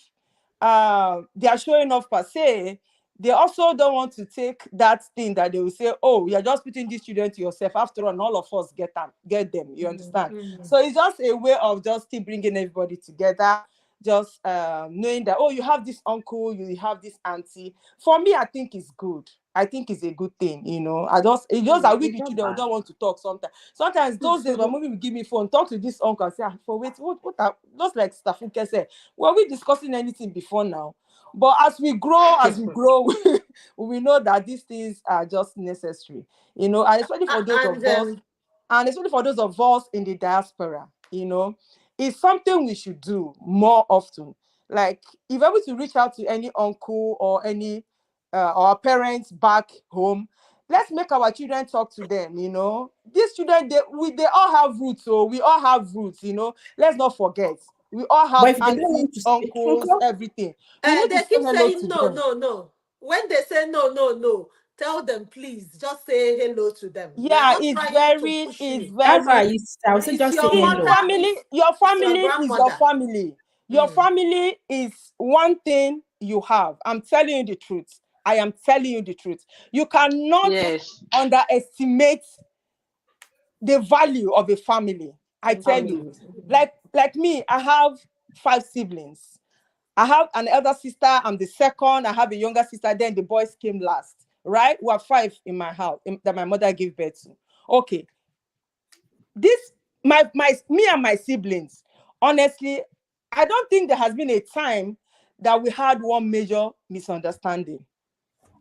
they are showing off per se. They also don't want to take that thing that they will say, "Oh, you're just putting these children to yourself. After all of us get them." You understand? So it's just a way of just keep bringing everybody together. Just knowing that, oh, you have this uncle, you have this auntie. For me, I think it's good. I think it's a good thing, it's just that we It's the not children we bad. don't want to talk sometimes. Sometimes those days my mommy will give me phone, talk to this uncle and say, for wait, just like Stafuke said, were we discussing anything before now? But as we grow, we know that these things are just necessary, and especially for those of And us, in the diaspora, it's something we should do more often. Like, if we're able to reach out to any uncle or any our parents back home, let's make our children talk to them. These children, they all have roots, so we all have roots. Let's not forget, we all But have if they don't want to aunties, speak, uncles, uncle, everything. We need to they say keep hello saying to no, them. no, no. When they say no, no, no, tell them please. Just say hello to them. We are Yeah, not it's trying to very, push it's you. that's why very. I would say It's just say your It's hello. mother. family. Your It's your family is your grandmother. family. Your Mm. family is one thing you have. I'm telling you the truth. I am telling you the truth. You cannot Yes. underestimate the value of a family. I tell you. Mhm. Family. Mhm. Like me, I have 5 siblings. I have an elder sister. I'm the second. I have a younger sister. Then the boys came last. Right? We are five in my house that my mother gave birth to. Okay, this my me and my siblings, honestly, I don't think there has been a time that we had one major misunderstanding.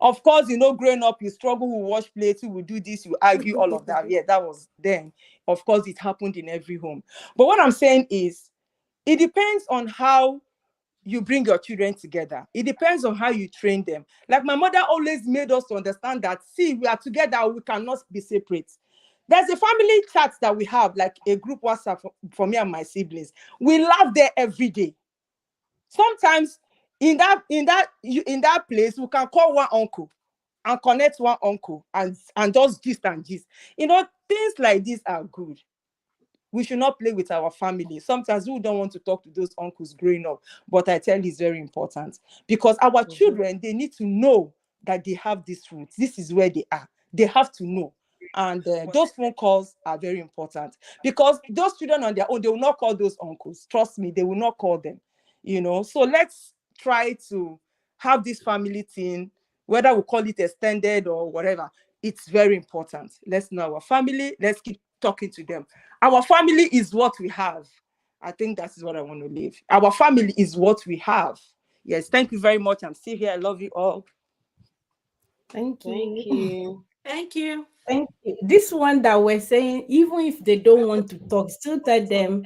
Of course, growing up, you struggle, with wash plates, you will do this, you argue, all of that. Yeah, that was then. Of course, it happened in every home. But what I'm saying is, it depends on how you bring your children together. It depends on how you train them. Like, my mother always made us to understand that, see, we are together, we cannot be separate. There's a family chat that we have, like a group WhatsApp for me and my siblings. We laugh there every day. Sometimes in that place, we can call one uncle and connect one uncle and just gist. Things like this are good. We should not play with our family. Sometimes we don't want to talk to those uncles growing up, but I tell you, it's very important, because our Mhm. children, they need to know that they have these roots. This is where they are. They have to know. And those phone calls are very important, because those children on their own, they will not call those uncles. Trust me, they will not call them. So let's try to have this family thing, whether we call it extended or whatever. It's very important. Let's know our family. Let's keep talking to them. Our family is what we have. I think that is what I want to leave. Our family is what we have. Yes, thank you very much. I'm still here. I love you all. Thank Thank you. you. Thank you. Thank you. This one that we're saying, even if they don't want to talk, still tell them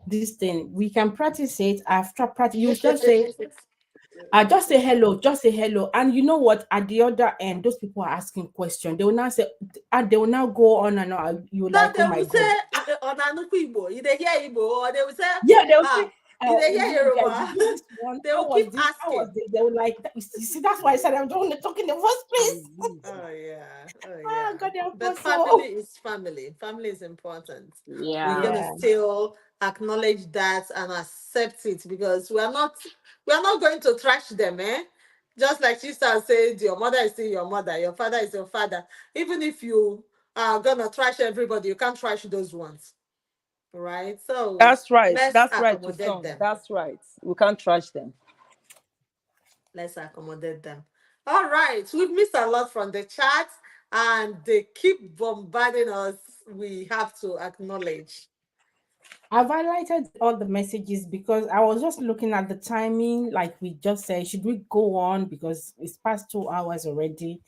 this thing. We can practice it after practice. You just say hello, just say hello. And you know what? At the other end, those people are asking questions. They will now say, and they will now go on and on. You No, like, they oh my will say, God. on Anuku Igbo, you dey hear Igbo, or they will say, Yeah, they'll say, ah, you dey you hear know, guys, you Yoruba. do this one. They How will was keep this? How was asking. this? They were like, you see, that's why I said I don't want to talk in the first place. Oh yeah, oh Ah, yeah. God help But us family all. is family. Family is important. We're Yeah. gonna Yeah. still acknowledge that and accept it, because we are not going to trash them, eh? Just like sister said, your mother is still your mother, your father is your father. Even if you are gonna trash everybody, you can't trash those ones, right? So That's right. let's That's right, to accommodate son. them. That's right. We can't trash them. Let's accommodate them. All right, we've missed a lot from the chat, and they keep bombarding us. We have to acknowledge. I've highlighted all the messages because I was just looking at the timing, like we just said, should we go on because it's past 2 hours already?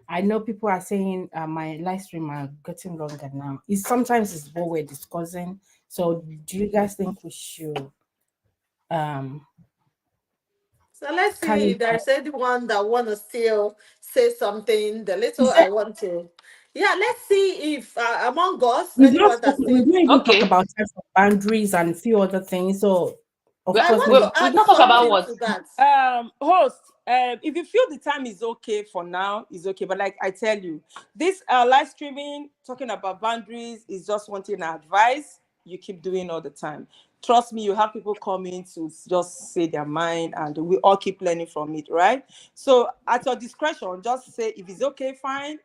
I know people are saying my live stream are getting longer now. It's sometimes it's what we're discussing. So do you guys think we should um So let's see carry if on? there's anyone that want to still say something. The little Is there I want to, yeah. Let's see if among us we've not anyone that spoken, we've still. not even talked Okay. about types of boundaries and a few other things. So We, of I course want we, to maybe we've add not talked about something what? to that. Host, if you feel the time is okay for now, is okay. But like I tell you, this live streaming talking about boundaries is just one thing I advise you keep doing all the time. Trust me, you have people coming to just say their mind, and we all keep learning from it, right? So at your discretion, just say if it's okay, fine.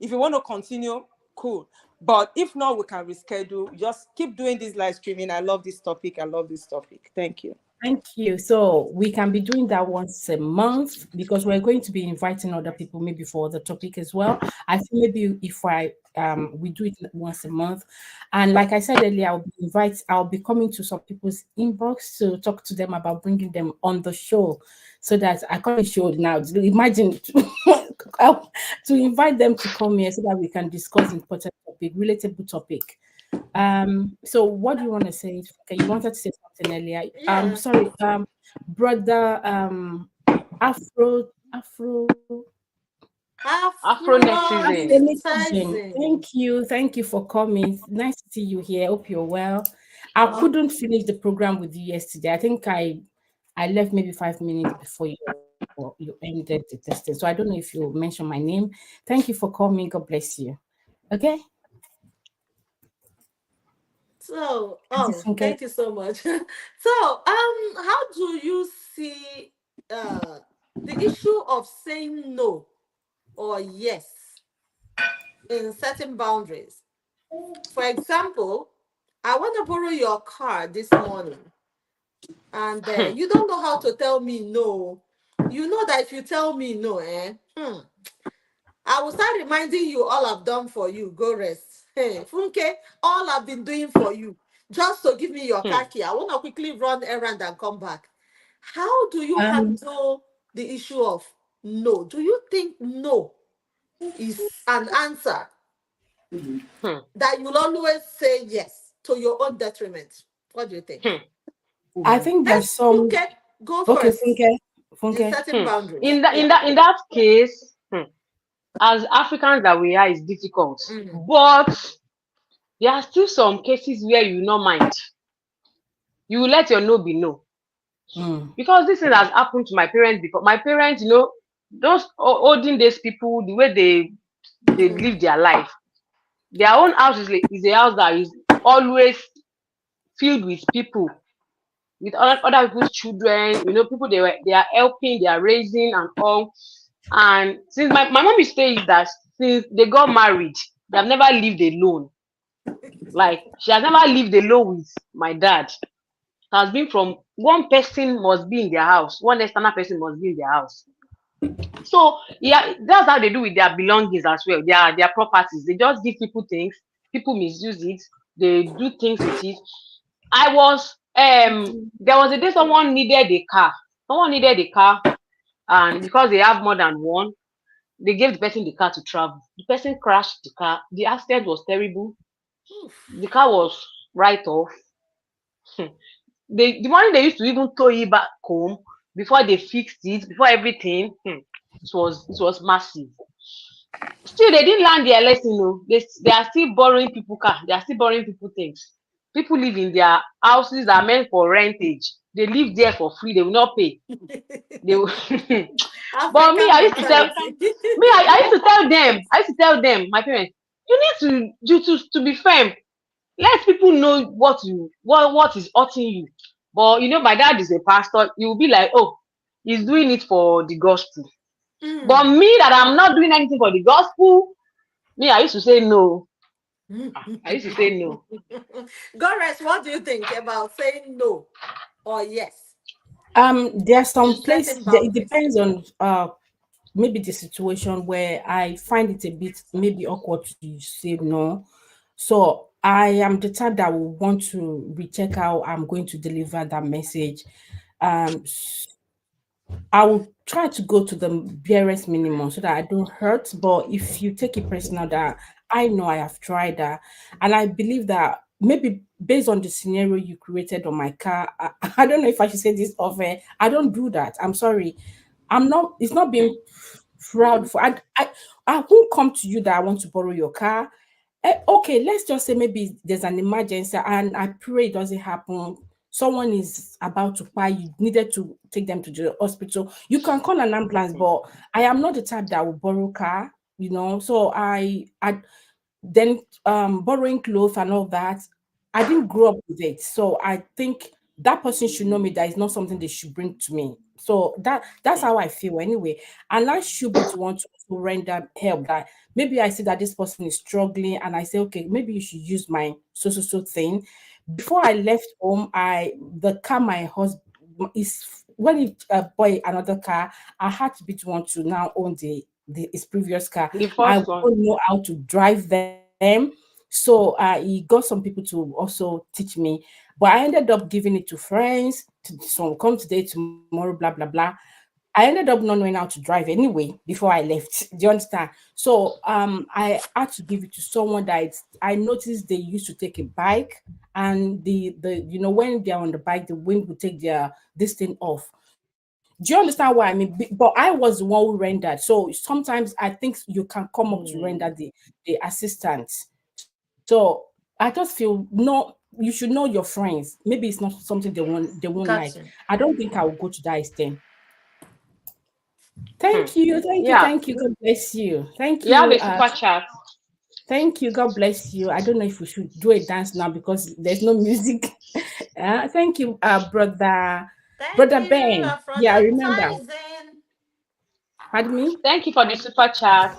If you want to continue, cool. But if not, we can reschedule. Just keep doing this live streaming. I love this topic. I love this topic. Thank you. Thank you. So we can be doing that once a month because we're going to be inviting other people maybe for the topic as well. I think maybe if I we do it once a month, and like I said earlier, I'll be coming to some people's inbox to talk to them about bringing them on the show, so that I call it show now. Imagine to invite them to come here so that we can discuss important topic, relatable topic. So what do you want to say? Okay, you wanted to say something earlier. Yeah. Sorry, brother, Afro Afronetism. Afronetism. Afronetizing. Thank you for coming. Nice to see you here. Hope you're well. I couldn't finish the program with you yesterday. I think I left maybe 5 minutes before you ended the testing. So I don't know if you mentioned my name. Thank you for coming. God bless you. Okay, So, is this okay? thank you so much. So, how do you see uh the issue of saying no or yes in certain boundaries? For example, I want to borrow your car this morning, and you don't know how to tell me no. You know that if you tell me no, I will start reminding you all I've done for you. Go rest. Hey, Funke, all I've been doing for you. Just to give me your car Hmm. key. I want to quickly run errand and come back. How do you Um, handle the issue of no? Do you think no is an answer Hmm. that you'll always say yes to your own detriment? What do you think? Hmm. I think there's Let's some. Funke go Okay, first Funke, in Funke. certain Hmm. boundaries. In that in Yeah. that in that case, as Africans that we are, is difficult. Mm. But there are still some cases where you not mind. You will let your no be no. Mm, Because this thing has happened to my parents before. My parents, those olden days people, the way they live their life, their own house is a house that is always filled with people, with other people's children, people they are helping, they are raising and all. And since my mom is saying that since they got married, they have never lived alone. Like she has never lived alone with my dad. It has been from one person must be in their house, one external person must be in their house. So yeah, that's how they do with their belongings as well, their properties. They just give people things, people misuse it, they do things with it. I was there was a day someone needed a car. Someone needed a car, and because they have more than one, they gave the person the car to travel. The person crashed the car. The accident was terrible. The Oof. car was right off. The money they used to even tow it back home before they fixed it, before everything, it was massive. Still, they didn't learn their lesson. No, they are still borrowing people car. They are still borrowing people things. People live in their houses that are meant for rentage. They live there for free. They will not pay. They will. But me, African I used to tell mentality. I used to tell them. I used to tell them, my parents, you need to be firm. Let people know what is hurting you. But my dad is a pastor. He will be like, oh, he's doing it for the gospel. But Mm. me, that I'm not doing anything for the gospel, me, I used to say no. I used to say no. Gores, what do you think about saying no or yes there's in some place. certain It boundaries? depends on maybe the situation where I find it a bit maybe awkward to say no. So I am the type that will want to recheck how I'm going to deliver that message. Um, I will try to go to the barest minimum so that I don't hurt. But if you take it personal, that I know I have tried that, and I believe that maybe based on the scenario you created on my car, I don't know if I should say this off air. I don't do that. I'm sorry. I'm not. It's not being proud for. I won't come to you that I want to borrow your car. Okay, let's just say maybe there's an emergency and I pray it doesn't happen. Someone is about to buy, you needed to take them to the hospital. You can call an ambulance, but I am not the type that will borrow car, So I then borrowing clothes and all that, I didn't grow up with it. So I think that person should know me that is not something they should bring to me. So that's how I feel anyway. And I should be to want to render help, that maybe I see that this person is struggling and I say, okay, maybe you should use my so thing. Before I left home, the car my husband is when he buy another car, I had to be the one to now own the his previous car. The I first one. don't know how to drive them. So he got some people to also teach me, but I ended up giving it to friends. To some come today, tomorrow, blah blah blah. I ended up not knowing how to drive anyway before I left. Do you understand? So I had to give it to someone that I noticed they used to take a bike, and the when they're on the bike, the wind would take their this thing off. Do you understand what I mean? But I was the one who rendered. So sometimes I think you can come up to render Hmm. the assistant. So I just feel no, you should know your friends. Maybe it's not something they won't like. Got you. I don't think I will go to that extent. Hmm. Thank you, thank you, Yeah. thank you. God bless you. Thank You have you. a super chat. Thank you. God bless you. I don't know if we should do a dance now because there's no music. Thank you, Thank brother you, Ben. Yeah, I remember. Aphroditizing. Pardon me. Thank you for the super chat.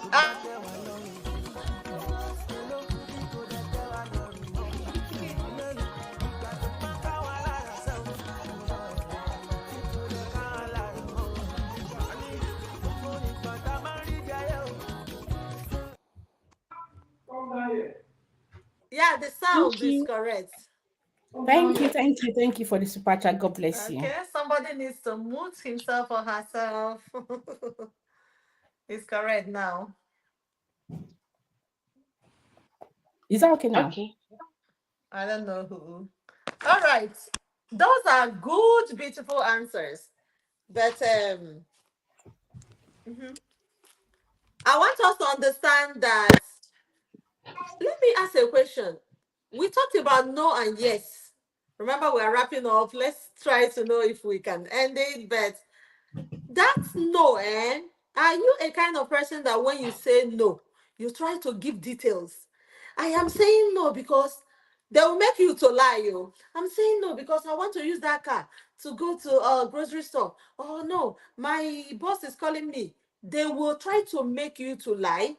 Yeah, the Thank sound is you. correct. Thank you. Thank you. Thank you for the super chat. God bless you. Okay, somebody needs to mute himself or herself. It's correct now. Is that okay now? Okay. I don't know who. All right. Those are good, beautiful answers. But mhm. I want us to understand that. Let me ask a question. We talked about no and yes. Remember, we're wrapping up. Let's try to know if we can end it. But that's no, eh? Are you a kind of person that when you say no, you try to give details? I am saying no because they will make you to lie. You. I'm saying no because I want to use that car to go to a grocery store. Oh no, my boss is calling me. They will try to make you to lie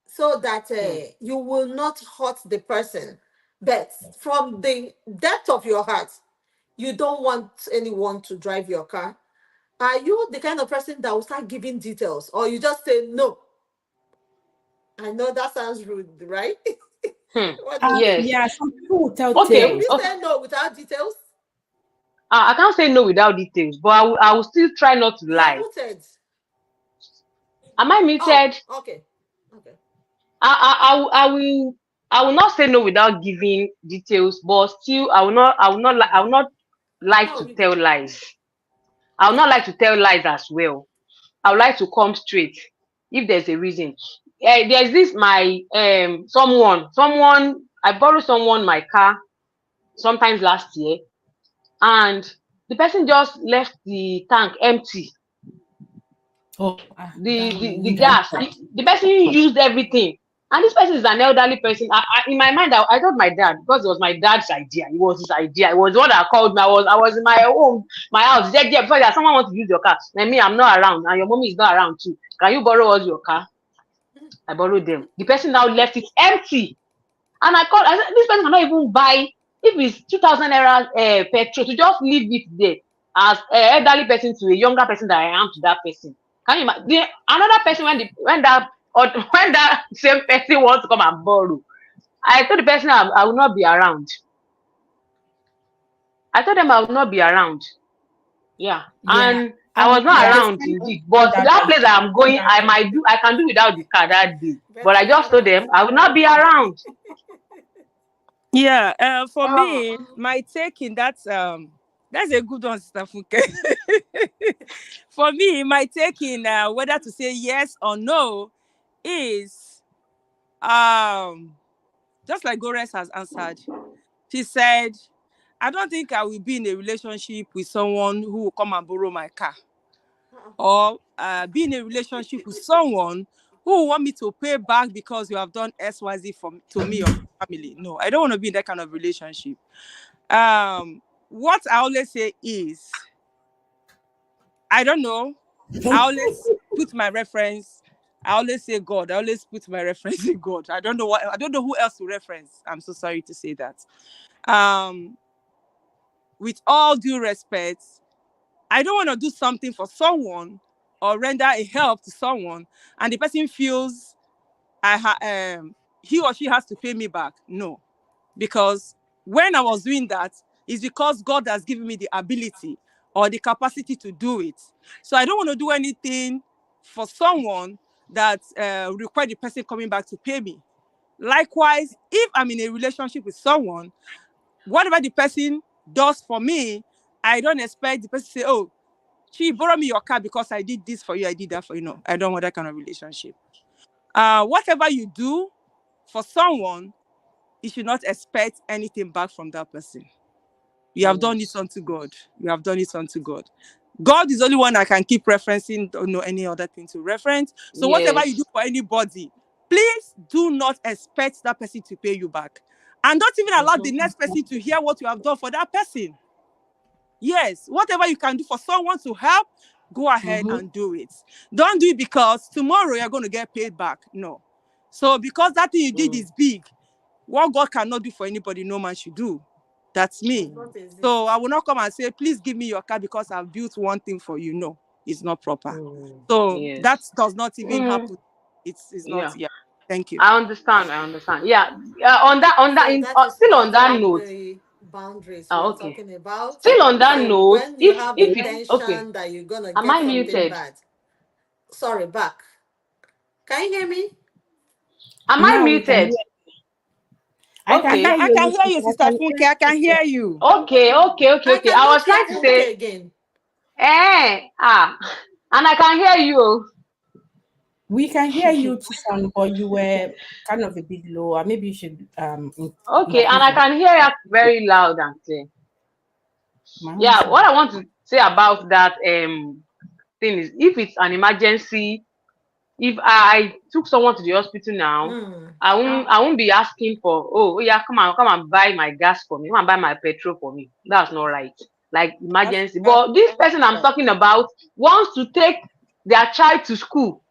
so that Hmm. you will not hurt the person. But from the depth of your heart, you don't want anyone to drive your car. Are you the kind of person that will start giving details, or you just say no? I know that sounds rude, right? Hmm. What do you think? Yes. Yeah, some people will tell Can Okay. we tales. Okay. say no without details? I can't say no without details, but I will still try not to You are lie. muted. Am I Oh, muted? okay. Okay. I will not say no without giving details, but still I will not like No, to you, tell lies. I would not like to tell lies as well. I would like to come straight if there's a reason. There's this my someone I borrowed someone my car sometimes last year, and the person just left the tank empty. Oh, The gas. The person used everything. And this person is an elderly person. In my mind, I thought my dad, because it was my dad's idea. It was his idea. It was what I called me. I was in my home, my house. He said, yeah, before that, someone wants to use your car. And me, I'm not around. And your mommy is not around too. Can you borrow us your car? I borrowed them. The person now left it empty. And I called, I said, this person cannot even buy, if it's 2,000 naira petrol, to just leave it there as an elderly person to a younger person that I am to that person. Can you imagine? Another person, when that or when that same person wants to come and borrow, I told the person I will not be around. I told them I will not be around. Yeah. yeah. And I was not There's around kind of indeed. people But that that are place I'm going, that way. I can do without the car that day. But I better just told around them I will than not not be there. around. Yeah, for me, my take in that's a good one, Sister Funke. For me, my take in whether to say yes or no is um just like Gores has answered. She said, I don't think I will be in a relationship with someone who will come and borrow my car, or be in a relationship with someone who will want me to pay back because you have done XYZ to me or my family. No, I don't want to be in that kind of relationship. What I always say is, I don't know. I always put my reference. I always say God. I always put my reference in God. I don't know who else to reference. I'm so sorry to say that. Um, with all due respect, I don't want to do something for someone or render a help to someone, and the person feels he or she has to pay me back. No, because when I was doing that, it's because God has given me the ability or the capacity to do it. So I don't want to do anything for someone that require the person coming back to pay me. Likewise, if I'm in a relationship with someone, whatever the person does for me, I don't expect the person to say, "Oh, she borrow me your car because I did this for you, I did that for you." No, I don't want that kind of relationship. Whatever you do for someone, you should not expect anything back from that person. You have done it Yes. unto God. You have done it unto God. God is the only one I can keep referencing. Don't know any other thing to reference. So whatever you do Yes. for anybody, please do not expect that person to pay you back. And don't even allow the Mm-hmm. next person to hear what you have done for that person. Yes, whatever you can do for someone to help, go ahead Mm-hmm. and do it. Don't do it because tomorrow you're going to get paid back. No. So because that thing you did Mm. is big, what God cannot do for anybody, no man should do. That's Does me. not exist. So I will not come and say, please give me your car because I've built one thing for you. No, it's not proper. Mm. So that Yes. does not even Mm. happen. It's not, Yeah. yeah. Thank you. I understand. I understand. Yeah. On that, So that is still on part that of note. the boundaries we Ah, are okay. talking about. Still on that So note, when you have if it's okay, intention that you're gonna am get I something muted? bad, sorry, back. Can you hear me? Am I Now we can muted? hear. I can Okay. hear I you. can hear Listen, you, I Sister can Funke. hear I can you. hear you. Okay. I Okay. I cannot was hear trying to Funke say, again. and I can hear you. We can hear you, Chisan, but you were kind of a bit low. Or maybe you should Okay, and increase I it. can hear you very loud and clear. My own Yeah, side. what I want to say about that thing is, if it's an emergency, if I took someone to the hospital now, Mm. I won't be asking for, oh yeah, come and buy my gas for me, come and buy my petrol for me. That's not right. Like emergency. That's But this person I'm right. talking about wants to take their child to school.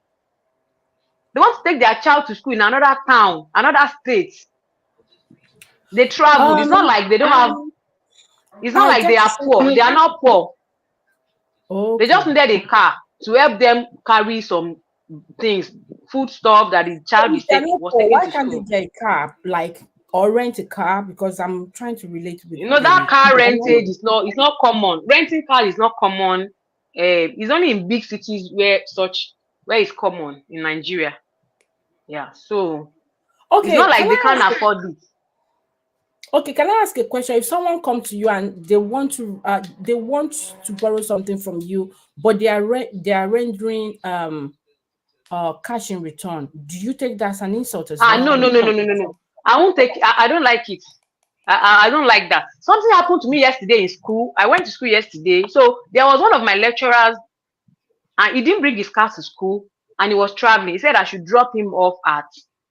They want to take their child to school in another town, another state. They traveled. It's not Um, like they don't have. It's not I like they get to are say, poor. They are not poor. They just okay. needed a car to help them carry some things, food stuff that the So child if is they're not was poor, taken why to can't they school. get a car, like, or rent a car? Because I'm trying to relate with You know that the car people here. rentage is not. It's not common. Renting car is not common. It's only in big cities where it's common in Nigeria. Yeah, so it's not Okay, like they can't afford it. can I ask a question? If someone come to you and they want to borrow something from you, but they are rendering cash in return, do you take that as an insult as Ah, well? no. I won't take. I don't like it. I don't like that. Something happened to me yesterday in school. I went to school yesterday. So there was one of my lecturers, and he didn't bring his car to school, and he was traveling. He said I should drop him off at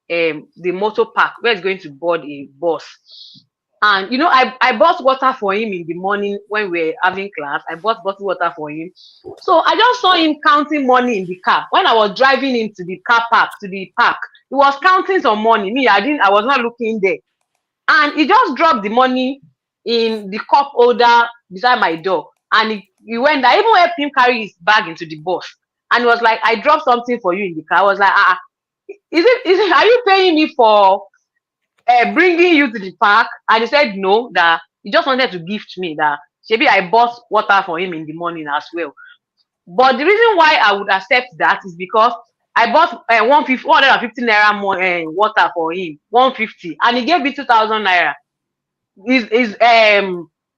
the motor park where he's going to board a bus. And I bought water for him in the morning when we were having class. I bought bottled water for him. So I just saw him counting money in the car. When I was driving him to the car park, to the park, he was counting some money. Me, I was not looking there. And he just dropped the money in the cup holder beside my door. And he went. I even helped him carry his bag into the bus. And he was like, I dropped something for you in the car. I was like, is it, are you paying me for bringing you to the park? And he said no, that he just wanted to gift me, that maybe I bought water for him in the morning as well. But the reason why I would accept that is because I bought 150 naira more water for him, 150, and he gave me 2,000 naira. Is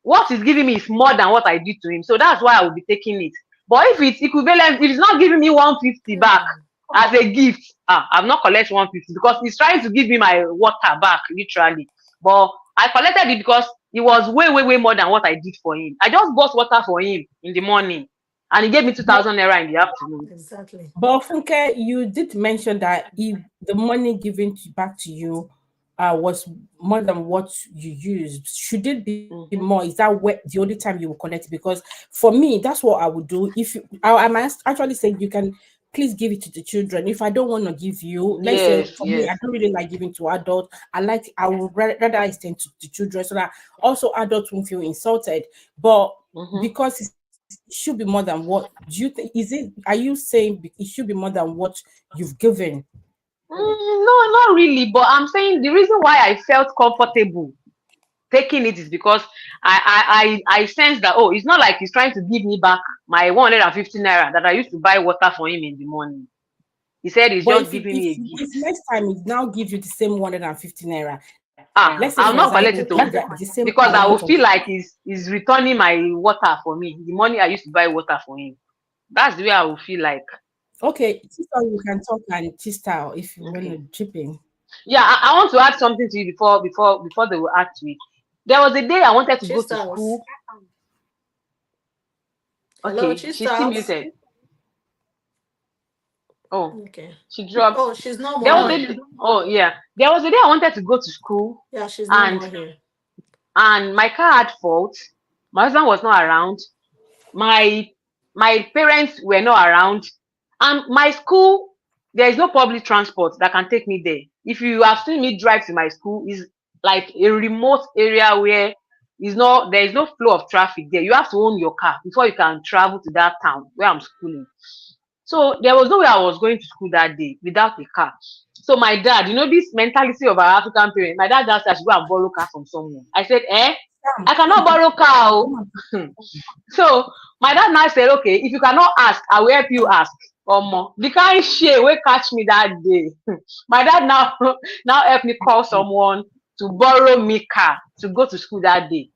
what he's giving me is more than what I did to him, so that's why I will be taking it. But if it's equivalent, if it's not giving me 150 back Mm. as a gift, I'm not collect 150 because he's trying to give me my water back literally. But I collected it because it was way more than what I did for him. I just bought water for him in the morning, and he gave me But 2,000 naira in the afternoon. Exactly. But Funke, you did mention that if the money back to you was more than what you used, should it be more? Is Mm-hmm. that the only time you will collect it? Because for me, that's what I would do. If you, I'm actually saying you can please give it to the children. If I don't want to give you, let's say Yes, for me, I yes. don't really like giving to adults. I would rather extend to the children so that also adults won't feel insulted. But Mm-hmm. because it's it should be more than what do you think? Is it? Are you saying it should be more than what you've given? No, not really. But I'm saying the reason why I felt comfortable taking it is because I sense that, oh, it's not like he's trying to give me back my 150 naira that I used to buy water for him in the morning. He said he's But just giving me a if gift. next time he now gives you the same 150 naira, let's say for I'll not collect example, it if all, the same because I will amount of feel like he's returning my water for me. The money I used to buy water for him. That's the way I will feel like. okay, sister, you can talk and sister if you want Okay. to chip in. Yeah, I want to add something to you before they will add to it. There was a day I wanted to go to Chisels. school. Hello, Okay, she's still Chisels. muted. Oh, Okay. she dropped. Oh, she's no There more was here. there was a day I wanted to go to school, Yeah, she's no and more here. my car had fault. My husband was not around. My parents were not around, and my school, there is no public transport that can take me there. If you have seen me drive to my school, is like a remote area where there is no flow of traffic there. You have to own your car before you can travel to that town where I'm schooling. So there was no way I was going to school that day without a car. So my dad, this mentality of our African parents, my dad just said I should go and borrow car from someone. I said, I cannot borrow car. So my dad now said, okay, if you cannot ask, I will help you ask. The kind of shit will catch me that day. My dad now help me call someone to borrow me car to go to school that day.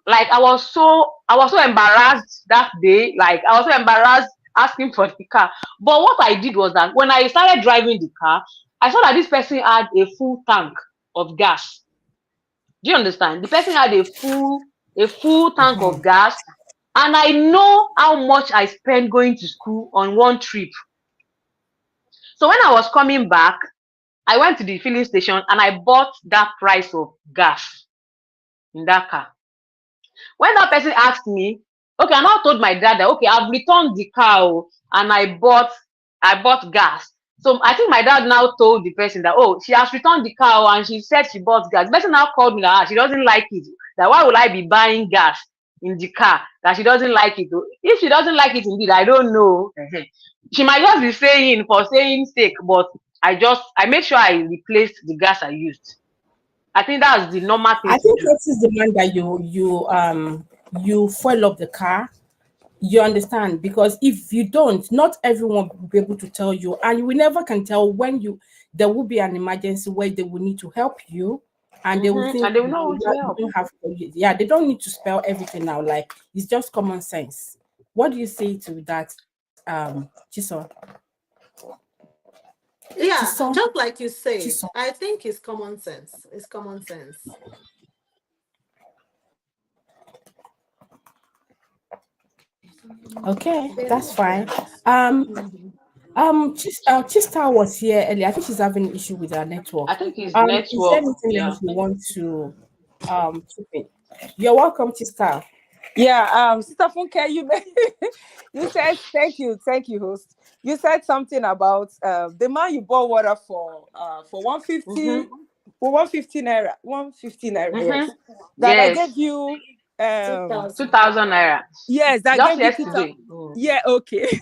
Like I was so embarrassed that day. Like I was so embarrassed asking for the car. But what I did was that when I started driving the car, I saw that this person had a full tank of gas. Do you understand? The person had a full tank of gas, and I know how much I spent going to school on one trip. So when I was coming back, I went to the filling station and I bought that price of gas in that car. When that person asked me, okay, I now told my dad that, okay, I've returned the car and I bought gas. So I think my dad now told the person that, oh, she has returned the car and she said she bought gas. The person now called me that she doesn't like it. That why would I be buying gas in the car? That she doesn't like it. If she doesn't like it indeed, I don't know. She might just be saying for saying sake, but I made sure I replaced the gas I used. I think that's the normal thing I to think do. that is the man that you fuel up the car. You understand? Because if you don't, not everyone will be able to tell you, and we never can tell when there will be an emergency where they will need to help you, and they will think And they will not want to you help. don't have. Yeah, they don't need to spell everything out. Like it's just common sense. What do you say to that, Chisol? Yeah, Chisol, just like you said, Chisol. I think it's common sense. It's common sense. Okay, that's fine. Chista was here earlier. I think she's having an issue with her network. I think it's Is there network. anything Yeah. else you want to chip in? You're welcome, Chista. Yeah, Sister Funke, you said thank you, host. You said something about the man you bought water for 150 for 150 naira, yes. That I Yes. gave you 2,000. 2,000 naira. yes, that Just gave you yesterday. yeah, okay.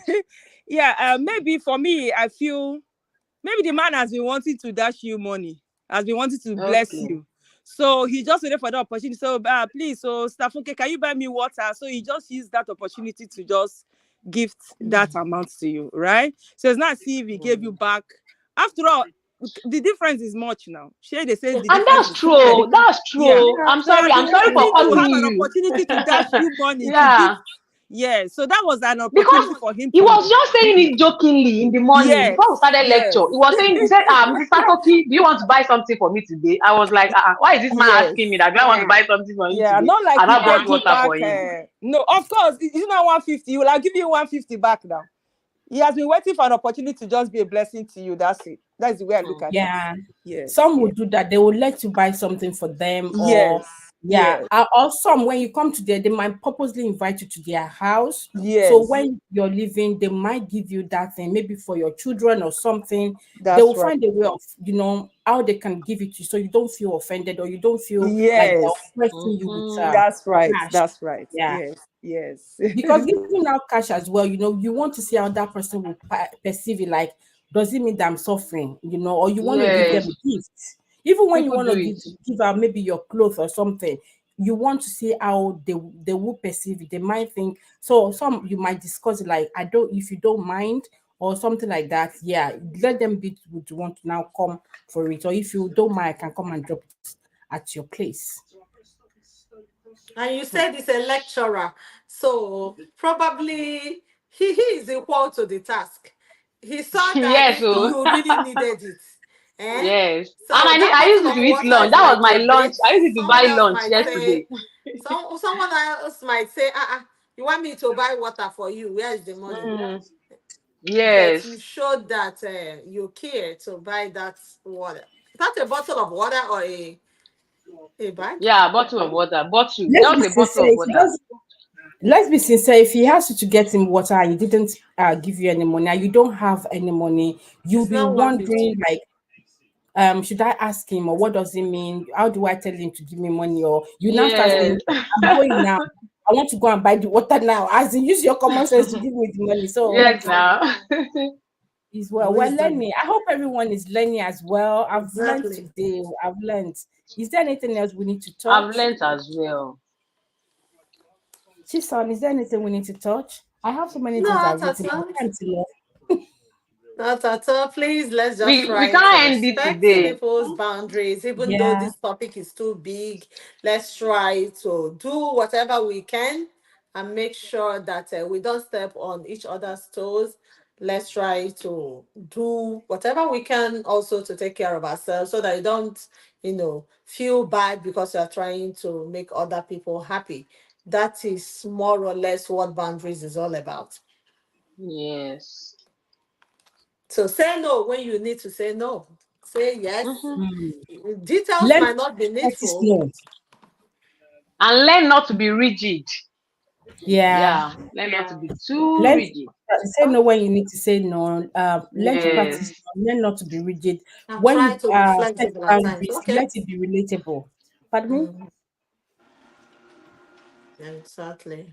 Yeah, maybe for me, I feel maybe the man has been wanting to dash you money, has been wanting to bless Okay. you. So he just waited for the opportunity. So please, so Stafunke, can you buy me water? So he just used that opportunity to just gift that amount to you, right? So it's not as if he gave you back. After all, the difference is much now. Sure, they say the And difference that's is true. That's yeah. true. I'm So he sorry. has I'm been sorry for waiting to cutting have an you. opportunity to dash you money to give. Yeah. Yeah, so that was an Because opportunity for him he to. was just saying it jokingly in the morning Yes, before we started lecture. yes, He was saying, he said, Mrs. Satoki, do you want to buy something for me today? I was like, why is this man yes. asking me that? Do I want to buy something for him Yeah, today? not like And he I bought gave you water back. for him. No, of course, it's not 150. He will have give you 150 back now. He has been waiting for an opportunity to just be a blessing to you. That's it. That's the way I look at it. Yeah. Yeah. Some will do that. They will let you buy something for them, or Yes. Yeah, Yes. or some when you come to there, they might purposely invite you to their house. So Yes. when you're leaving, they might give you that thing, maybe for your children or something. They That's will right. find a way of, how they can give it to you, so you don't feel offended or you don't feel like they're Yes. oppressing you with Mm-hmm. That's right. cash. That's right. Yeah, Yes. Yes. because giving out cash as well, you want to see how that person will perceive it. Like, does it mean that I'm suffering, or you want to give them Yes. a gift. Even when you People want do to it. give out maybe your clothes or something, you want to see how they will perceive it. They might think so. Some you might discuss it like, I don't, if you don't mind or something like that. Yeah, let them be would want to now come for it. Or if you don't mind, I can come and drop it at your place. And you said he's a lecturer, so probably he is equal to the task. He saw that Yes, so you really needed it. Eh? yes. And So that I bottle used it of to eat water lunch. is That was like my a lunch. bait. I used it to buy Someone else lunch might yesterday. say, someone else might say, you want me to buy water for you? Where is the money? Mm, But you yes. showed that you care to buy that water. Is that a bottle of water or a bag? Yeah, bottle of water. Bottle. Let's That be was a bottle sincere. of If he water. does Let's be sincere. If he has to get him water and he didn't give you any money, and you don't have any money, you'll It's be not wondering 150. like, should I ask him, or what does it mean? How do I tell him to give me money? Or you now start saying, Yes. I'm going now. I want to go and buy the water now. As in, use your common sense to give me the money. So Yes, now. is well, we're Wisdom. learning. I hope everyone is learning as well. I've learned Exactly. today. I've learned. Is there anything else we need to I've touch? learnt as well. Chison, is there anything we need to touch? I have so many things I've Not written. at all. I can't love. Not at all. Please, let's just We try to can't end it respect today. people's boundaries, even though Yeah. this topic is too big. Let's try to do whatever we can and make sure that we don't step on each other's toes. Let's try to do whatever we can also to take care of ourselves so that you don't, feel bad because you are trying to make other people happy. That is more or less what boundaries is all about. Yes. So say no when you need to say no. Say yes. Hmm. Mm. Details Learn might not be to let it needful. know. And learn not to be rigid. Yeah. Yeah. Learn not to be too Learn to rigid. say no when you need to say no. Learn to practice. Yes. Learn not to be rigid. And When try you to be set flexible at times. boundaries, Okay. let it be relatable. Pardon me? Mhm. Exactly.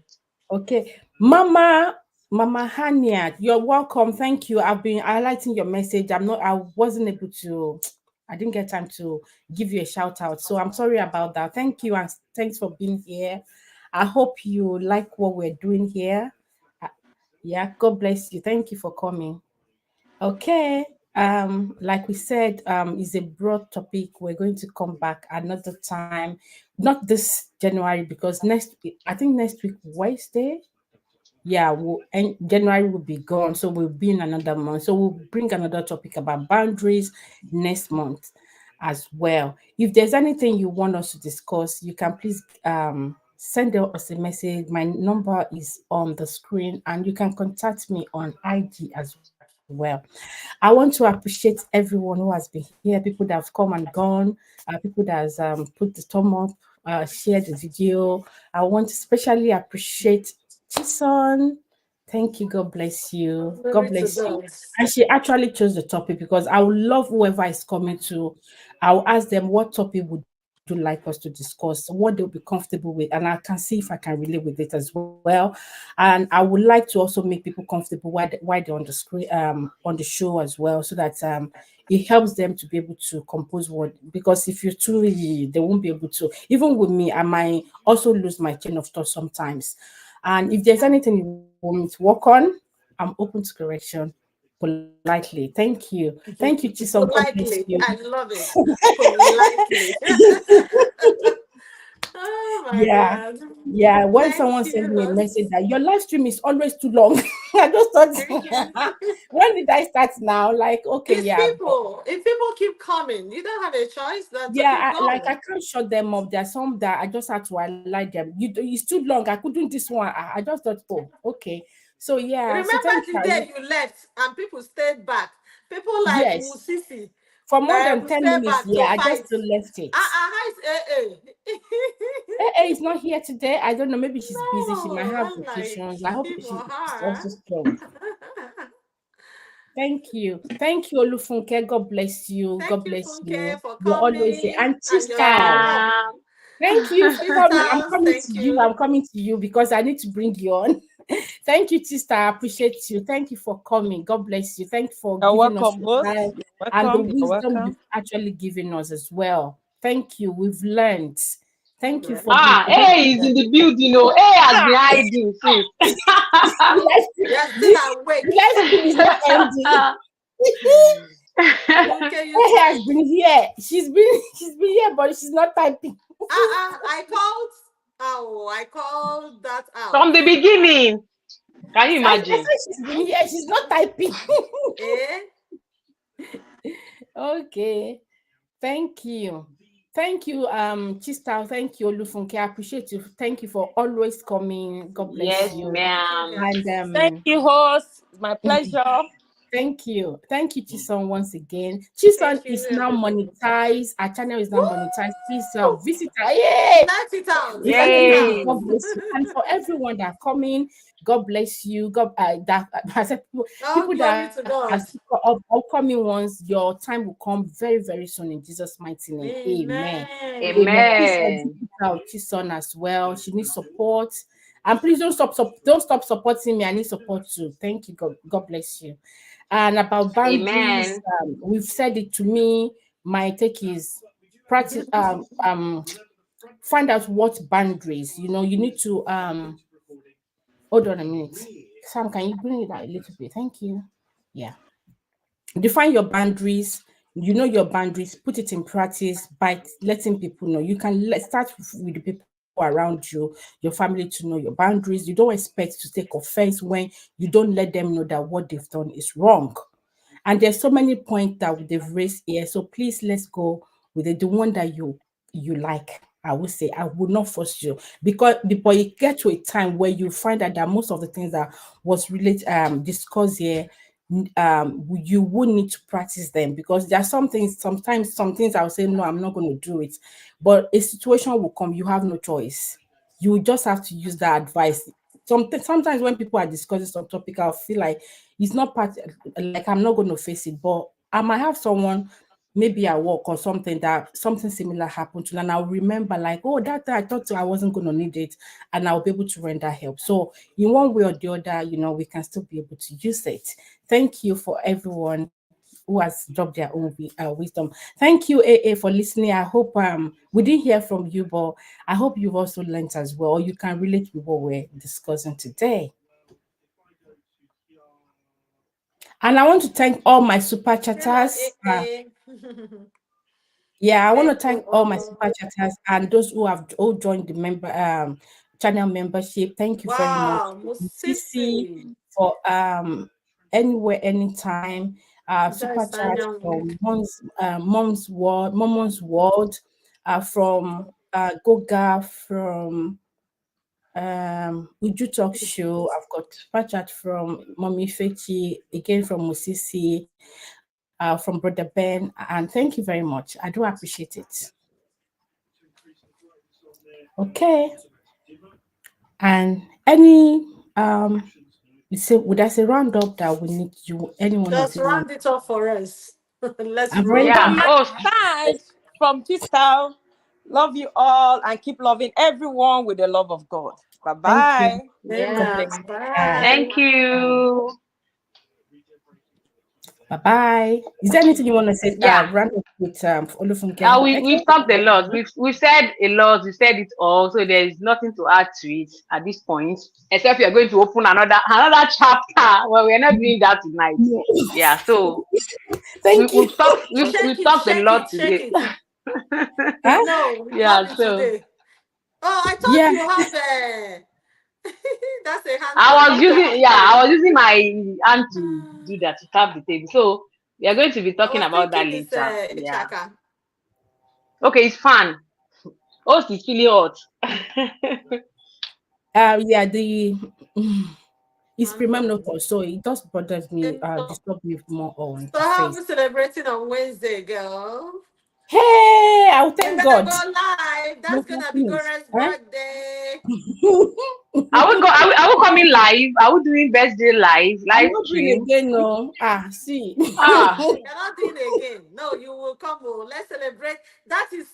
Okay. Mama Hania, you're welcome. Thank you. I've been highlighting your message. I wasn't able to, I didn't get time to give you a shout out. So I'm sorry about that. Thank you and thanks for being here. I hope you like what we're doing here. Uh, Yeah, God bless you. Thank you for coming. Okay. Like we said, is a broad topic. We're going to come back another time, not this January because I think next week Wednesday, yeah, and January will be gone, so we'll be in another month. So we'll bring another topic about boundaries next month as well. If there's anything you want us to discuss, you can please send us a message. My number is on the screen, and you can contact me on IG as well. I want to appreciate everyone who has been here, people that have come and gone, people that has put the thumb up, shared the video. I want to especially appreciate Chison. Thank you. God bless you. God Glory to bless you. God. And she actually chose the topic because I would love whoever is coming to, I'll ask them what topic would you like us to discuss, what they'll be comfortable with, and I can see if I can relate with it as well. And I would like to also make people comfortable while they're on the screen, on the show as well, so that it helps them to be able to compose what, because if you're too rigid, they won't be able to. Even with me, I might also lose my chain of thought sometimes. And if there's anything you want me to work on, I'm open to correction politely. Thank you. Thank you, Chisom. God bless you. Politely. I love it. Politely. Oh my Yeah. God. Yeah. When Thank someone sends me a you. message that your live stream is always too long, I just Thank you. thought, when did I start now? Like, okay, It's yeah. But people. If people keep coming, you don't have a choice than to keep yeah, like going. I can't shut them up. There are some that I just had to highlight them. It's too long. I couldn't this one. I just thought, oh, okay. So yeah. So Remember thank the you. day you left and people stayed back. People like Yes. Musisi For more than will 10 stay minutes, back yeah, to I just fight. left it. How is AA? is not here today. I don't know. Maybe she's busy. She might No, have I'm like, vacations. I hope him or she's her. also strong. Thank you. Thank you, Olufunke. God bless you. Thank God you, bless you. Funke, for You're always there. coming And and your Chistal, support. Yeah. thank you for coming. I'm Sisters, coming thank to you. you. I'm coming to you because I need to bring you on. Thank you, Chista. I appreciate you. Thank you for coming. God bless you. Thank you for You're giving us welcome, your boss. time You're and the welcome. You're wisdom you've welcome. actually given us as well. Thank you. We've learned. Thank you Yeah. for being Ah, A is in the building. Oh, A has been hiding since. the life We are still the awake. life stream is not ending. Funke, you Hey has tried. been here. She's been here, but she's not typing. I called. Oh, I called that out. From the beginning. Can you I imagine? said she's been here. She's not typing. Eh? Okay. Thank you. Thank you, Chista. Thank you, Olufunke. I appreciate you. Thank you for always coming. God bless Yes, you. Thank you, ma'am. And Thank you, host. It's my pleasure. thank you. Thank you, Chison, once again. Chison Thank you, is now everybody. monetized. Our channel is now monetized. Please Woo! visit her. Yay! Let it out. Visit Let it her. Yay. out. God bless you. And for everyone that are coming, God bless you. God that I said All people glory that to are God. upcoming ones, your time will come very, very soon in Jesus' mighty name. Amen. Amen. Amen. Please Amen. visit our Chison as well. She needs support. And please don't stop supporting me. I need support too. Thank you. God bless you. And about boundaries, Amen. we've said it to me. My take is practice find out what boundaries. You need to hold on a minute. Sam, can you bring it out a little bit? Thank you. Yeah. Define your boundaries. You know your boundaries, put it in practice by letting people know. You can start with the people around your family to know your boundaries. You don't expect to take offense when you don't let them know that what they've done is wrong. And there's so many points that they've raised here. So please let's go with the one that you like. I would say I would not force you because before you get to a time where you find out that most of the things that was really discussed here, you would need to practice them because there are some things. Sometimes some things I'll say no, I'm not going to do it, but a situation will come. You have no choice. You just have to use that advice. Sometimes when people are discussing some topic, I'll feel like it's not part like I'm not going to face it, but I might have someone maybe at work or something that something similar happened to, and I'll remember like, oh, that I thought I wasn't going to need it, and I'll be able to render help. So in one way or the other, we can still be able to use it. Thank you for everyone who has dropped their own wisdom. Thank you, AA, for listening. I hope we didn't hear from you, but I hope you've also learned as well, or you can relate with what we're discussing today. And I want to thank all my super Hello, chatters. AA. Yeah, I want to Thank you thank all my all. super chatters and those who have all joined the channel membership. Thank you very much, Wow, Sisi, Musisi. for anywhere, anytime. Super That's chat Daniel. from Mom's World, from Goga, from Uju Talk Show. I've got super chat from Mommy Fechi, again from Musisi, from Brother Ben, and thank you very much. I do appreciate it. Okay. And any would I say round up that we need you anyone of Just you want? round it off for us. Let's I've already roll. From Yeah, my host. side, from Crystal, love you all and keep loving everyone with the love of God. Bye thank you. bye. God Yeah, Yeah. bless you. Yeah. bye. Thank you. Bye bye. Is there anything you want to say? Yeah. Round up with Olufunke. We've talked a lot. We've said a lot. We said it all. So there is nothing to add to it at this point, except we are going to open another chapter. Well, we are not doing that tonight. No. Yeah. So Thank you. Shake we've it, talked a shake lot it, shake today. it. Huh? No, it's Yeah. not been So today. Oh, I thought Yeah. you have a. That's a hand I was using my hand to do that to tap the table. So we are going to be I talking was about that thinking it's later. a Yeah. chaka. Okay, it's fun. Host is feeling hot. Yeah, the it's Man, no. premenopause, so it does bothers me, So disturb me more on the how are face. we celebrating on Wednesday, girl? Hey, I'll You thank better God. go live. that's gonna be Finish. Gore's Eh? birthday. Are we coming live? Are we doing birthday I'm live not doing stream? again, no. See. Ah, You're not doing it again. No, you will come. Oh, let's celebrate. That is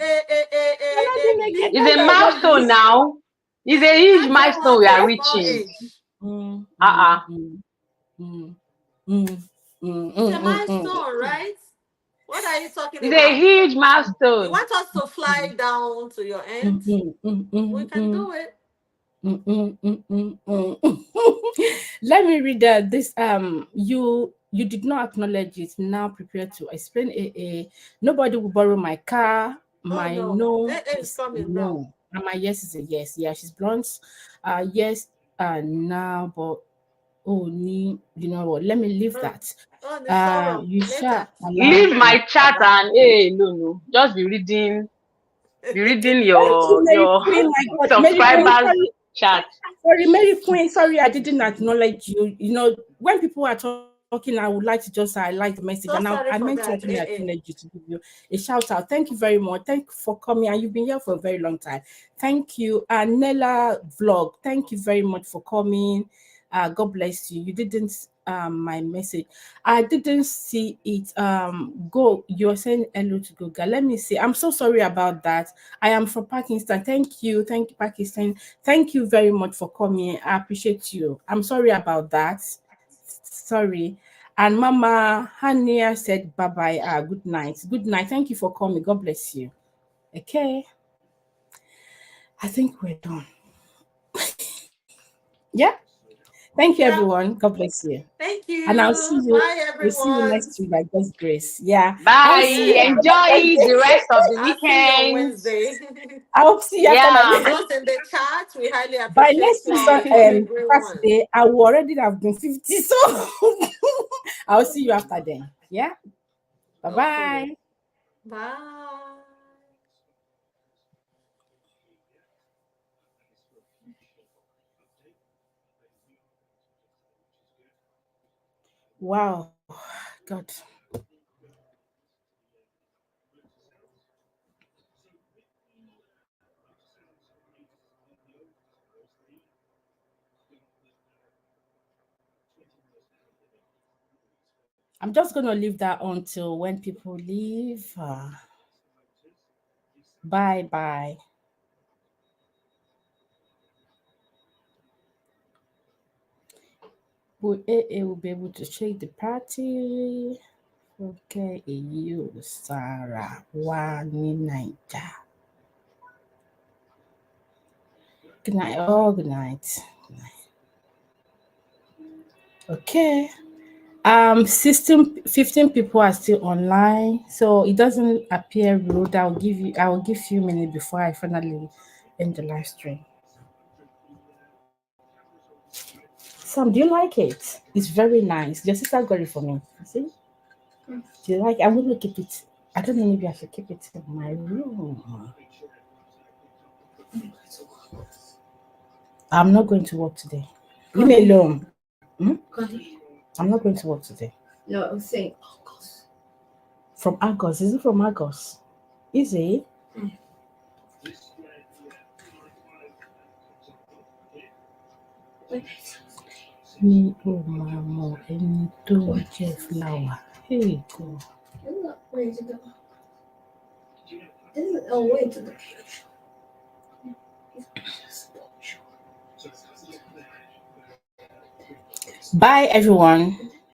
I'm not a doing again. big it's Thank a God, God age. milestone bless. now. It's a huge That's milestone not we a are small reaching. age. Mm, Uh-uh. mm, mm, mm, mm, mm, It's a mm, mm, milestone, right? What are you talking It's a about? huge You milestone. want us to fly mm, down to your mm, end? mm, mm, We mm, can mm. do it. Let me read that. This you did not acknowledge it. Now prepare to explain. Nobody will borrow my car. Oh My no, no AA is is a coming now. no, and my yes is a yes. Yeah, she's blunt. Yes, now, but oh, you know what? Let me leave Oh, that. oh, the sorrow You shall later. allow Leave my my chat and hey, no. Just be reading thank you, Mary your Queen. My God, Mary Queen. subscribers Sorry, chat. sorry, Mary Queen. Sorry, I didn't acknowledge you. You know, when people are talking, I would like to just highlight the message, and So I sorry meant to for actually that, AA. acknowledge you to give you a shout out. Thank you very much. Thank you for coming, and you've been here for a very long time. Thank you, Nella Vlog. Thank you very much for coming. God bless you. You didn't my message. I didn't see it. Go. You're saying hello to Google. Let me see. I'm so sorry about that. I am from Pakistan. Thank you, Pakistan. Thank you very much for coming. I appreciate you. I'm sorry about that. Sorry. And Mama Hania said bye bye. Good night. Good night. Thank you for coming. God bless you. Okay. I think we're done. Yeah. Thank you, Yeah. everyone. God bless you. Thank And I'll see you. you. Bye, We'll see you everyone. next week by God's grace. Yeah. I'll see Bye. you after my Enjoy the birthday. rest of the I'll see you on weekend. Wednesday. I'll see you after my And Yeah. birthday. those in the chat, we highly By appreciate next week's you for being great ones. Saturday, I will already have been 50. So I'll see you after then. Yeah. Bye Hopefully. bye. Bye. Wow. God. I'm just going to leave that until when people leave. Bye bye. Will AA will be able to shake the party? Okay, you, Sarah, one night. Good night. Oh, good night. Good night. Okay. 15 people are still online, so it doesn't appear rude. I will give you a minute before I finally end the live stream. Sam, do you like it? It's very nice. Your sister got it for me. You see? Do you like it? I'm going to keep it. I don't know, maybe I should keep it in my room. I'm not going to work today. Leave me alone. Hmm? I'm not going to work today. No, I'm saying August. From August. Is it from August? Is it? Me, oh, mama, ẹni tó ń jẹ flower. Hey, God. I'm not ready to go. Isn't oh wait to the cage. Bye, everyone.